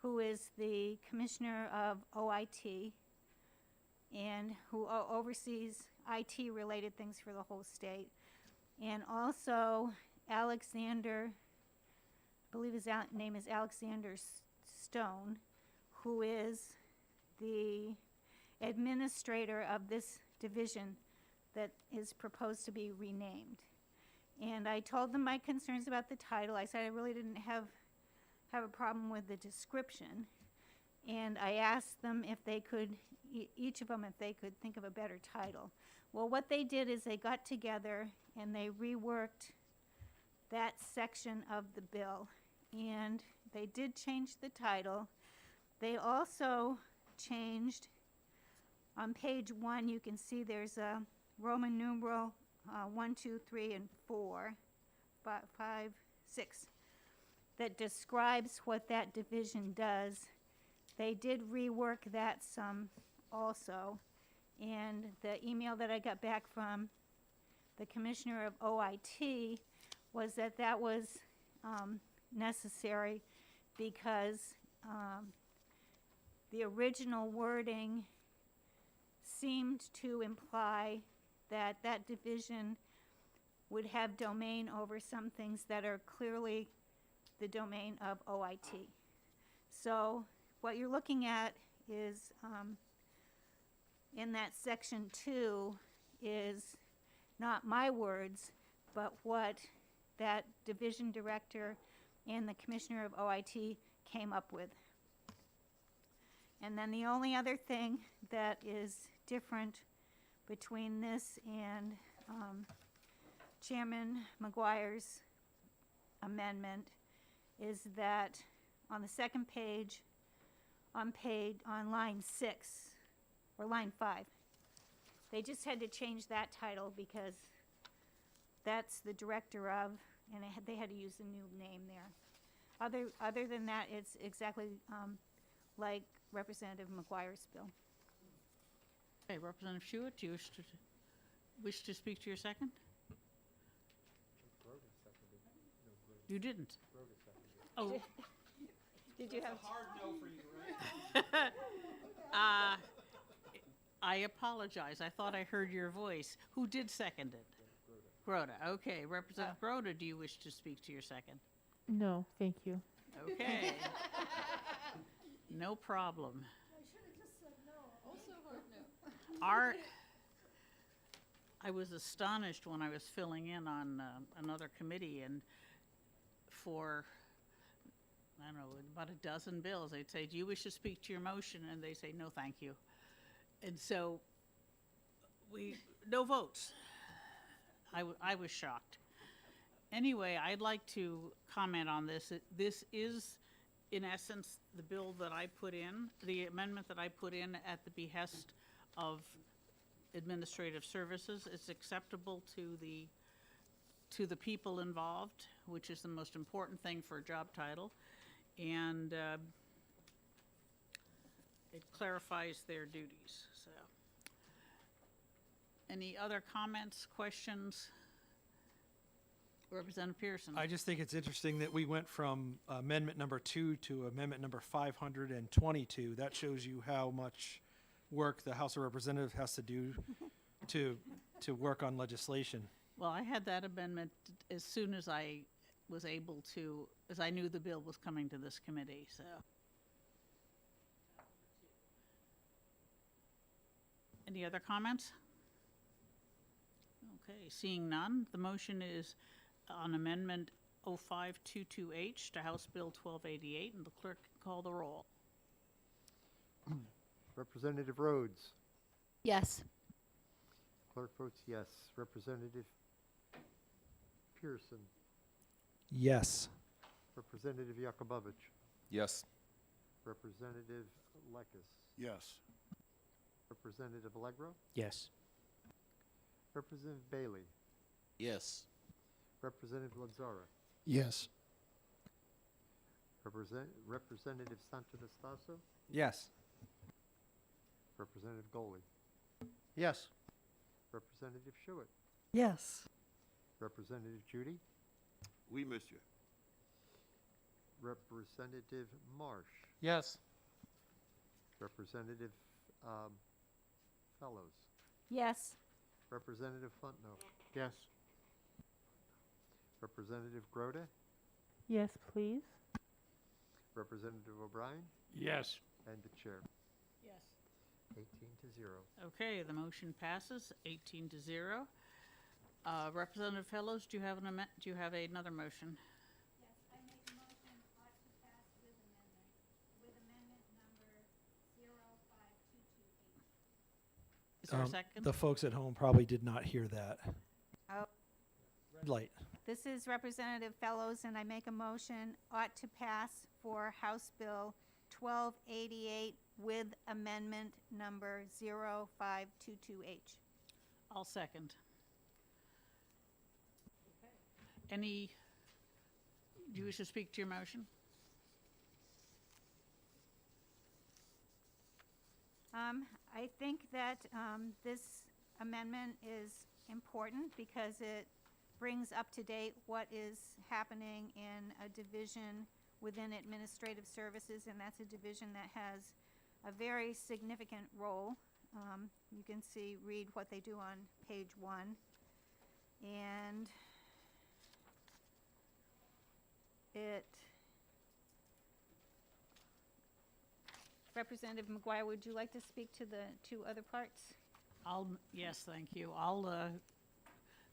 who is the Commissioner of OIT and who oversees IT-related things for the whole state, and also Alexander, I believe his name is Alexander Stone, who is the administrator of this division that is proposed to be renamed. And I told them my concerns about the title. I said I really didn't have a problem with the description. And I asked them if they could, each of them, if they could think of a better title. Well, what they did is they got together and they reworked that section of the bill. And they did change the title. They also changed, on page 1, you can see there's a Roman numeral 1, 2, 3, and 4, 5, 6, that describes what that division does. They did rework that some also, and the email that I got back from the Commissioner of OIT was that that was necessary because the original wording seemed to imply that that division would have domain over some things that are clearly the domain of OIT. So what you're looking at is in that section 2 is not my words, but what that division director and the Commissioner of OIT came up with. And then the only other thing that is different between this and Chairman McGuire's amendment is that on the second page, on line 6, or line 5, they just had to change that title because that's the director of, and they had to use a new name there. Other than that, it's exactly like Representative McGuire's bill. Okay, Representative Schuett, do you wish to speak to your second? You didn't? Oh. Did you have? Hard no for you, right? I apologize. I thought I heard your voice. Who did second it? Grota. Okay, Representative Grota, do you wish to speak to your second? No, thank you. Okay. No problem. I was astonished when I was filling in on another committee, and for, I don't know, about a dozen bills, they'd say, do you wish to speak to your motion? And they say, no, thank you. And so no votes. I was shocked. Anyway, I'd like to comment on this. This is, in essence, the bill that I put in, the amendment that I put in at the behest of Administrative Services. It's acceptable to the people involved, which is the most important thing for a job title. And it clarifies their duties, so. Any other comments, questions? Representative Pearson. I just think it's interesting that we went from amendment number 2 to amendment number 522. That shows you how much work the House of Representatives has to do to work on legislation. Well, I had that amendment as soon as I was able to, as I knew the bill was coming to this committee, so. Any other comments? Okay, seeing none, the motion is on Amendment 0522H to House Bill 1288, and the clerk can call the roll. Representative Rhodes. Yes. Clerk votes yes. Representative Pearson. Yes. Representative Yakubovich. Yes. Representative Lekis. Yes. Representative Allegro. Yes. Representative Bailey. Yes. Representative Lanzara. Yes. Representative Santonastasso. Yes. Representative Goley. Yes. Representative Schuett. Yes. Representative Judy. Oui, monsieur. Representative Marsh. Yes. Representative Fellows. Yes. Representative Fontenot. Yes. Representative Grode. Yes, please. Representative O'Brien. Yes. And the chair. Yes. 18-0. Okay, the motion passes 18-0. Representative Fellows, do you have do you have another motion? Yes, I make a motion ought to pass with amendment number 0522H. Is there a second? The folks at home probably did not hear that. Oh. Red light. This is Representative Fellows, and I make a motion ought to pass for House Bill 1288 with amendment number 0522H. I'll second. Any, do you wish to speak to your motion? I think that this amendment is important because it brings up to date what is happening in a division within Administrative Services, and that's a division that has a very significant role. You can read what they do on page 1. And Representative McGuire, would you like to speak to the two other parts? Yes, thank you.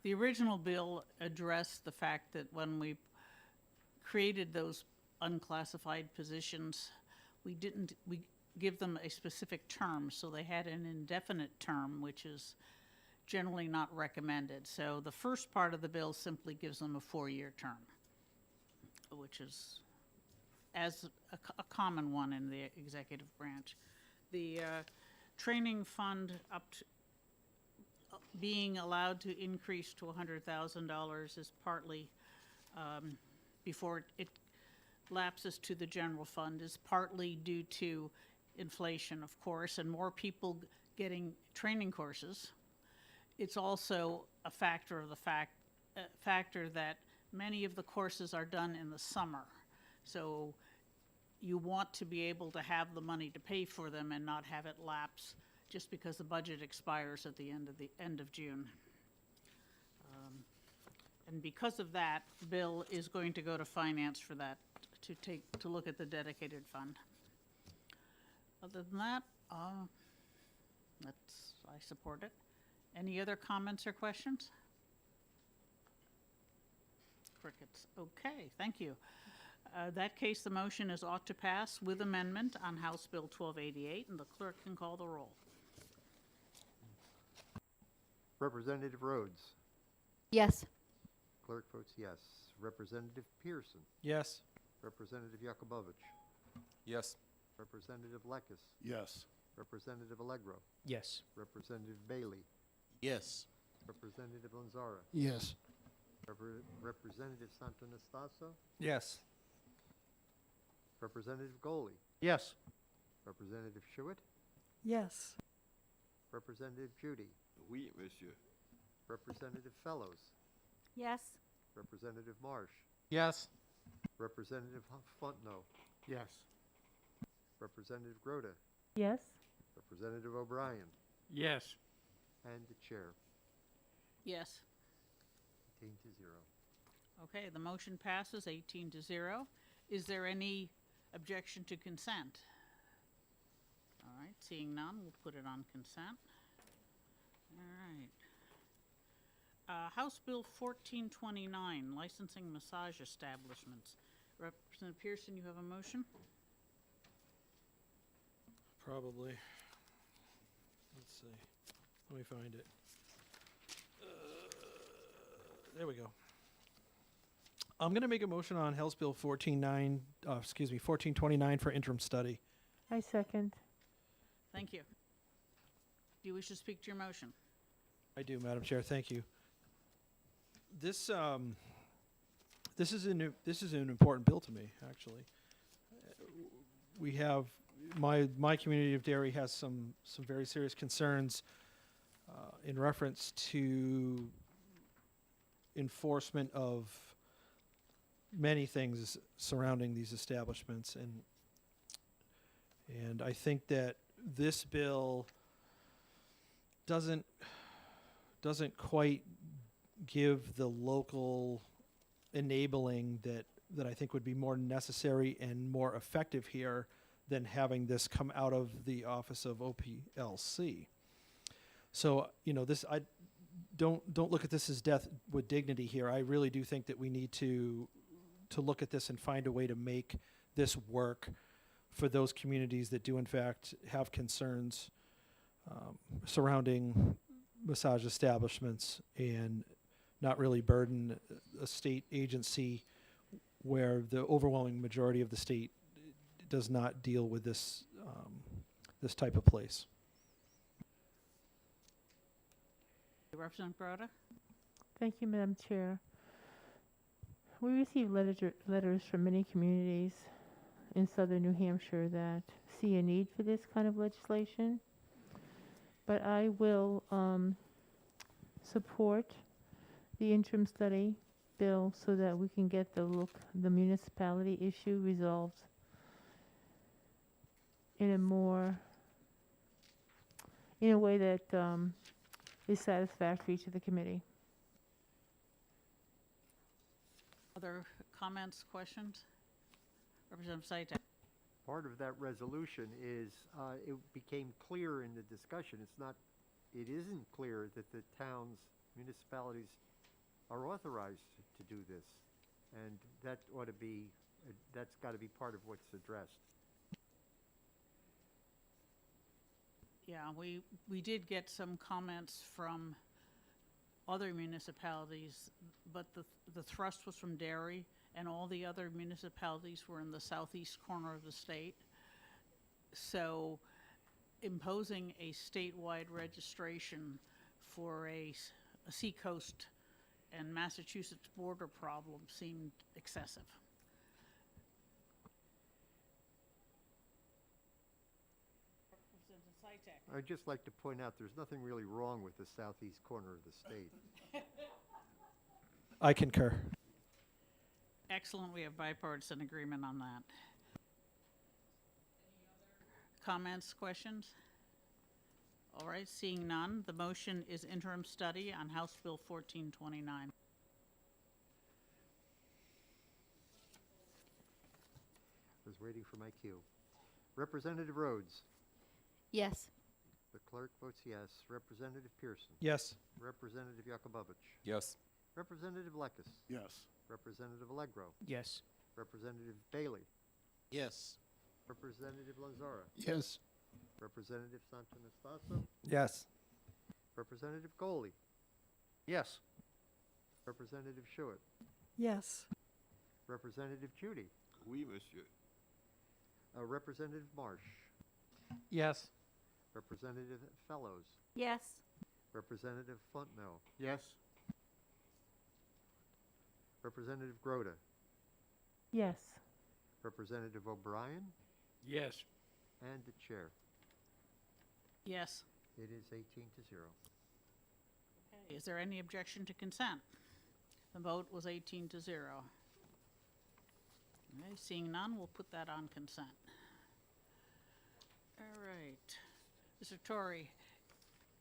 The original bill addressed the fact that when we created those unclassified positions, we give them a specific term, so they had an indefinite term, which is generally not recommended. So the first part of the bill simply gives them a 4-year term, which is as a common one in the executive branch. The training fund being allowed to increase to $100,000 is partly, before it lapses to the general fund, is partly due to inflation, of course, and more people getting training courses. It's also a factor of the factor that many of the courses are done in the summer. So you want to be able to have the money to pay for them and not have it lapse just because the budget expires at the end of June. And because of that, the bill is going to go to finance for that, to look at the dedicated fund. Other than that, I support it. Any other comments or questions? Crickets. Okay, thank you. That case, the motion is ought to pass with amendment on House Bill 1288, and the clerk can call the roll. Representative Rhodes. Yes. clerk votes yes. Representative Pearson, Yes. Representative Yakubovich, Yes. Representative Lekis, Yes. Representative Allegro, Yes. Representative Bailey, Yes. Representative Lanzara, Yes. Representative Santonastaso, Yes. Representative Goley, Yes. Representative Schuett, Yes. Representative Judy, Oui, monsieur. Representative Fellows, Yes. Representative Marsh, Yes. Representative Fontenot, Yes. Representative Grote, Yes. Representative O'Brien, Yes. and the chair, Yes. 18-0. Okay, the motion passes 18-0. Is there any objection to consent? All right, seeing none, we'll put it on consent. All right. House Bill 1429, licensing massage establishments. Representative Pearson, you have a motion? Probably. Let's see. Let me find it. There we go. I'm going to make a motion on House Bill 1429 for interim study. I second. Thank you. Do you wish to speak to your motion? I do, Madam Chair. Thank you. This is an important bill to me, actually. We have my community of Derry has some very serious concerns in reference to enforcement of many things surrounding these establishments, and I think that this bill doesn't quite give the local enabling that I think would be more necessary and more effective here than having this come out of the office of OPLC. So, I don't look at this as death with dignity here. I really do think that we need to look at this and find a way to make this work for those communities that do in fact have concerns surrounding massage establishments, and not really burden a state agency where the overwhelming majority of the state does not deal with this this type of place. Representative Grote? Thank you, Madam Chair. We receive letters from many communities in southern New Hampshire that see a need for this kind of legislation. But I will support the interim study bill so that we can get the municipality issue resolved in a way that is satisfactory to the committee. Other comments, questions? Representative Saitek? Part of that resolution is, it became clear in the discussion, it isn't clear that the towns, municipalities are authorized to do this. And that ought to be, that's got to be part of what's addressed. Yeah, we did get some comments from other municipalities, but the thrust was from Derry, and all the other municipalities were in the southeast corner of the state. So imposing a statewide registration for a seacoast and Massachusetts border problem seemed excessive. I'd just like to point out, there's nothing really wrong with the southeast corner of the state. I concur. Excellent, we have bipartisan agreement on that. Any other comments, questions? All right, seeing none, the motion is interim study on House Bill 1429. I was waiting for my cue. Representative Rhodes, Yes. the clerk votes yes. Representative Pearson, Yes. Representative Yakubovich, Yes. Representative Lekis, Yes. Representative Allegro, Yes. Representative Bailey, Yes. Representative Lanzara, Yes. Representative Santonastaso, Yes. Representative Goley, Yes. Representative Schuett, Yes. Representative Judy, Oui, monsieur. Representative Marsh, Yes. Representative Fellows, Yes. Representative Fontenot, Yes. Representative Groda, Yes. Representative O'Brien, Yes. and the chair. Yes. It is 18-0. Okay, is there any objection to consent? The vote was 18-0. Okay, seeing none, we'll put that on consent. All right. Mr. Torrey,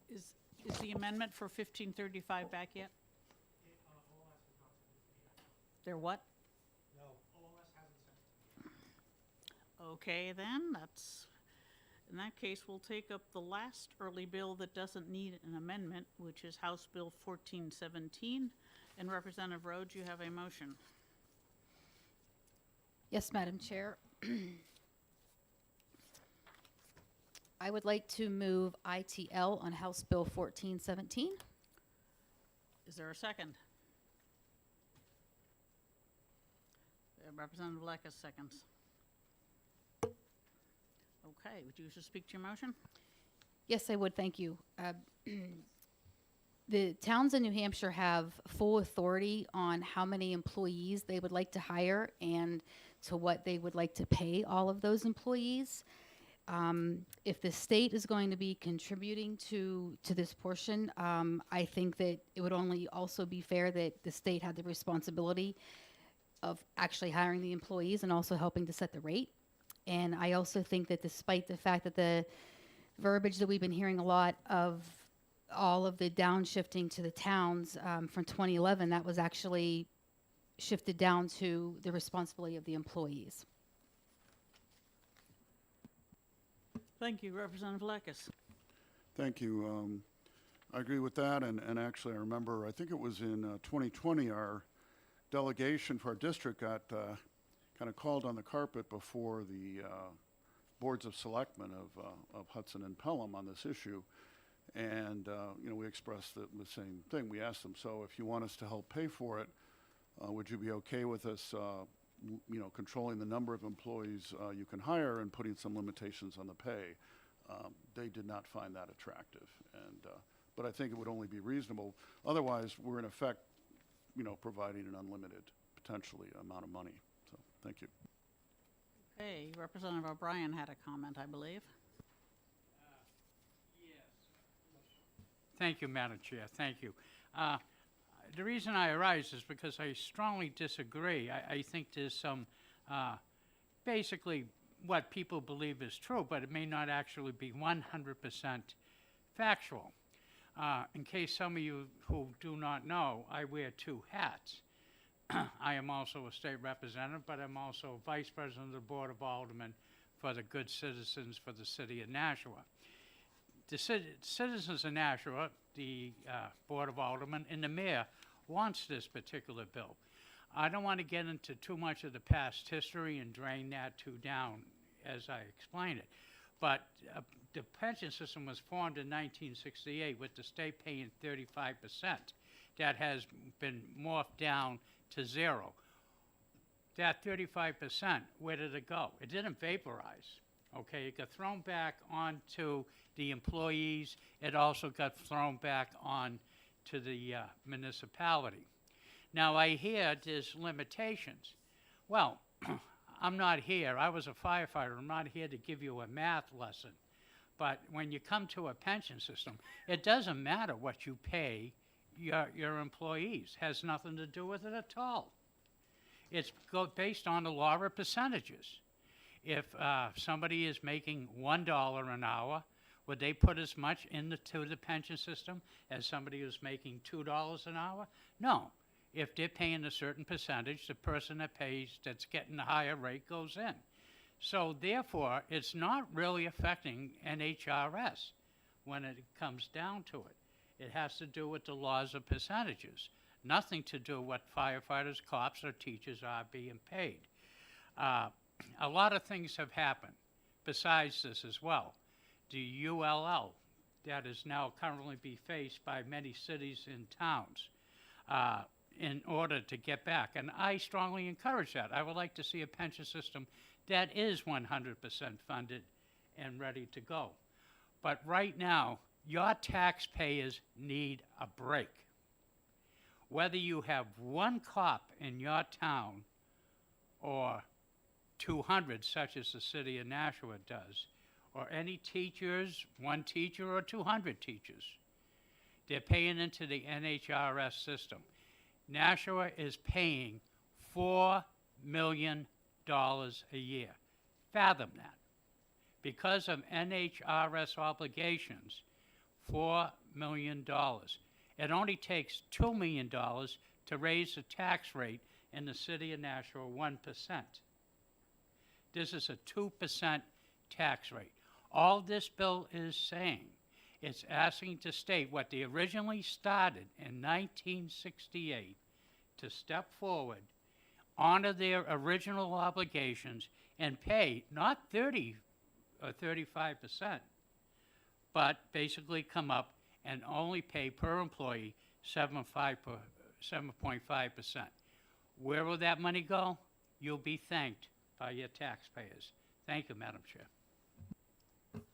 is the amendment for 1535 back yet? They're what? No, OOS hasn't sent. Okay, then, in that case, we'll take up the last early bill that doesn't need an amendment, which is House Bill 1417. And Representative Rhodes, you have a motion. Yes, Madam Chair. I would like to move ITL on House Bill 1417. Is there a second? Representative Leckes seconds. Okay, would you wish to speak to your motion? Yes, I would, thank you. The towns in New Hampshire have full authority on how many employees they would like to hire and to what they would like to pay all of those employees. If the state is going to be contributing to this portion, I think that it would only also be fair that the state had the responsibility of actually hiring the employees and also helping to set the rate. And I also think that despite the fact that the verbiage that we've been hearing a lot of all of the downshifting to the towns from 2011, that was actually shifted down to the responsibility of the employees. Thank you, Representative Leckes. Thank you. I agree with that, and actually, I remember, I think it was in 2020, our delegation for our district got kind of called on the carpet before the boards of selectmen of Hudson and Pelham on this issue. And, we expressed the same thing. We asked them, so if you want us to help pay for it, would you be okay with us, controlling the number of employees you can hire and putting some limitations on the pay? They did not find that attractive. But I think it would only be reasonable. Otherwise, we're in effect, providing an unlimited, potentially, amount of money. So, thank you. Okay, Representative O'Brien had a comment, I believe. Thank you, Madam Chair. Thank you. The reason I arise is because I strongly disagree. I think there's some, basically, what people believe is true, but it may not actually be 100% factual. In case some of you who do not know, I wear two hats. I am also a state representative, but I'm also vice president of the Board of Aldermen for the good citizens for the city of Nashua. The citizens of Nashua, the Board of Aldermen, and the mayor wants this particular bill. I don't want to get into too much of the past history and drain that too down as I explain it. But the pension system was formed in 1968 with the state paying 35%. That has been morphed down to zero. That 35%, where did it go? It didn't vaporize. Okay, it got thrown back onto the employees. It also got thrown back on to the municipality. Now I hear there's limitations. Well, I'm not here. I was a firefighter. I'm not here to give you a math lesson. But when you come to a pension system, it doesn't matter what you pay your employees. It has nothing to do with it at all. It's based on the law of percentages. If somebody is making $1 an hour, would they put as much into the pension system as somebody who's making $2 an hour? No. If they're paying a certain percentage, the person that's getting the higher rate goes in. So therefore, it's not really affecting NHRS when it comes down to it. It has to do with the laws of percentages, nothing to do with what firefighters, cops, or teachers are being paid. A lot of things have happened besides this as well. The ULL that is now currently being faced by many cities and towns. in order to get back. And I strongly encourage that. I would like to see a pension system that is 100% funded and ready to go. But right now, your taxpayers need a break. Whether you have one cop in your town or 200, such as the city of Nashua does, or any teachers, one teacher or 200 teachers, they're paying into the NHRS system. Nashua is paying $4 million a year. Fathom that. Because of NHRS obligations, $4 million. It only takes $2 million to raise the tax rate in the city of Nashua 1%. This is a 2% tax rate. All this bill is saying, it's asking to state what they originally started in 1968 to step forward, honor their original obligations, and pay not 30 or 35%, but basically come up and only pay per employee 7.5%. Where will that money go? You'll be thanked by your taxpayers. Thank you, Madam Chair.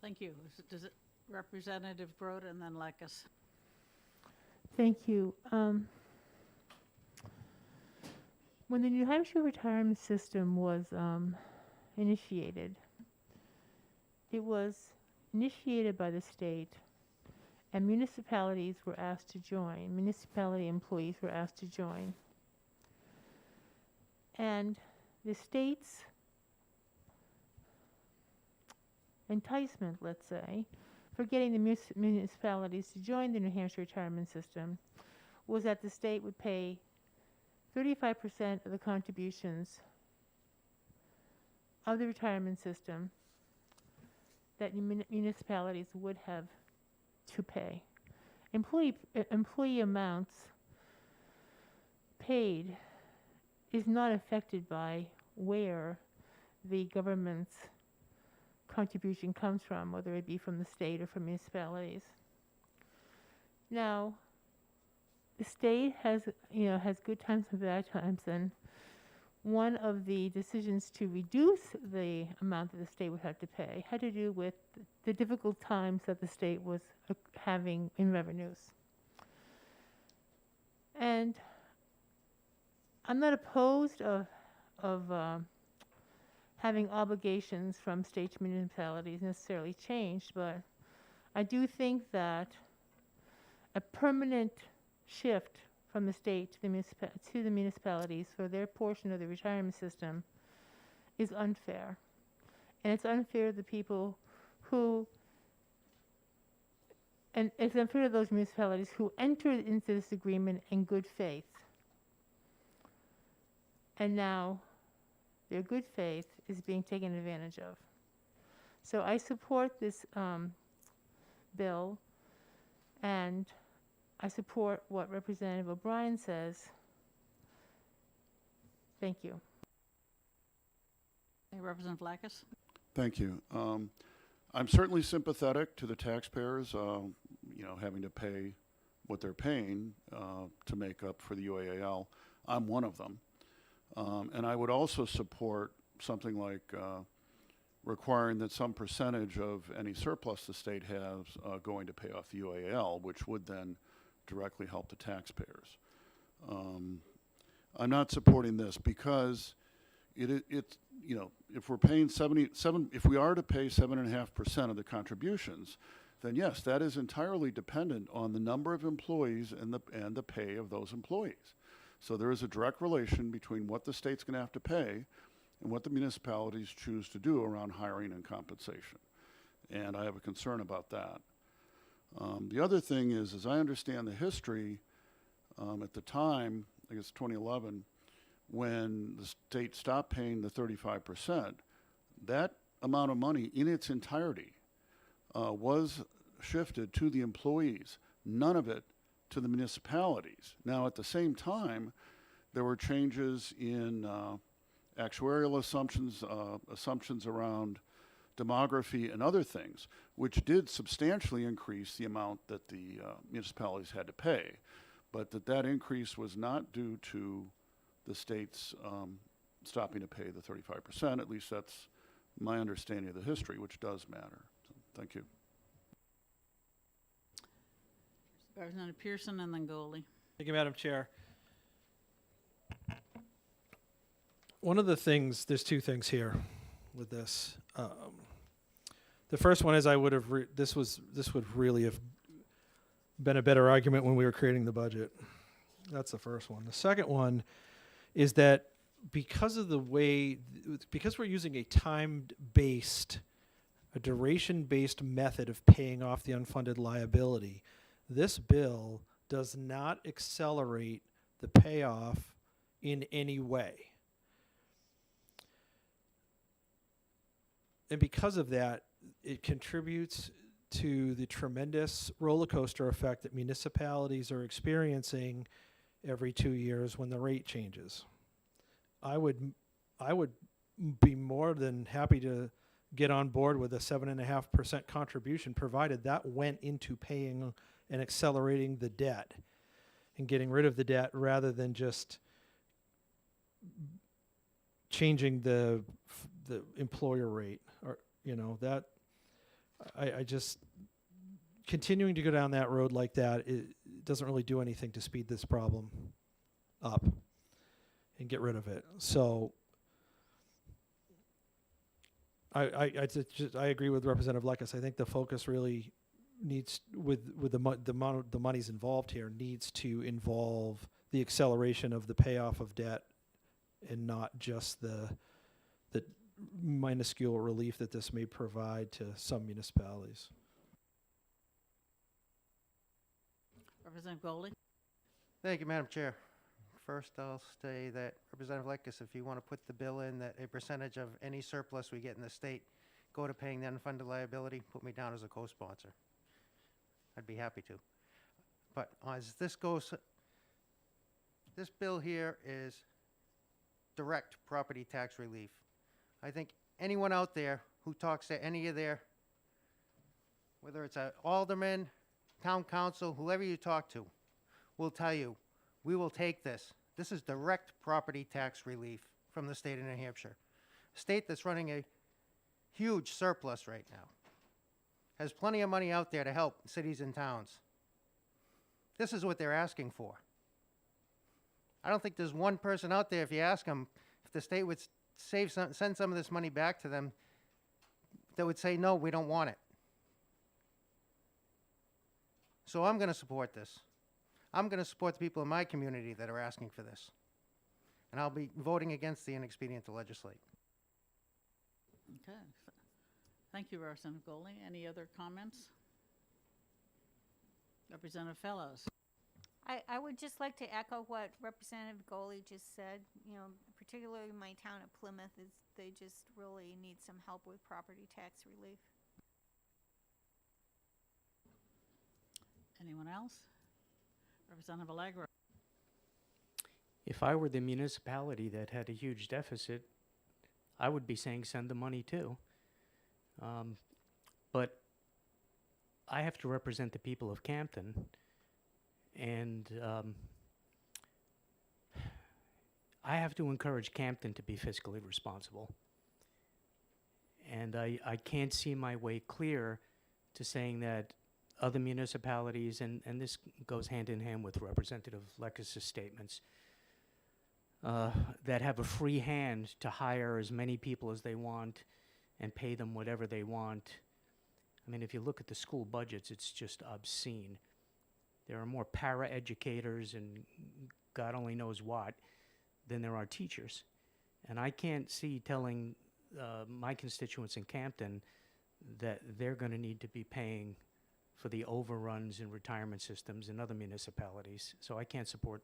Thank you. Does it Representative Grote and then Lekis? Thank you. When the New Hampshire retirement system was initiated, it was initiated by the state, and municipalities were asked to join. Municipality employees were asked to join. And the state's enticement, let's say, for getting the municipalities to join the New Hampshire retirement system was that the state would pay 35% of the contributions of the retirement system that municipalities would have to pay. Employee amounts paid is not affected by where the government's contribution comes from, whether it be from the state or from municipalities. Now, the state has good times and bad times, and one of the decisions to reduce the amount that the state would have to pay had to do with the difficult times that the state was having in revenues. And I'm not opposed of having obligations from state to municipalities necessarily changed, but I do think that a permanent shift from the state to the municipalities for their portion of the retirement system is unfair. And it's unfair to the people who, and it's unfair to those municipalities who entered into this agreement in good faith. And now their good faith is being taken advantage of. So I support this bill, and I support what Representative O'Brien says. Thank you. Representative Lekis? Thank you. I'm certainly sympathetic to the taxpayers, having to pay what they're paying to make up for the UAL. I'm one of them. And I would also support something like requiring that some percentage of any surplus the state has going to pay off the UAL, which would then directly help the taxpayers. I'm not supporting this because if we're paying if we are to pay 7.5% of the contributions, then yes, that is entirely dependent on the number of employees and the pay of those employees. So there is a direct relation between what the state's going to have to pay and what the municipalities choose to do around hiring and compensation. And I have a concern about that. The other thing is, as I understand the history, at the time, I guess 2011, when the state stopped paying the 35%, that amount of money in its entirety was shifted to the employees, none of it to the municipalities. Now, at the same time, there were changes in actuarial assumptions around demography and other things, which did substantially increase the amount that the municipalities had to pay. but that increase was not due to the state's stopping to pay the 35%. At least that's my understanding of the history, which does matter. So, thank you. Representative Pearson and then Goley. Thank you, Madam Chair. One of the things, there's two things here with this. The first one is I would have, this would really have been a better argument when we were creating the budget. That's the first one. The second one is that because of the way, because we're using a time-based, a duration-based method of paying off the unfunded liability, this bill does not accelerate the payoff in any way. And because of that, it contributes to the tremendous roller coaster effect that municipalities are experiencing every 2 years when the rate changes. I would be more than happy to get on board with a 7.5% contribution, provided that went into paying and accelerating the debt and getting rid of the debt rather than just changing the employer rate, or that I just continuing to go down that road like that, it doesn't really do anything to speed this problem up and get rid of it. So I agree with Representative Lekas. I think the focus really needs, with the monies involved here, needs to involve the acceleration of the payoff of debt and not just the minuscule relief that this may provide to some municipalities. Representative Goley. Thank you, Madam Chair. First, I'll say that Representative Lekas, if you want to put the bill in that a percentage of any surplus we get in the state go to paying the unfunded liability, put me down as a co-sponsor. I'd be happy to. But as this goes, this bill here is direct property tax relief. I think anyone out there who talks to any of their, whether it's an alderman, town council, whoever you talk to, will tell you, we will take this. This is direct property tax relief from the state of New Hampshire. A state that's running a huge surplus right now. Has plenty of money out there to help cities and towns. This is what they're asking for. I don't think there's one person out there, if you ask them, if the state would send some of this money back to them, that would say, no, we don't want it. So I'm going to support this. I'm going to support the people in my community that are asking for this. And I'll be voting against the inexpedient to legislate. Okay. Thank you, Representative Goley. Any other comments? Representative Fellows. I would just like to echo what Representative Goley just said. You know, particularly my town of Plymouth, they just really need some help with property tax relief. Anyone else? Representative Allegro. If I were the municipality that had a huge deficit, I would be saying send the money too. But I have to represent the people of Campton, and I have to encourage Campton to be fiscally responsible. And I can't see my way clear to saying that other municipalities, and this goes hand in hand with Representative Lekas' statements, that have a free hand to hire as many people as they want and pay them whatever they want. I mean, if you look at the school budgets, it's just obscene. There are more para-educators and God only knows what than there are teachers. And I can't see telling my constituents in Campton that they're going to need to be paying for the overruns in retirement systems in other municipalities. So I can't support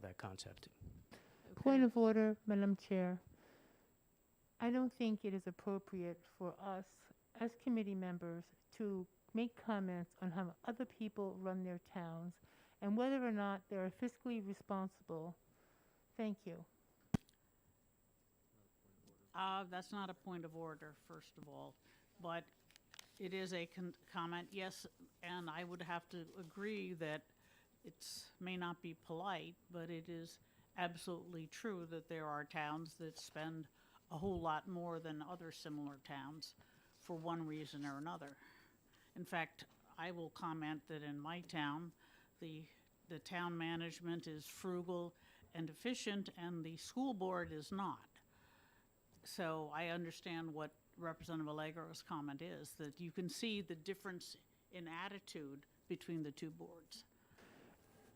that concept. Point of order, Madam Chair. I don't think it is appropriate for us as committee members to make comments on how other people run their towns and whether or not they're fiscally responsible. Thank you. That's not a point of order, first of all, but it is a comment, yes, and I would have to agree that may not be polite, but it is absolutely true that there are towns that spend a whole lot more than other similar towns for one reason or another. In fact, I will comment that in my town, the town management is frugal and efficient, and the school board is not. So I understand what Representative Allegro's comment is, that you can see the difference in attitude between the two boards.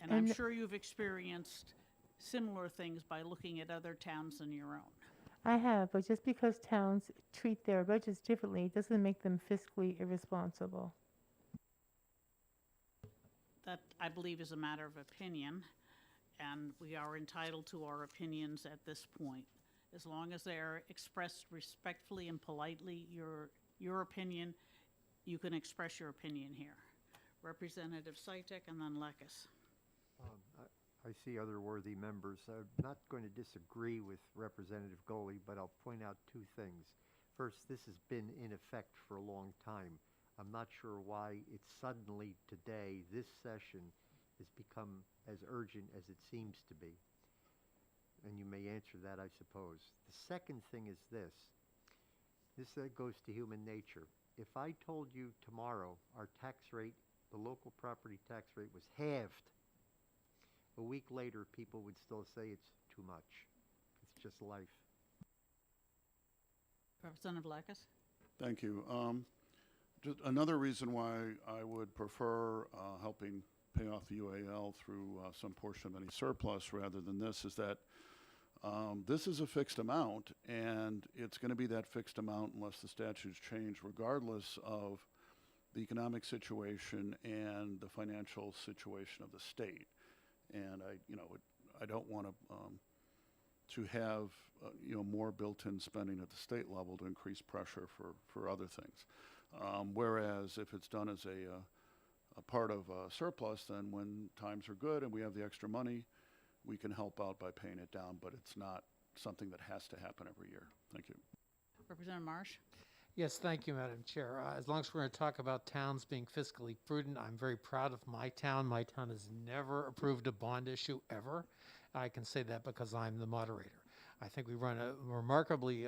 And I'm And- sure you've experienced similar things by looking at other towns than your own. I have, but just because towns treat their budgets differently, it doesn't make them fiscally irresponsible. That, I believe, is a matter of opinion, and we are entitled to our opinions at this point. As long as they are expressed respectfully and politely, your opinion, you can express your opinion here. Representative Sitek and then Lekis. I see other worthy members. I'm not going to disagree with Representative Goley, but I'll point out two things. First, this has been in effect for a long time. I'm not sure why it's suddenly today, this session, has become as urgent as it seems to be. And you may answer that, I suppose. The second thing is this. This goes to human nature. If I told you tomorrow our tax rate, the local property tax rate, was halved, a week later people would still say it's too much. It's just life. Representative Lekis? Thank you. Just another reason why I would prefer helping pay off the UAL through some portion of any surplus rather than this is that this is a fixed amount, and it's going to be that fixed amount unless the statutes change, regardless of the economic situation and the financial situation of the state. And I don't want to have more built-in spending at the state level to increase pressure for other things. Whereas if it's done as a part of surplus, then when times are good and we have the extra money, we can help out by paying it down, but it's not something that has to happen every year. Thank you. Representative Marsh? Yes, thank you, Madam Chair. As long as we're going to talk about towns being fiscally prudent, I'm very proud of my town. My town has never approved a bond issue ever. I can say that because I'm the moderator. I think we run a remarkably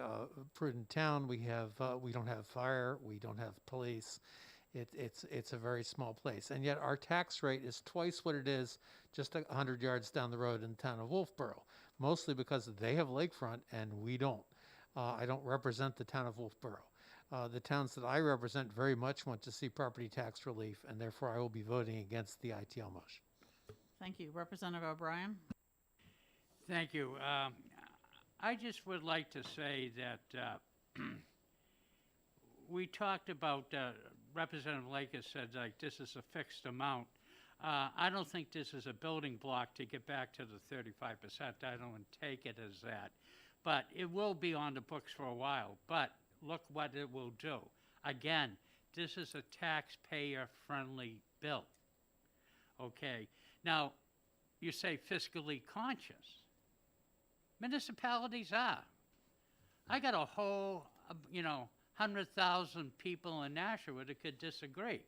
prudent town. We don't have fire, we don't have police. It's a very small place, and yet our tax rate is twice what it is just 100 yards down the road in the town of Wolfboro, mostly because they have lakefront and we don't. I don't represent the town of Wolfboro. The towns that I represent very much want to see property tax relief, and therefore I will be voting against the ITL motion. Thank you. Representative O'Brien? Thank you. I just would like to say that we talked about, Representative Lakis said, like, this is a fixed amount. I don't think this is a building block to get back to the 35%. I don't take it as that. But it will be on the books for a while. But look what it will do. Again, this is a taxpayer-friendly bill. Okay. Now, you say fiscally conscious. Municipalities are. I got a whole, 100,000 people in Nashua that could disagree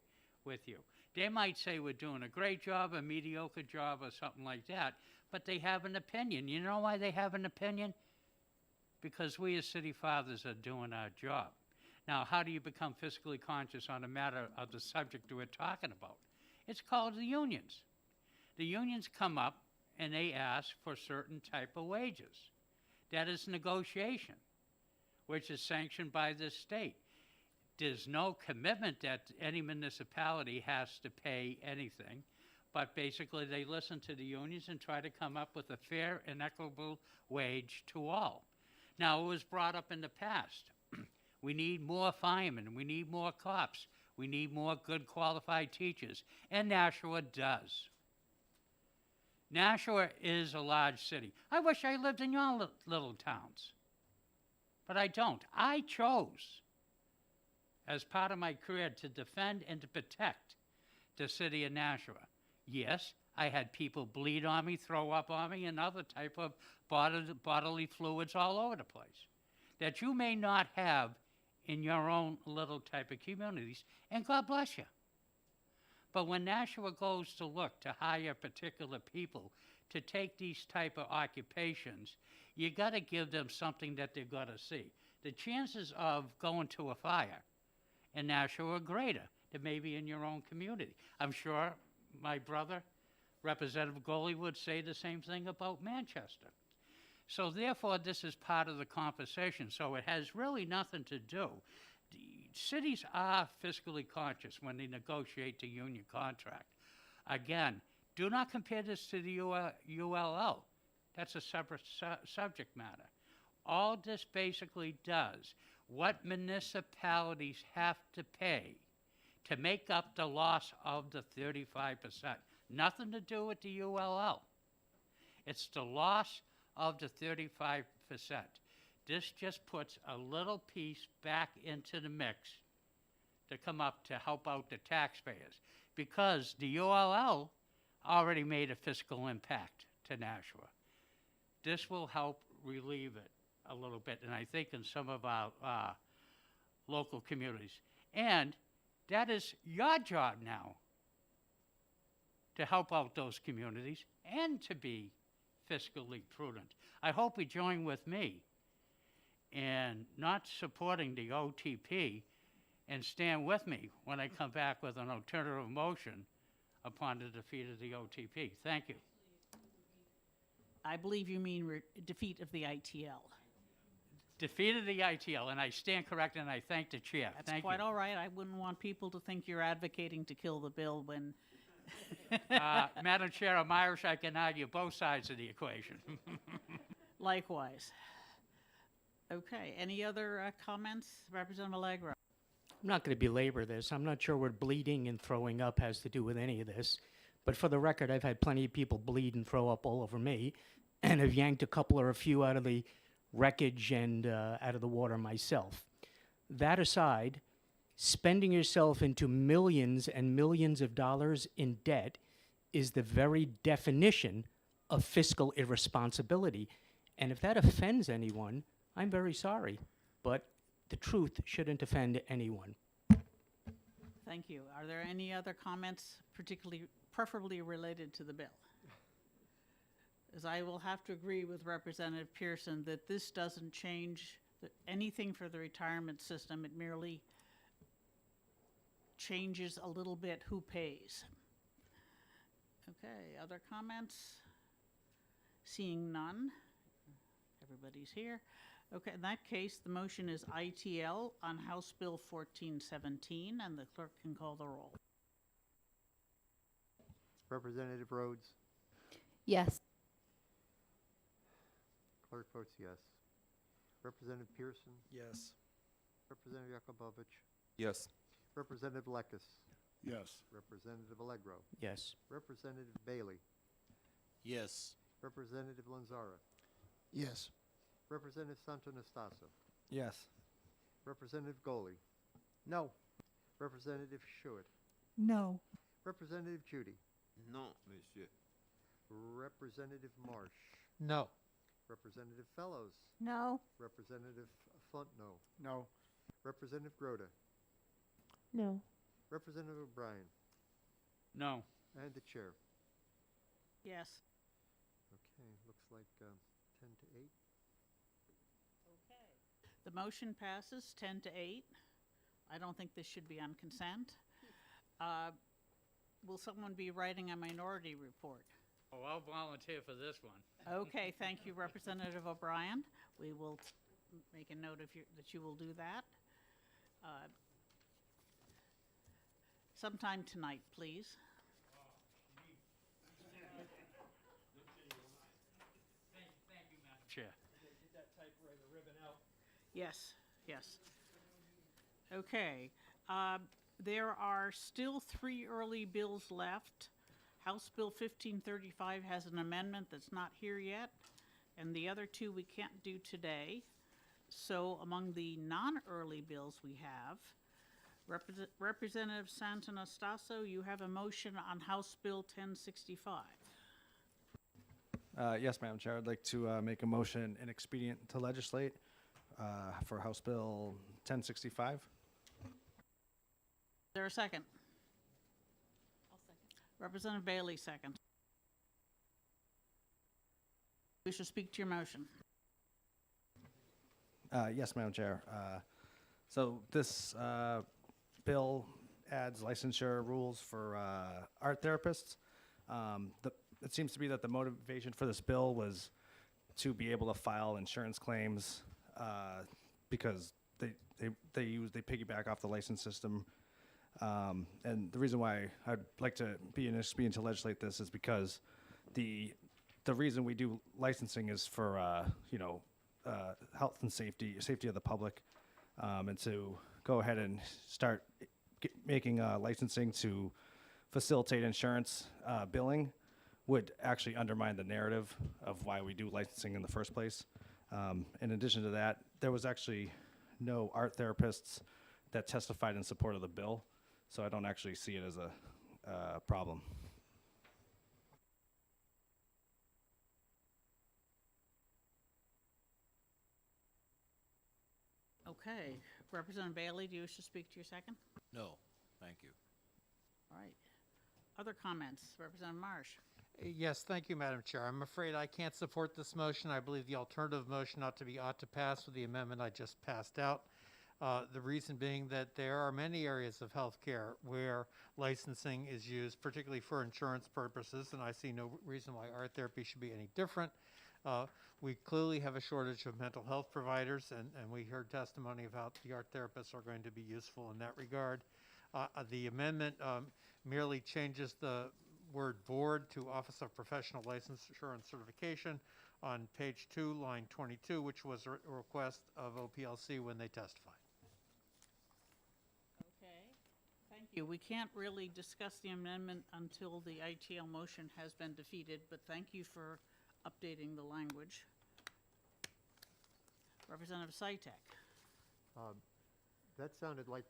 with you. They might say we're doing a great job, a mediocre job, or something like that, but they have an opinion. You know why they have an opinion? Because we as city fathers are doing our job. Now, how do you become fiscally conscious on a matter of the subject that we're talking about? It's called the unions. The unions come up and they ask for certain type of wages. That is negotiation, which is sanctioned by the state. There's no commitment that any municipality has to pay anything, but basically they listen to the unions and try to come up with a fair and equitable wage to all. Now, it was brought up in the past. We need more firemen, we need more cops, we need more good qualified teachers, and Nashua does. Nashua is a large city. I wish I lived in your little towns, but I don't. I chose, as part of my career, to defend and to protect the city of Nashua. Yes, I had people bleed on me, throw up on me, and other type of bodily fluids all over the place that you may not have in your own little type of communities, and God bless you. But when Nashua goes to look to hire particular people to take these type of occupations, you got to give them something that they're going to see. The chances of going to a fire in Nashua are greater than maybe in your own community. I'm sure my brother, Representative Goley, would say the same thing about Manchester. So therefore, this is part of the conversation. So it has really nothing to do. The cities are fiscally conscious when they negotiate the union contract. Again, do not compare this to the ULL. That's a separate subject matter. All this basically does, what municipalities have to pay to make up the loss of the 35%. Nothing to do with the ULL. It's the loss of the 35%. This just puts a little piece back into the mix to come up to help out the taxpayers, because the ULL already made a fiscal impact to Nashua. This will help relieve it a little bit, and I think in some of our local communities. And that is your job now, to help out those communities and to be fiscally prudent. I hope you join with me in not supporting the OTP and stand with me when I come back with an alternative motion upon the defeat of the OTP. Thank you. I believe you mean defeat of the ITL. Defeat of the ITL, and I stand corrected, and I thank the chair. That's Thank quite you. all right. I wouldn't want people to think you're advocating to kill the bill when... Madam Chair, I'm Irish. I can argue both sides of the equation. Likewise. Okay, any other comments? Representative Allegro. I'm not going to belabor this. I'm not sure what bleeding and throwing up has to do with any of this. But for the record, I've had plenty of people bleed and throw up all over me, and have yanked a couple or a few out of the wreckage and out of the water myself. That aside, spending yourself into millions and millions of dollars in debt is the very definition of fiscal irresponsibility. And if that offends anyone, I'm very sorry. But the truth shouldn't offend anyone. Thank you. Are there any other comments, preferably related to the bill? As I will have to agree with Representative Pearson that this doesn't change anything for the retirement system. It merely changes a little bit who pays. Okay, other comments? Seeing none. Everybody's here. Okay, in that case, the motion is ITL on House Bill 1417, and the clerk can call the roll. Representative Rhodes? Yes. Clerk votes yes. Representative Pearson? Yes. Representative Yakubovich? Yes. Representative Lekis? Yes. Representative Allegro? Yes. Representative Bailey? Yes. Representative Lanzara? Yes. Representative Santonastaso? Yes. Representative Goley? No. Representative Schuett? No. Representative Judy? No, monsieur. Representative Marsh? No. Representative Fellows? No. Representative Fontenot? No. Representative Groda? No. Representative O'Brien? No. And the chair. Yes. Okay, looks like 10 to 8. The motion passes 10 to 8. I don't think this should be on consent. Will someone be writing a minority report? Oh, I'll volunteer for this one. Okay, thank you, Representative O'Brien. We will make a note of that you will do that. Sometime tonight, please. Thank you, Madam Chair. Get that typewriter ribbon out. Yes, yes. Okay, there are still 3 early bills left. House Bill 1535 has an amendment that's not here yet, and the other 2 we can't do today. So among the non-early bills we have, Representative Santonastaso, you have a motion on House Bill 1065. Yes, Madam Chair. I'd like to make a motion and expedient to legislate for House Bill 1065. Is there a second? Representative Bailey, second. You should speak to your motion. Yes, Madam Chair. So this bill adds licensure rules for art therapists. It seems to be that the motivation for this bill was to be able to file insurance claims because they piggyback off the license system. And the reason why I'd like to be an expedient to legislate this is because the reason we do licensing is for health and safety of the public, and to go ahead and start making licensing to facilitate insurance billing would actually undermine the narrative of why we do licensing in the first place. In addition to that, there was actually no art therapists that testified in support of the bill, so I don't actually see it as a problem. Okay. Representative Bailey, do you wish to speak to your second? No, thank you. All right. Other comments? Representative Marsh. Yes, thank you, Madam Chair. I'm afraid I can't support this motion. I believe the alternative motion ought to pass with the amendment I just passed out. The reason being that there are many areas of healthcare where licensing is used, particularly for insurance purposes, and I see no reason why art therapy should be any different. We clearly have a shortage of mental health providers, and we heard testimony about the art therapists are going to be useful in that regard. The amendment merely changes the word board to Office of Professional Licensure and Certification on page 2, line 22, which was a request of OPLC when they testified. Okay. Thank you. We can't really discuss the amendment until the ITL motion has been defeated, but thank you for updating the language. Representative Sytek. That sounded like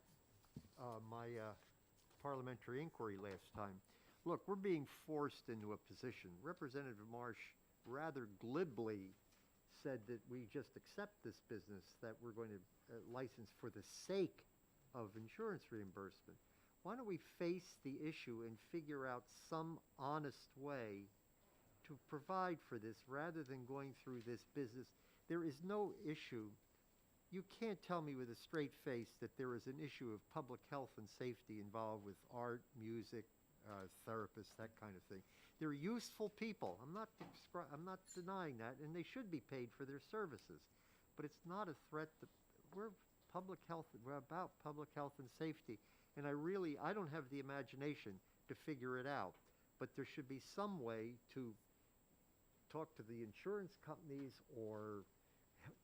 my parliamentary inquiry last time. Look, we're being forced into a position. Representative Marsh rather glibly said that we just accept this business, that we're going to license for the sake of insurance reimbursement. Why don't we face the issue and figure out some honest way to provide for this rather than going through this business? There is no issue. You can't tell me with a straight face that there is an issue of public health and safety involved with art, music, therapists, that kind of thing. They're useful people. I'm not denying that, and they should be paid for their services. But it's not a threat. We're public health. We're about public health and safety, and I don't have the imagination to figure it out. But there should be some way to talk to the insurance companies or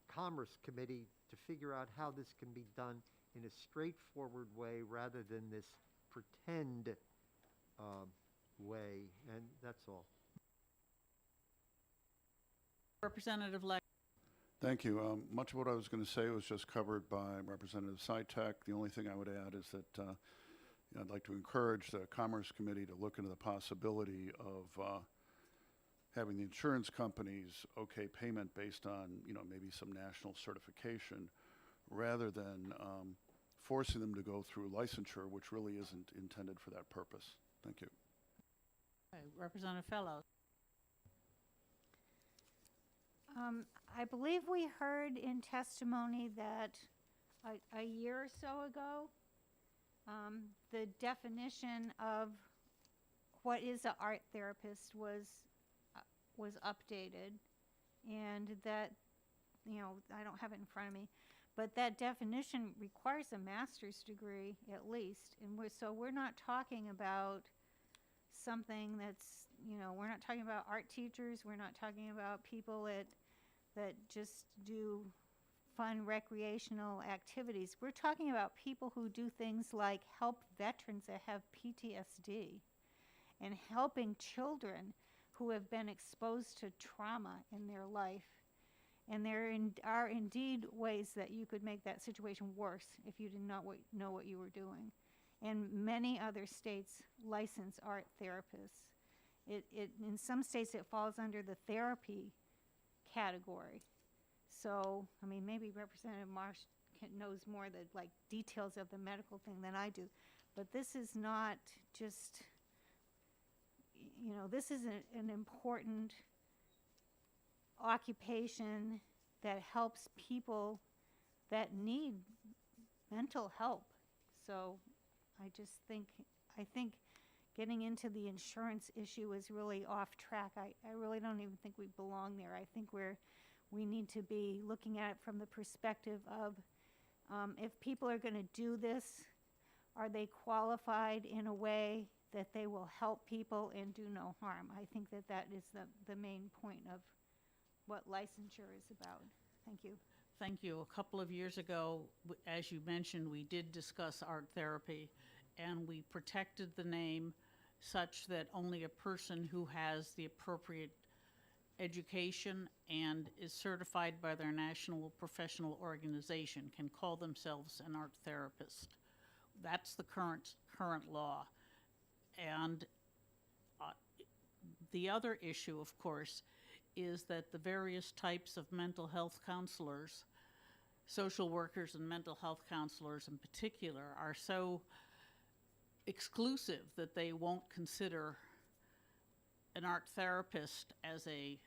Commerce Committee to figure out how this can be done in a straightforward way rather than this pretend way, and that's all. Representative Leck. Thank you. Much of what I was going to say was just covered by Representative Sytek. The only thing I would add is that I'd like to encourage the Commerce Committee to look into the possibility of having the insurance companies okay payment based on, maybe some national certification, rather than forcing them to go through licensure, which really isn't intended for that purpose. Thank you. Okay. Representative Fellows. I believe we heard in testimony that a year or so ago, the definition of what is an art therapist was updated, and that, I don't have it in front of me, but that definition requires a master's degree at least, and so we're not talking about something that's, we're not talking about art teachers, we're not talking about people that just do fun recreational activities. We're talking about people who do things like help veterans that have PTSD and helping children who have been exposed to trauma in their life. And there are indeed ways that you could make that situation worse if you did not know what you were doing. And many other states license art therapists. In some states it falls under the therapy category. So, maybe Representative Marsh knows more the details of the medical thing than I do. But this is not just you know, this is an important occupation that helps people that need mental help. So I just think, I think getting into the insurance issue is really off track. I really don't even think we belong there. I think we need to be looking at it from the perspective of if people are going to do this, are they qualified in a way that they will help people and do no harm? I think that that is the main point of what licensure is about. Thank you. Thank you. A couple of years ago, as you mentioned, we did discuss art therapy, and we protected the name such that only a person who has the appropriate education and is certified by their national professional organization can call themselves an art therapist. That's the current law. And the other issue, of course, is that the various types of mental health counselors, social workers and mental health counselors in particular, are so exclusive that they won't consider an art therapist as a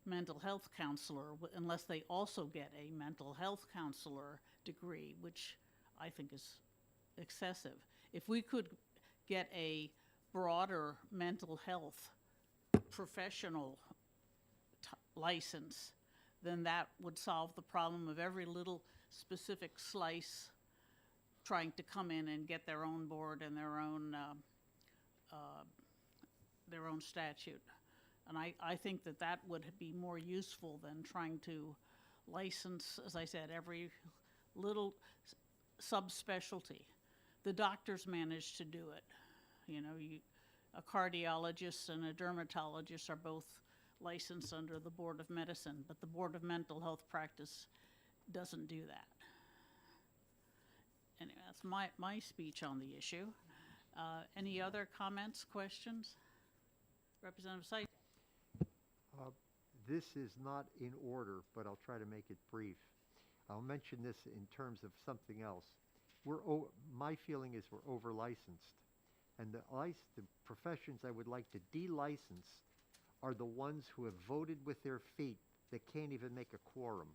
mental health counselor unless they also get a mental health counselor degree, which I think is excessive. If we could get a broader mental health professional license, then that would solve the problem of every little specific slice trying to come in and get their own board and their own statute. And I think that that would be more useful than trying to license, as I said, every little subspecialty. The doctors manage to do it. You know, a cardiologist and a dermatologist are both licensed under the Board of Medicine, but the Board of Mental Health Practice doesn't do that. Anyway, that's my speech on the issue. Any other comments, questions? Representative Saito. This is not in order, but I'll try to make it brief. I'll mention this in terms of something else. My feeling is we're over-licensed, and the professions I would like to de-license are the ones who have voted with their feet that can't even make a quorum.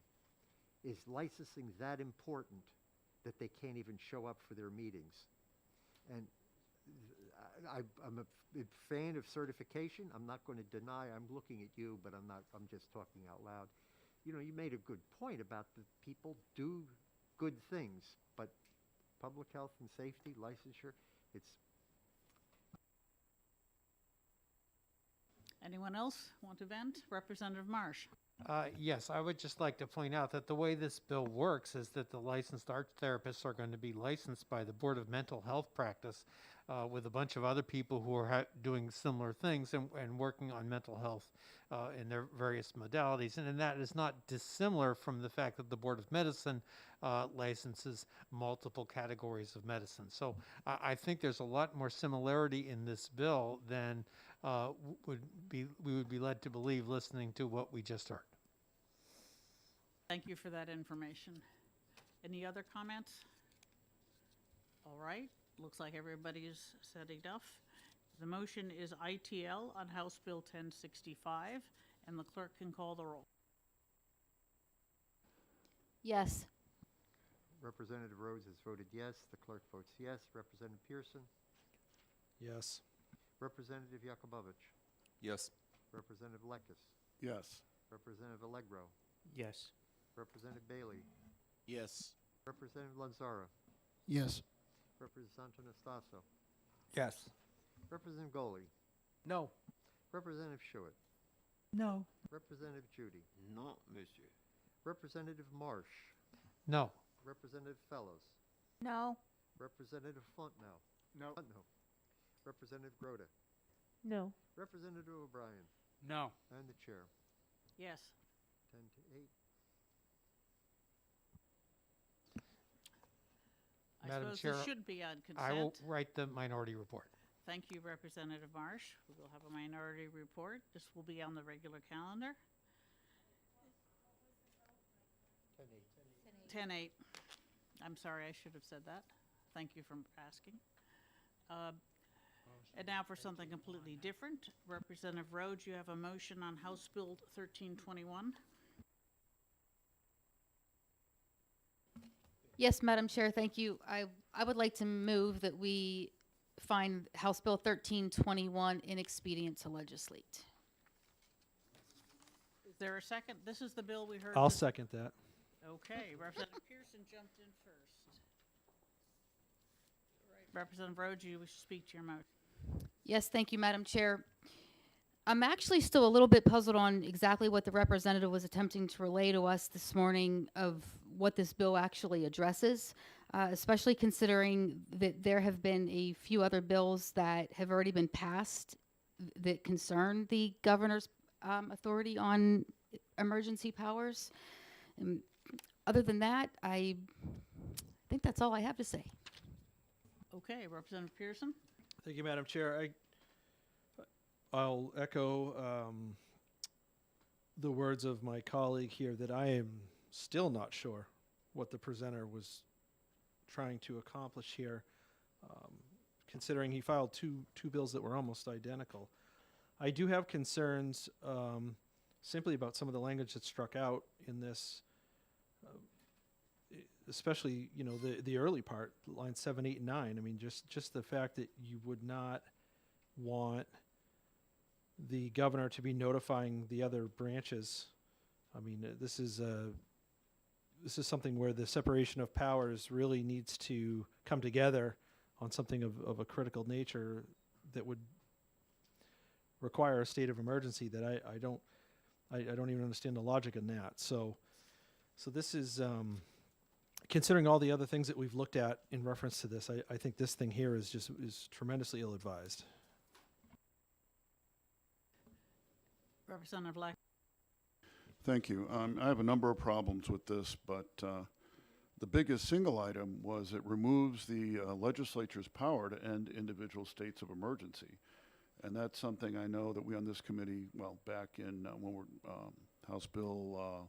Is licensing that important that they can't even show up for their meetings? And I'm a big fan of certification. I'm not going to deny, I'm looking at you, but I'm just talking out loud. You know, you made a good point about the people do good things, but public health and safety, licensure, it's. Anyone else want to vent? Representative Marsh. Yes, I would just like to point out that the way this bill works is that the licensed art therapists are going to be licensed by the Board of Mental Health Practice with a bunch of other people who are doing similar things and working on mental health in their various modalities. And that is not dissimilar from the fact that the Board of Medicine licenses multiple categories of medicine. So I think there's a lot more similarity in this bill than we would be led to believe listening to what we just heard. Thank you for that information. Any other comments? All right, looks like everybody's said enough. The motion is ITL on House Bill 1065, and the clerk can call the roll. Yes. Representative Rhodes has voted yes. The clerk votes yes. Representative Pearson? Yes. Representative Yakubovich? Yes. Representative Lekis? Yes. Representative Allegro? Yes. Representative Bailey? Yes. Representative Lanzara? Yes. Representative Anastaso? Yes. Representative Goli? No. Representative Schuett? No. Representative Judy? No, monsieur. Representative Marsh? No. Representative Fellows? No. Representative Fontenot? No. Representative Groda? No. Representative O'Brien? No. And the chair. Yes. 10 to 8. I Madam suppose Chair, this should be on consent. I will write the minority report. Thank you, Representative Marsh. We will have a minority report. This will be on the regular calendar. 10-8. I'm sorry, I should have said that. Thank you for asking. And now for something completely different. Representative Rhodes, you have a motion on House Bill 1321. Yes, Madam Chair, thank you. I would like to move that we find House Bill 1321 inexpedient to legislate. Is there a second? This is the bill we heard. I'll this- second that. Okay, Representative Pearson jumped in first. All right, Representative Rhodes, you wish to speak to your motion. Yes, thank you, Madam Chair. I'm actually still a little bit puzzled on exactly what the representative was attempting to relay to us this morning of what this bill actually addresses, especially considering that there have been a few other bills that have already been passed that concern the governor's authority on emergency powers. Other than that, I think that's all I have to say. Okay, Representative Pearson? Thank you, Madam Chair. I'll echo the words of my colleague here that I am still not sure what the presenter was trying to accomplish here, considering he filed two bills that were almost identical. I do have concerns simply about some of the language that struck out in this, especially, you know, the early part, lines 7, 8, and 9. I mean, just the fact that you would not want the governor to be notifying the other branches. I mean, this is something where the separation of powers really needs to come together on something of a critical nature that would require a state of emergency that I don't even understand the logic in that. So this is, considering all the other things that we've looked at in reference to this, I think this thing here is tremendously ill-advised. Representative Lack. Thank you. I have a number of problems with this, but the biggest single item was it removes the legislature's power to end individual states of emergency. And that's something I know that we on this committee, well, back in when we're House Bill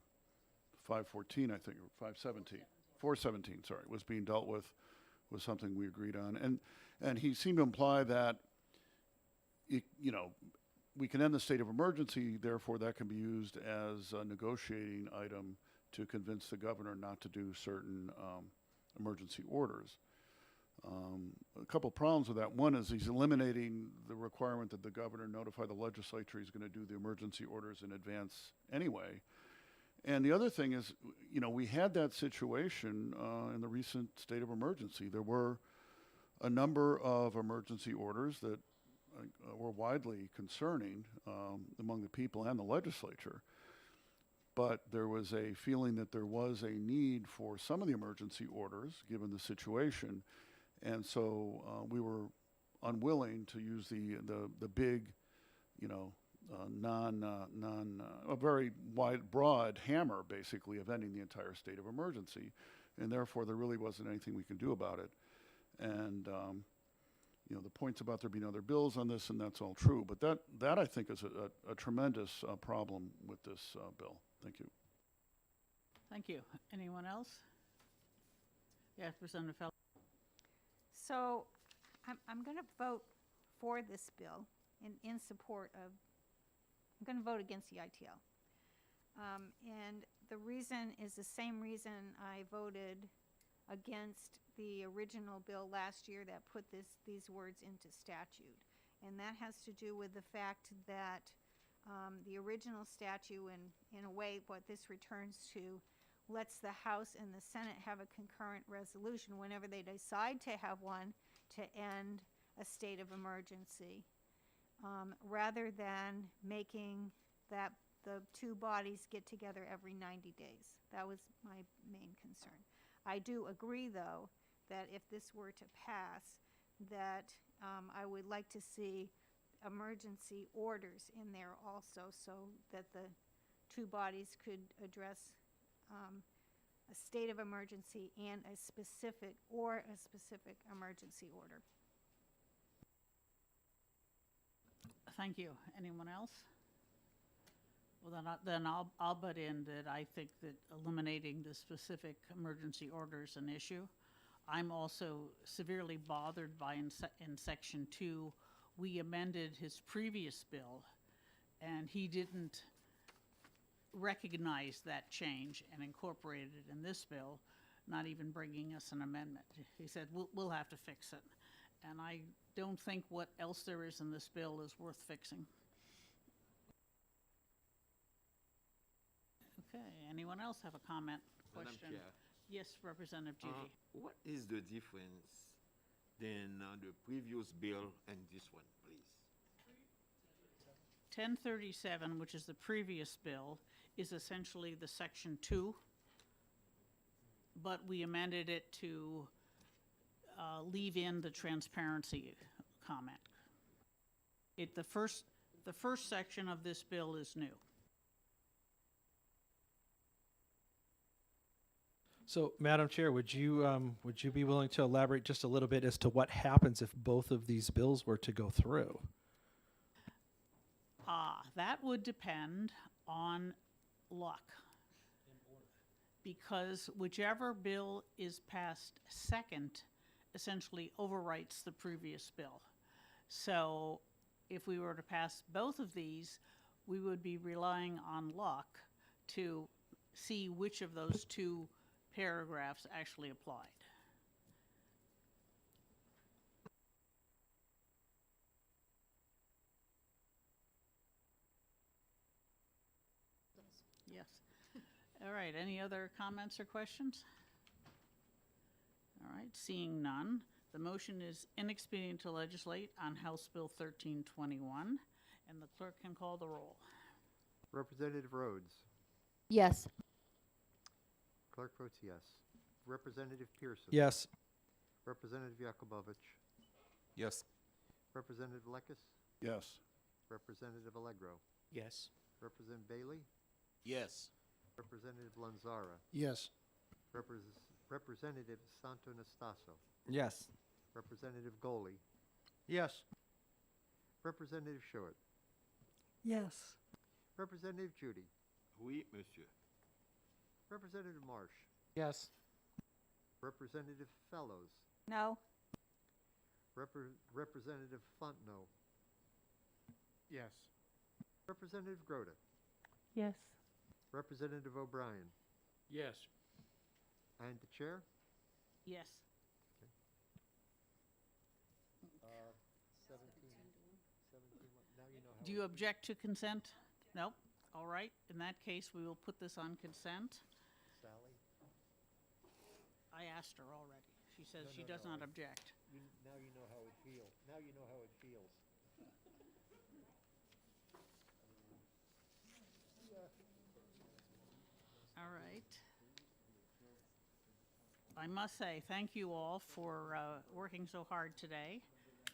514, I think, or 517, 417, sorry, was being dealt with, was something we agreed on. And he seemed to imply that, you know, we can end the state of emergency, therefore that can be used as a negotiating item to convince the governor not to do certain emergency orders. A couple problems with that. One is he's eliminating the requirement that the governor notify the legislature he's going to do the emergency orders in advance anyway. And the other thing is, you know, we had that situation in the recent state of emergency. There were a number of emergency orders that were widely concerning among the people and the legislature. But there was a feeling that there was a need for some of the emergency orders, given the situation. And so we were unwilling to use the big, you know, a very wide, broad hammer, basically, of ending the entire state of emergency. And therefore, there really wasn't anything we could do about it. And you know, the points about there being other bills on this, and that's all true. But that I think is a tremendous problem with this bill. Thank you. Thank you. Anyone else? Yes, Representative Fel. So I'm going to vote for this bill in support of, I'm going to vote against the ITL. And the reason is the same reason I voted against the original bill last year that put these words into statute. And that has to do with the fact that the original statute, in a way, what this returns to, lets the House and the Senate have a concurrent resolution whenever they decide to have one to end a state of emergency, rather than making that the two bodies get together every 90 days. That was my main concern. I do agree, though, that if this were to pass, that I would like to see emergency orders in there also, so that the two bodies could address a state of emergency and a specific emergency order. Thank you. Anyone else? Well, then I'll butt in that I think that eliminating the specific emergency order is an issue. I'm also severely bothered by in section 2, we amended his previous bill, and he didn't recognize that change and incorporated it in this bill, not even bringing us an amendment. He said, we'll have to fix it. And I don't think what else there is in this bill is worth fixing. Okay, anyone else have a comment, Madam question? Chair, Yes, Representative Judy. what is the difference than the previous bill and this one, please? 1037, which is the previous bill, is essentially the section 2, but we amended it to leave in the transparency comment. The first section of this bill is new. So, Madam Chair, would you be willing to elaborate just a little bit as to what happens if both of these bills were to go through? That would depend on luck. Because whichever bill is passed second essentially overwrites the previous bill. So if we were to pass both of these, we would be relying on luck to see which of those two paragraphs actually applied. Yes. All right, any other comments or questions? All right, seeing none, the motion is inexpedient to legislate on House Bill 1321, and the clerk can call the roll. Representative Rhodes. Yes. Clerk votes yes. Representative Pearson. Yes. Representative Yakubovich. Yes. Representative Lekis. Yes. Representative Allegro. Yes. Representative Bailey. Yes. Representative Lanzara. Yes. Representative Santo Nastaso. Yes. Representative Goley. Yes. Representative Short. Yes. Representative Judy. Oui, monsieur. Representative Marsh. Yes. Representative Fellows. No. Representative Fontenot. Yes. Representative Grote. Yes. Representative O'Brien. Yes. And the chair? Yes. 17, now you know how. Do you object to consent? Nope. All right, in that case, we will put this on consent. Sally? I asked her already. She says No, she no, does no, not I- object. Now you know how it feels. Now you know how it feels. All right. I must say, thank you all for working so hard today.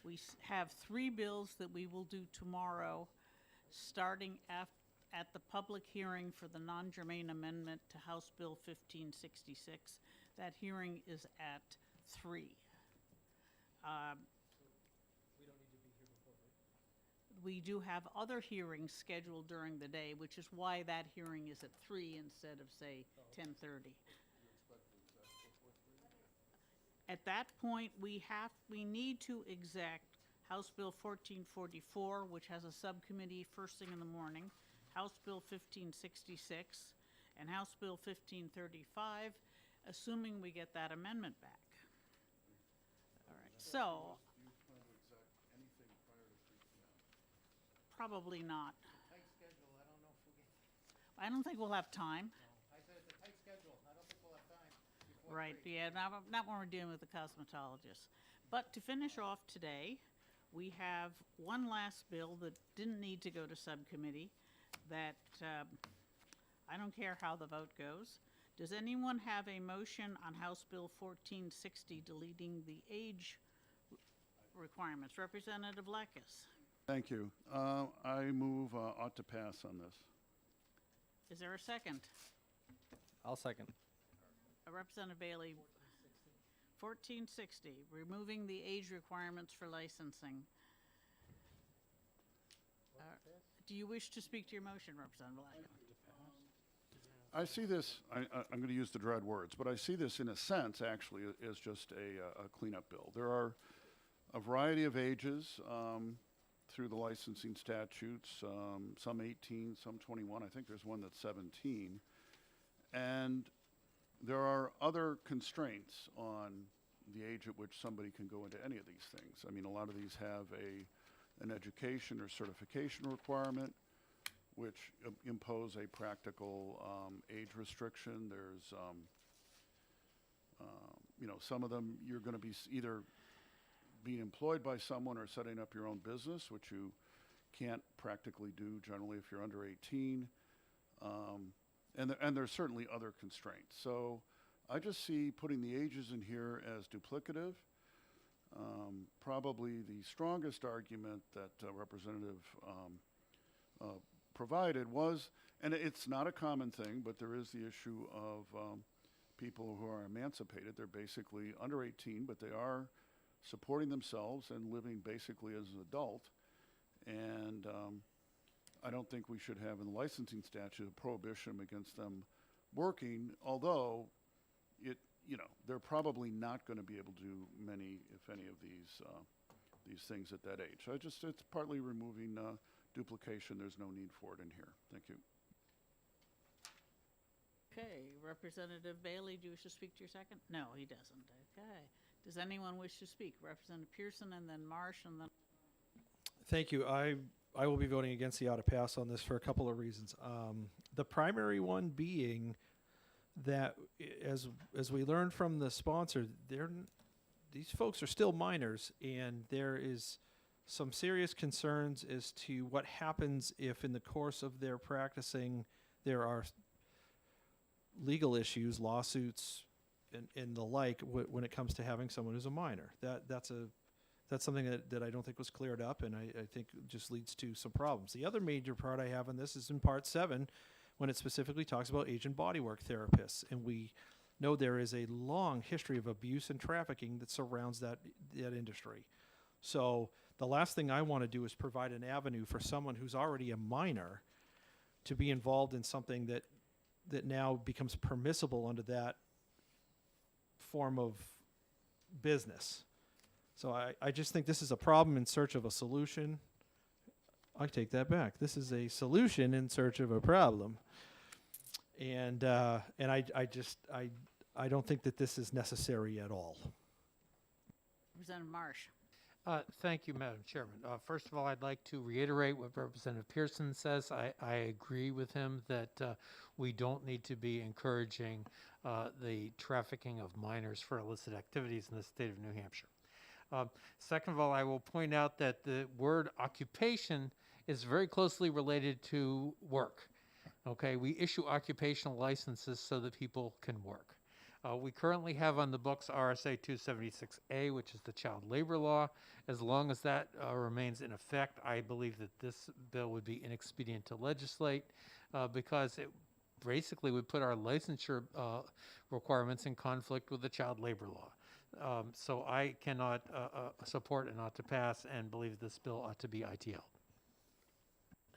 We have 3 bills that we will do tomorrow, starting at the public hearing for the non-germane amendment to House Bill 1566. That hearing is at 3. We do have other hearings scheduled during the day, which is why that hearing is at 3 instead of, say, 10:30. At that point, we need to exact House Bill 1444, which has a subcommittee first thing in the morning, House Bill 1566, and House Bill 1535, assuming we get that amendment back. All right, so. Probably not. Tight schedule, I don't know if we'll get, I don't think we'll have time. I said it's a tight schedule, I don't think we'll have time before Right, 3. yeah, not when we're dealing with the cosmetologist. But to finish off today, we have one last bill that didn't need to go to subcommittee that I don't care how the vote goes. Does anyone have a motion on House Bill 1460 deleting the age requirements? Representative Lekis. Thank you. I move ought to pass on this. Is there a second? I'll second. Representative Bailey. 1460, removing the age requirements for licensing. Do you wish to speak to your motion, Representative Blackman? I see this, I'm going to use the dread words, but I see this in a sense, actually, as just a cleanup bill. There are a variety of ages through the licensing statutes, some 18, some 21. I think there's one that's 17. And there are other constraints on the age at which somebody can go into any of these things. I mean, a lot of these have an education or certification requirement, which impose a practical age restriction. There's, you know, some of them you're going to be either being employed by someone or setting up your own business, which you can't practically do generally if you're under 18. And there's certainly other constraints. So I just see putting the ages in here as duplicative. Probably the strongest argument that Representative provided was, and it's not a common thing, but there is the issue of people who are emancipated. They're basically under 18, but they are supporting themselves and living basically as an adult. And I don't think we should have in the licensing statute a prohibition against them working, although you know, they're probably not going to be able to do many, if any, of these things at that age. So it's partly removing duplication. There's no need for it in here. Thank you. Okay, Representative Bailey, do you wish to speak to your second? No, he doesn't. Okay. Does anyone wish to speak? Representative Pearson and then Marsh and then... Thank you. I will be voting against the auto pass on this for a couple of reasons. The primary one being that as we learned from the sponsor, these folks are still minors, and there is some serious concerns as to what happens if in the course of their practicing there are legal issues, lawsuits, and the like when it comes to having someone who's a minor. That's something that I don't think was cleared up, and I think just leads to some problems. The other major part I have in this is in Part 7, when it specifically talks about age and bodywork therapists. And we know there is a long history of abuse and trafficking that surrounds that industry. So the last thing I want to do is provide an avenue for someone who's already a minor to be involved in something that now becomes permissible under that form of business. So I just think this is a problem in search of a solution. I take that back. This is a solution in search of a problem. And I don't think that this is necessary at all. Representative Marsh. Thank you, Madam Chairman. First of all, I'd like to reiterate what Representative Pearson says. I agree with him that we don't need to be encouraging the trafficking of minors for illicit activities in the state of New Hampshire. Second of all, I will point out that the word occupation is very closely related to work. Okay, we issue occupational licenses so that people can work. We currently have on the books RSA 276A, which is the child labor law. As long as that remains in effect, I believe that this bill would be inexpedient to legislate because it basically would put our licensure requirements in conflict with the child labor law. So I cannot support an ought to pass and believe this bill ought to be ITL.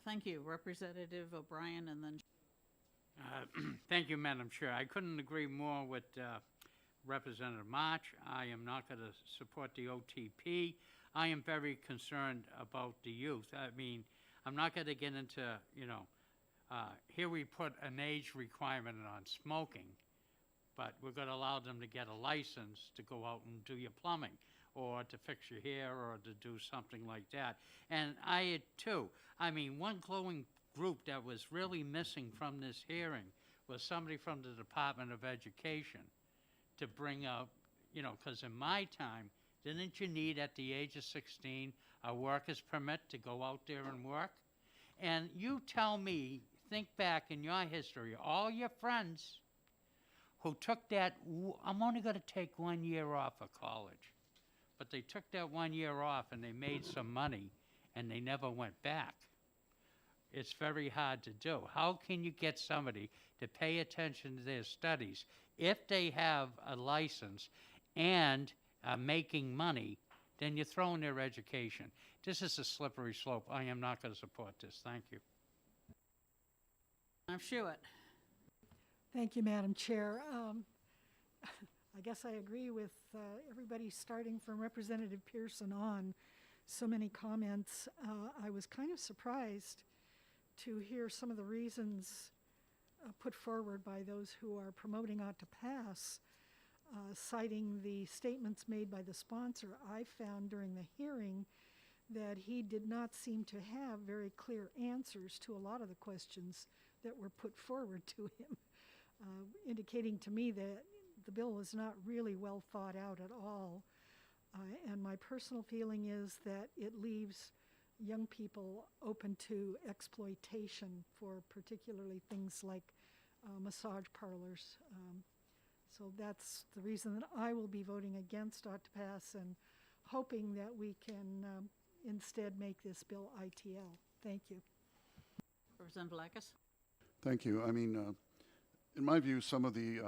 Thank you. Representative O'Brien and then... Thank you, Madam Chair. I couldn't agree more with Representative March. I am not going to support the OTP. I am very concerned about the youth. I mean, I'm not going to get into, you know, here we put an age requirement on smoking, but we're going to allow them to get a license to go out and do your plumbing or to fix your hair or to do something like that. And I, too, I mean, one glowing group that was really missing from this hearing was somebody from the Department of Education to bring up, you know, because in my time, didn't you need at the age of 16 a worker's permit to go out there and work? And you tell me, think back in your history, all your friends who took that, I'm only going to take 1 year off of college, but they took that 1 year off and they made some money and they never went back. It's very hard to do. How can you get somebody to pay attention to their studies if they have a license and are making money, then you're throwing their education. This is a slippery slope. I am not going to support this. Thank you. I'm sure it. Thank you, Madam Chair. I guess I agree with everybody starting from Representative Pearson on. So many comments. I was kind of surprised to hear some of the reasons put forward by those who are promoting ought to pass, citing the statements made by the sponsor. I found during the hearing that he did not seem to have very clear answers to a lot of the questions that were put forward to him, indicating to me that the bill was not really well thought out at all. And my personal feeling is that it leaves young people open to exploitation for particularly things like massage parlors. So that's the reason that I will be voting against ought to pass and hoping that we can instead make this bill ITL. Thank you. Representative Blackus? Thank you. I mean, in my view, some of the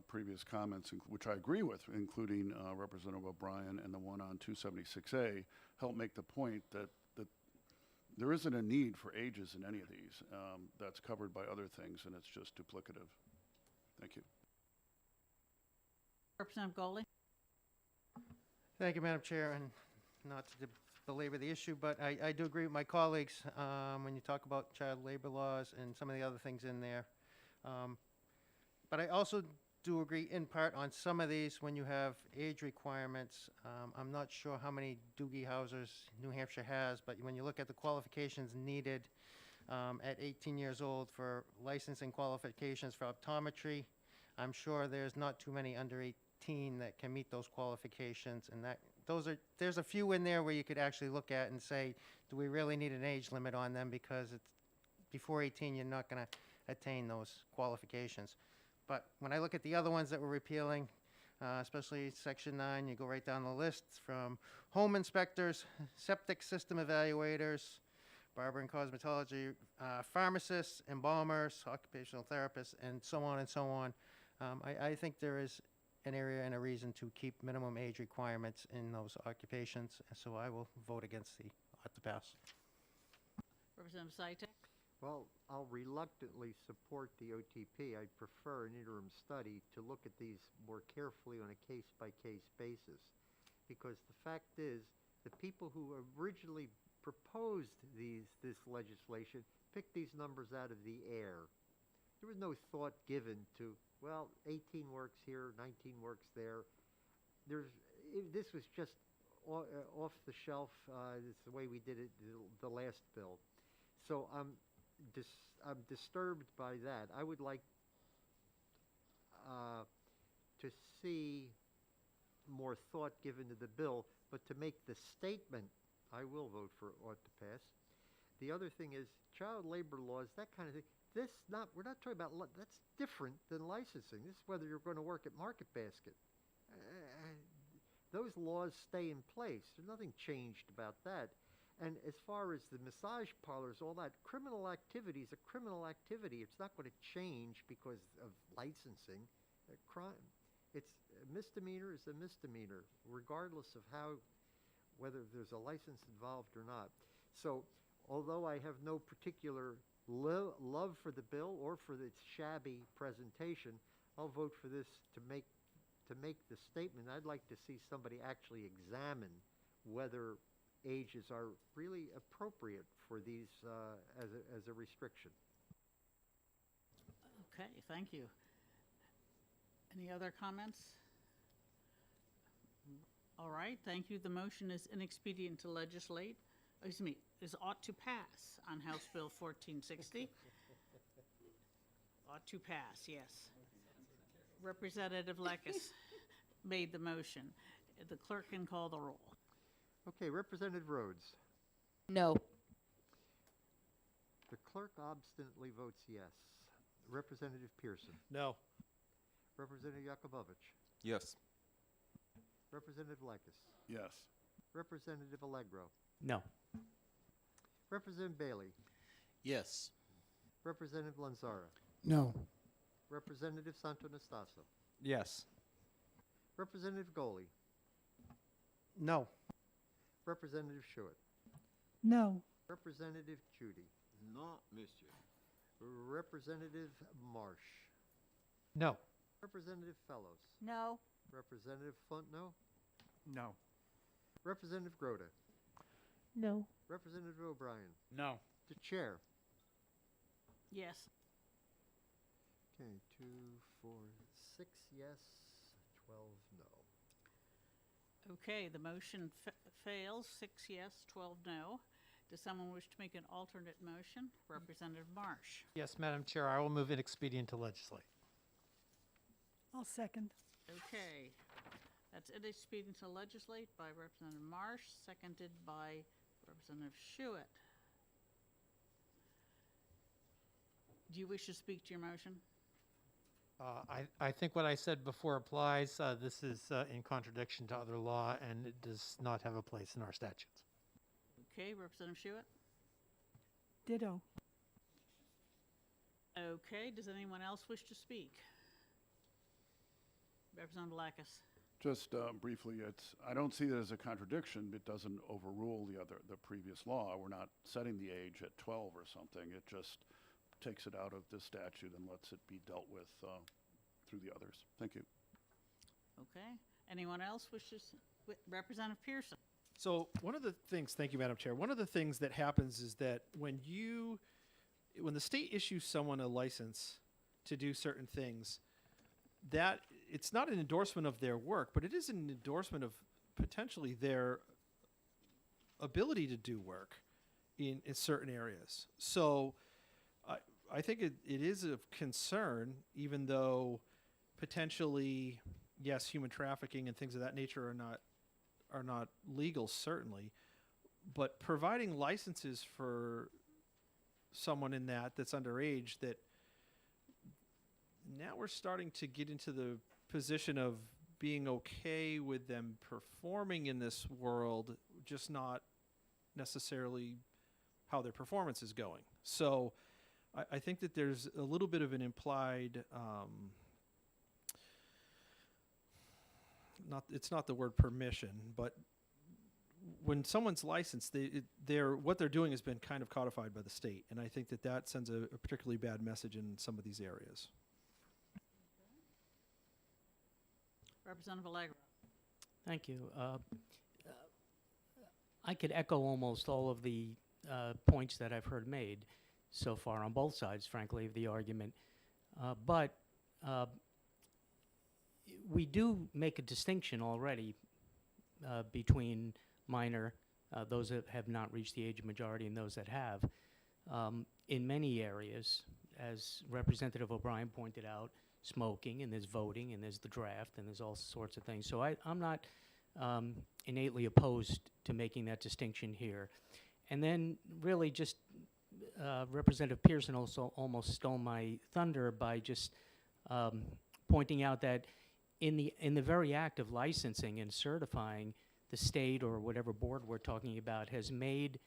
previous comments, which I agree with, including Representative O'Brien and the one on 276A, help make the point that there isn't a need for ages in any of these. That's covered by other things, and it's just duplicative. Thank you. Representative Goley? Thank you, Madam Chair, and not to belabor the issue, but I do agree with my colleagues when you talk about child labor laws and some of the other things in there. But I also do agree in part on some of these when you have age requirements. I'm not sure how many Doogie Housers New Hampshire has, but when you look at the qualifications needed at 18 years old for licensing qualifications for optometry, I'm sure there's not too many under 18 that can meet those qualifications, and there's a few in there where you could actually look at and say, do we really need an age limit on them, because it's before 18 you're not going to attain those qualifications. But when I look at the other ones that we're repealing, especially Section 9, you go right down the list from home inspectors, septic system evaluators, barber and cosmetology, pharmacists, embalmers, occupational therapists, and so on and so on. I think there is an area and a reason to keep minimum age requirements in those occupations, and so I will vote against the ought to pass. Representative Saitek? Well, I'll reluctantly support the OTP. I'd prefer an interim study to look at these more carefully on a case-by-case basis. Because the fact is, the people who originally proposed this legislation picked these numbers out of the air. There was no thought given to, well, 18 works here, 19 works there. This was just off the shelf. It's the way we did it the last bill. So I'm disturbed by that. I would like to see more thought given to the bill, but to make the statement, I will vote for ought to pass. The other thing is child labor laws, that kind of thing. We're not talking about, that's different than licensing. This is whether you're going to work at Market Basket. Those laws stay in place. There's nothing changed about that. And as far as the massage parlors, all that, criminal activity is a criminal activity. It's not going to change because of licensing. Crime, it's a misdemeanor is a misdemeanor, regardless of whether there's a license involved or not. So, although I have no particular love for the bill or for its shabby presentation, I'll vote for this to make the statement. I'd like to see somebody actually examine whether ages are really appropriate for these as a restriction. Okay, thank you. Any other comments? All right, thank you. The motion is inexpedient to legislate, is ought to pass on House Bill 1460. Ought to pass, yes. Representative Lekis made the motion. The clerk can call the roll. Okay, Representative Rhodes. No. The clerk obstinately votes yes. Representative Pearson. No. Representative Yakubovich. Yes. Representative Lekis. Yes. Representative Allegro. No. Representative Bailey. Yes. Representative Lanzara. No. Representative Santonastasso. Yes. Representative Goley. No. Representative Schuett. No. Representative Judy. No, Monsieur. Representative Marsh. No. Representative Fellows, No. Representative Fontenot, No. Representative Grote, No. Representative O'Brien, No. the chair. Yes. Okay, 2, 4, 6 yes, 12 no. Okay, the motion fails, 6 yes, 12 no. Does someone wish to make an alternate motion? Representative Marsh. Yes, Madam Chair, I will move it expedient to legislate. I'll second. Okay, that's it, expedient to legislate by Representative Marsh, seconded by Representative Schuett. Do you wish to speak to your motion? I think what I said before applies. This is in contradiction to other law, and it does not have a place in our statutes. Okay, Representative Schuett? Ditto. Okay, does anyone else wish to speak? Representative Lacus. Just briefly, I don't see it as a contradiction. It doesn't overrule the previous law. We're not setting the age at 12 or something. It just takes it out of this statute and lets it be dealt with through the others. Thank you. Okay, anyone else wishes? Representative Pearson. So one of the things, thank you, Madam Chair. One of the things that happens is that when the state issues someone a license to do certain things, that it's not an endorsement of their work, but it is an endorsement of potentially their ability to do work in certain areas. So I think it is of concern, even though potentially, yes, human trafficking and things of that nature are not legal, certainly, but providing licenses for someone in that's underage, that now we're starting to get into the position of being okay with them performing in this world, just not necessarily how their performance is going. So I think that there's a little bit of an implied, it's not the word permission, but when someone's licensed, what they're doing has been kind of codified by the state, and I think that sends a particularly bad message in some of these areas. Representative Allegra. Thank you. I could echo almost all of the points that I've heard made so far on both sides, frankly, of the argument. But we do make a distinction already between minor, those that have not reached the age of majority, and those that have. In many areas, as Representative O'Brien pointed out, smoking, and there's voting, and there's the draft, and there's all sorts of things. So I'm not innately opposed to making that distinction here. And then really just Representative Pearson also almost stole my thunder by just pointing out that in the very act of licensing and certifying, the state or whatever board we're talking about has made,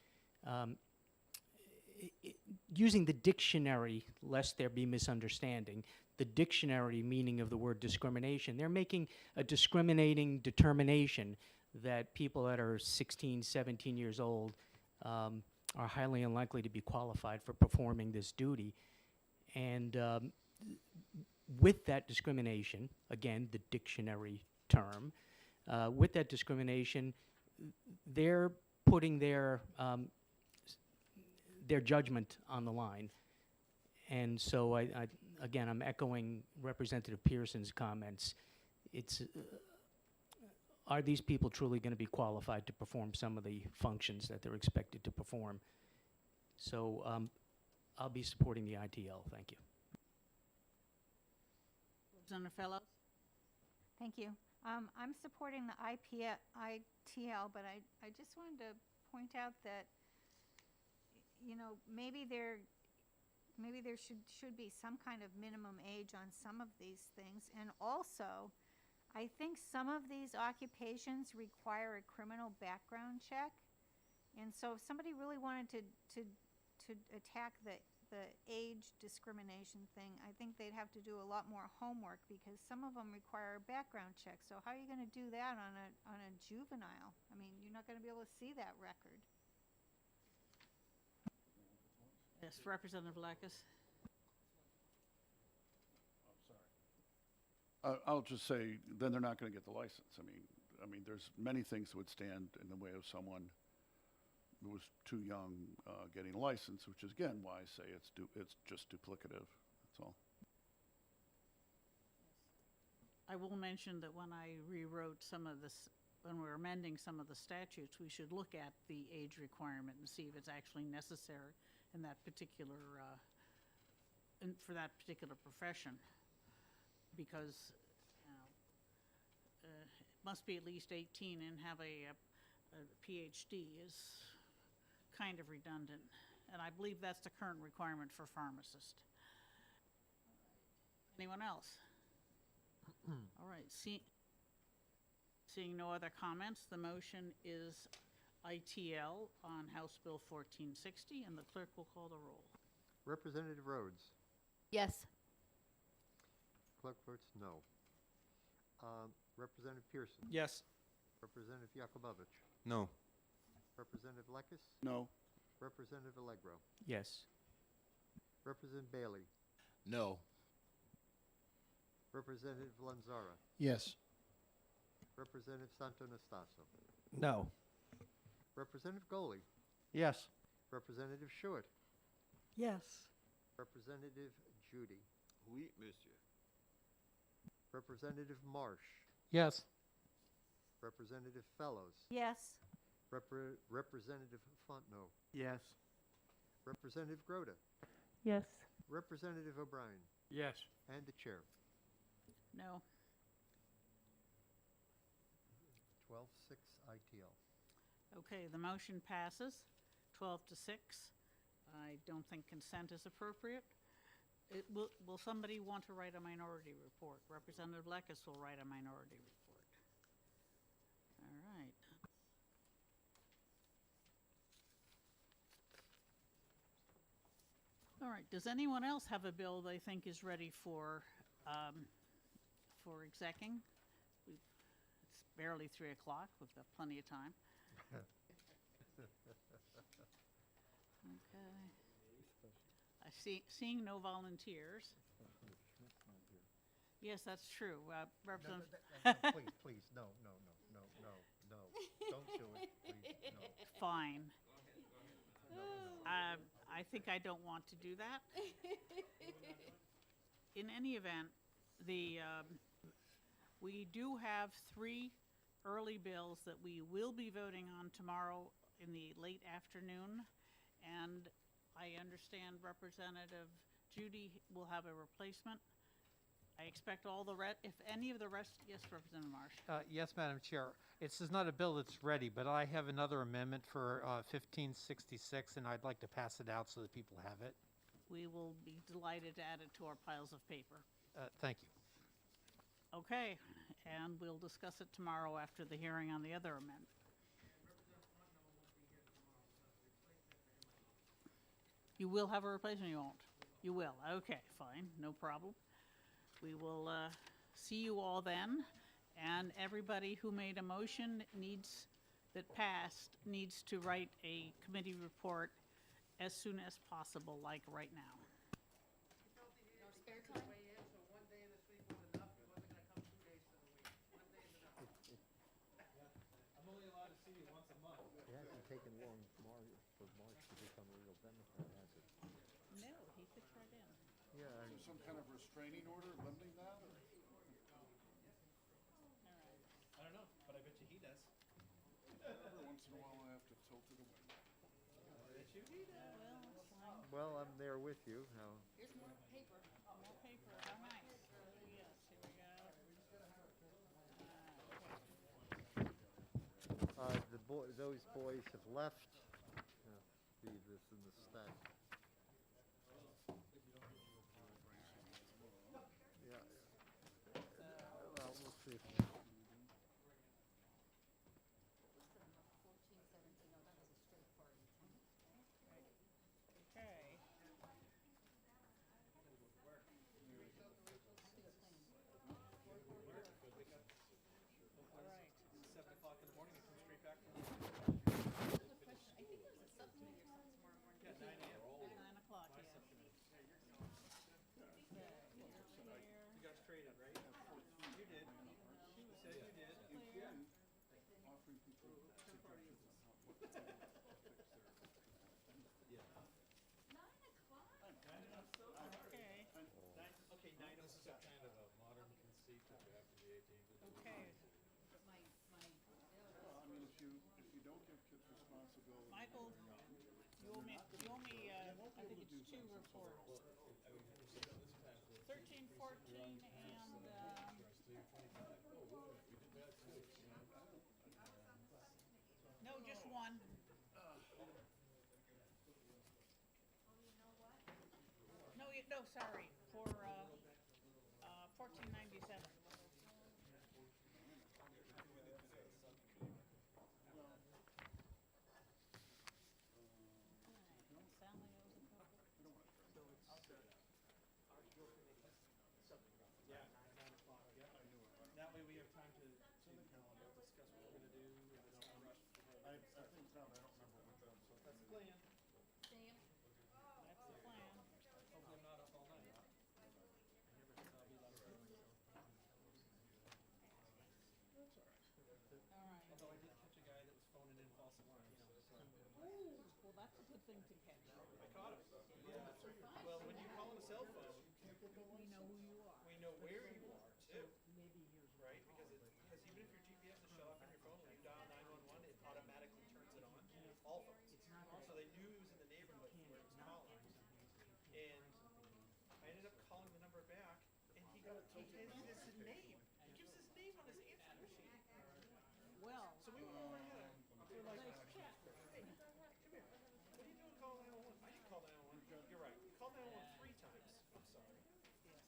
using the dictionary, lest there be misunderstanding, the dictionary meaning of the word discrimination, they're making a discriminating determination that people that are 16, 17 years old are highly unlikely to be qualified for performing this duty. And with that discrimination, again, the dictionary term, with that discrimination, they're putting their judgment on the line. And so again, I'm echoing Representative Pearson's comments. It's, are these people truly going to be qualified to perform some of the functions that they're expected to perform? So I'll be supporting the ITL. Thank you. Representative Fellows. Thank you. I'm supporting the ITL, but I just wanted to point out that, maybe there should be some kind of minimum age on some of these things. And also, I think some of these occupations require a criminal background check. And so if somebody really wanted to attack the age discrimination thing, I think they'd have to do a lot more homework, because some of them require a background check. So how are you going to do that on a juvenile? I mean, you're not going to be able to see that record. Yes, Representative Lacus. I'll just say, then they're not going to get the license. I mean, there's many things that would stand in the way of someone who was too young getting a license, which is again why I say it's just duplicative. That's all. I will mention that when I rewrote some of this, when we're amending some of the statutes, we should look at the age requirement and see if it's actually necessary in that particular, for that particular profession. Because, you know, it must be at least 18 and have a PhD is kind of redundant. And I believe that's the current requirement for pharmacists. Anyone else? All right, seeing no other comments, the motion is ITL on House Bill 1460, and the clerk will call the roll. Representative Rhodes. Yes. Clerk votes no. Representative Pearson. Yes. Representative Yakubovich. No. Representative Lekis. No. Representative Allegro. Yes. Representative Bailey. No. Representative Lanzara. Yes. Representative Santonastaso. No. Representative Goley. Yes. Representative Schuett. Yes. Representative Judy. Oui, monsieur. Representative Marsh. Yes. Representative Fellows. Yes. Representative Fontenot. Yes. Representative Groda. Yes. Representative O'Brien. Yes. And the chair. No. 12-6 ITL. Okay, the motion passes 12-6. I don't think consent is appropriate. Will somebody want to write a minority report? Representative Lekis will write a minority report. All right. All right, does anyone else have a bill they think is ready for execing? It's barely 3 o'clock, we've got plenty of time. Okay. Seeing no volunteers. Yes, that's true. Representative. Please, no, don't do it, please, no. Fine. I think I don't want to do that. In any event, we do have 3 early bills that we will be voting on tomorrow in the late afternoon, and I understand Representative Judy will have a replacement. I expect all the if any of the rest, yes, Representative Marsh. Yes, Madam Chair. This is not a bill that's ready, but I have another amendment for 1566, and I'd like to pass it out so that people have it. We will be delighted to add it to our piles of paper. Thank you. Okay, and we'll discuss it tomorrow after the hearing on the other amendment. You will have a replacement, you won't? You will, okay, fine, no problem. We will see you all then, and everybody who made a motion that passed needs to write a committee report as soon as possible, like right now. I'm only allowed to see you once a month. It hasn't taken long for March to become a real Democrat, has it? No, he fits right in. Yeah. Is there some kind of restraining order limiting that? Or? I don't know, but I bet you he does. Every once in a while, I have to tilt it away. Well, I'm there with you. Now, Here's more paper. More paper, how nice. Yes, here we go. those boys have left. Leave this in the stack. Yeah. Well, we'll see. Okay. All right. 7 o'clock in the morning, and come straight back from. Yeah, 9 a.m. tabled, you owe me, I think it's 2 reports. 13, 14, and, no, just one. No, no, sorry, for, 1497. Sally owes a couple. Yeah, 9 o'clock, yeah. That way we have time to see the calendar, discuss what we're gonna do, and it's not rushed. I think so, but I don't remember which one. So That's the plan. Sam? That's the plan. Hopefully I'm not up all night. I never think I'll be that early, so. All right. Although I did catch a guy that was phoning in false alarms, so. Ooh, well, that's a good thing to catch. I caught him. Yeah. Well, when you call on a cell phone, We know who you are. we know where you are too. Right? Because even if your GPS is shut off on your phone, when you dial 911, it automatically turns it on. All phones. So they knew he was in the neighborhood where he was calling. And I ended up calling the number back, and he gives his name. He gives his name on his answer machine. Well, So we went over ahead. We're like, nice chat. hey, come here. What are you doing calling 911? I didn't call 911. You're right. You called 911 3 times. I'm sorry. Yes.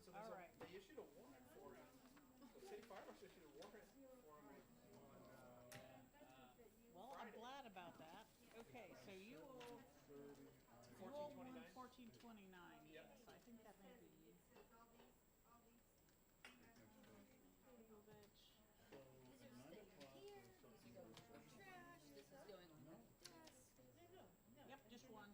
So All right. they issued a warrant for him. The city fire marshal issued a warrant for him Well, I'm glad about that. Okay, so you owe, you owe 1429, yes, I think that may be. Legal bitch. Yep, just one.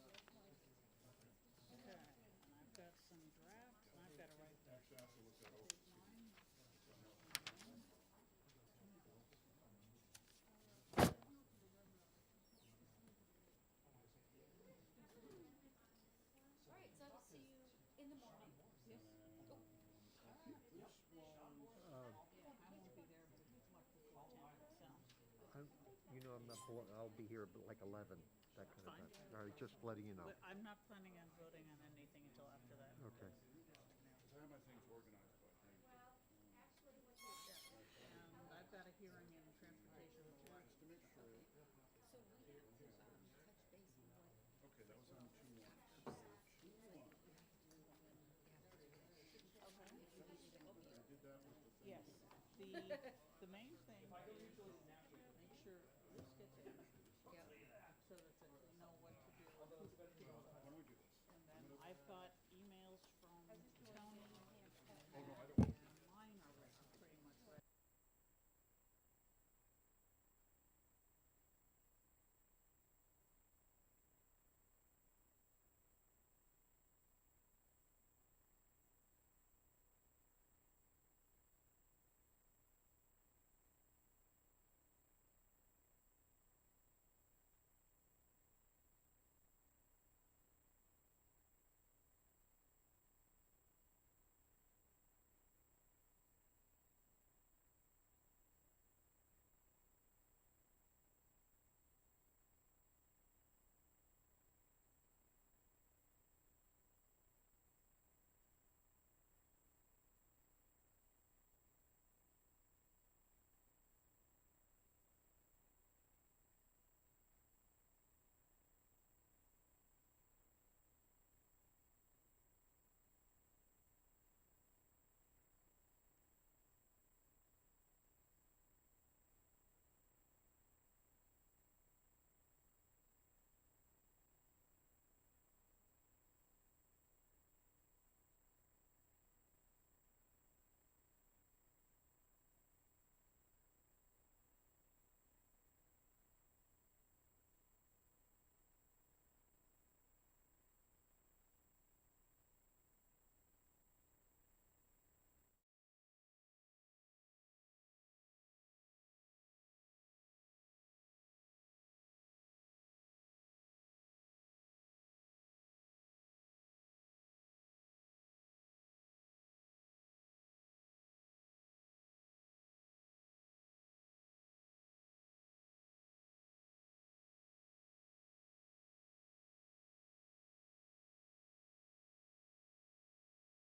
Got most of the Chinese. Okay, and I've got some drafts, and I've got to write that. actually, I have to look that over. All right, so I will see you in the morning. Yes. This one, Yeah, I won't be there, but it's much before 10, so. You know, I'm not, I'll be here at like 11, that kind of Fine. time. All right, just letting you know. But I'm not planning on voting on anything until after that. Okay. I have my things organized, but I, And I've got a hearing in transportation with Lex. to make sure. So we have to touch base on what. Okay, that was on 2-1. So 2-1. I did that with the thing. Yes, the main thing is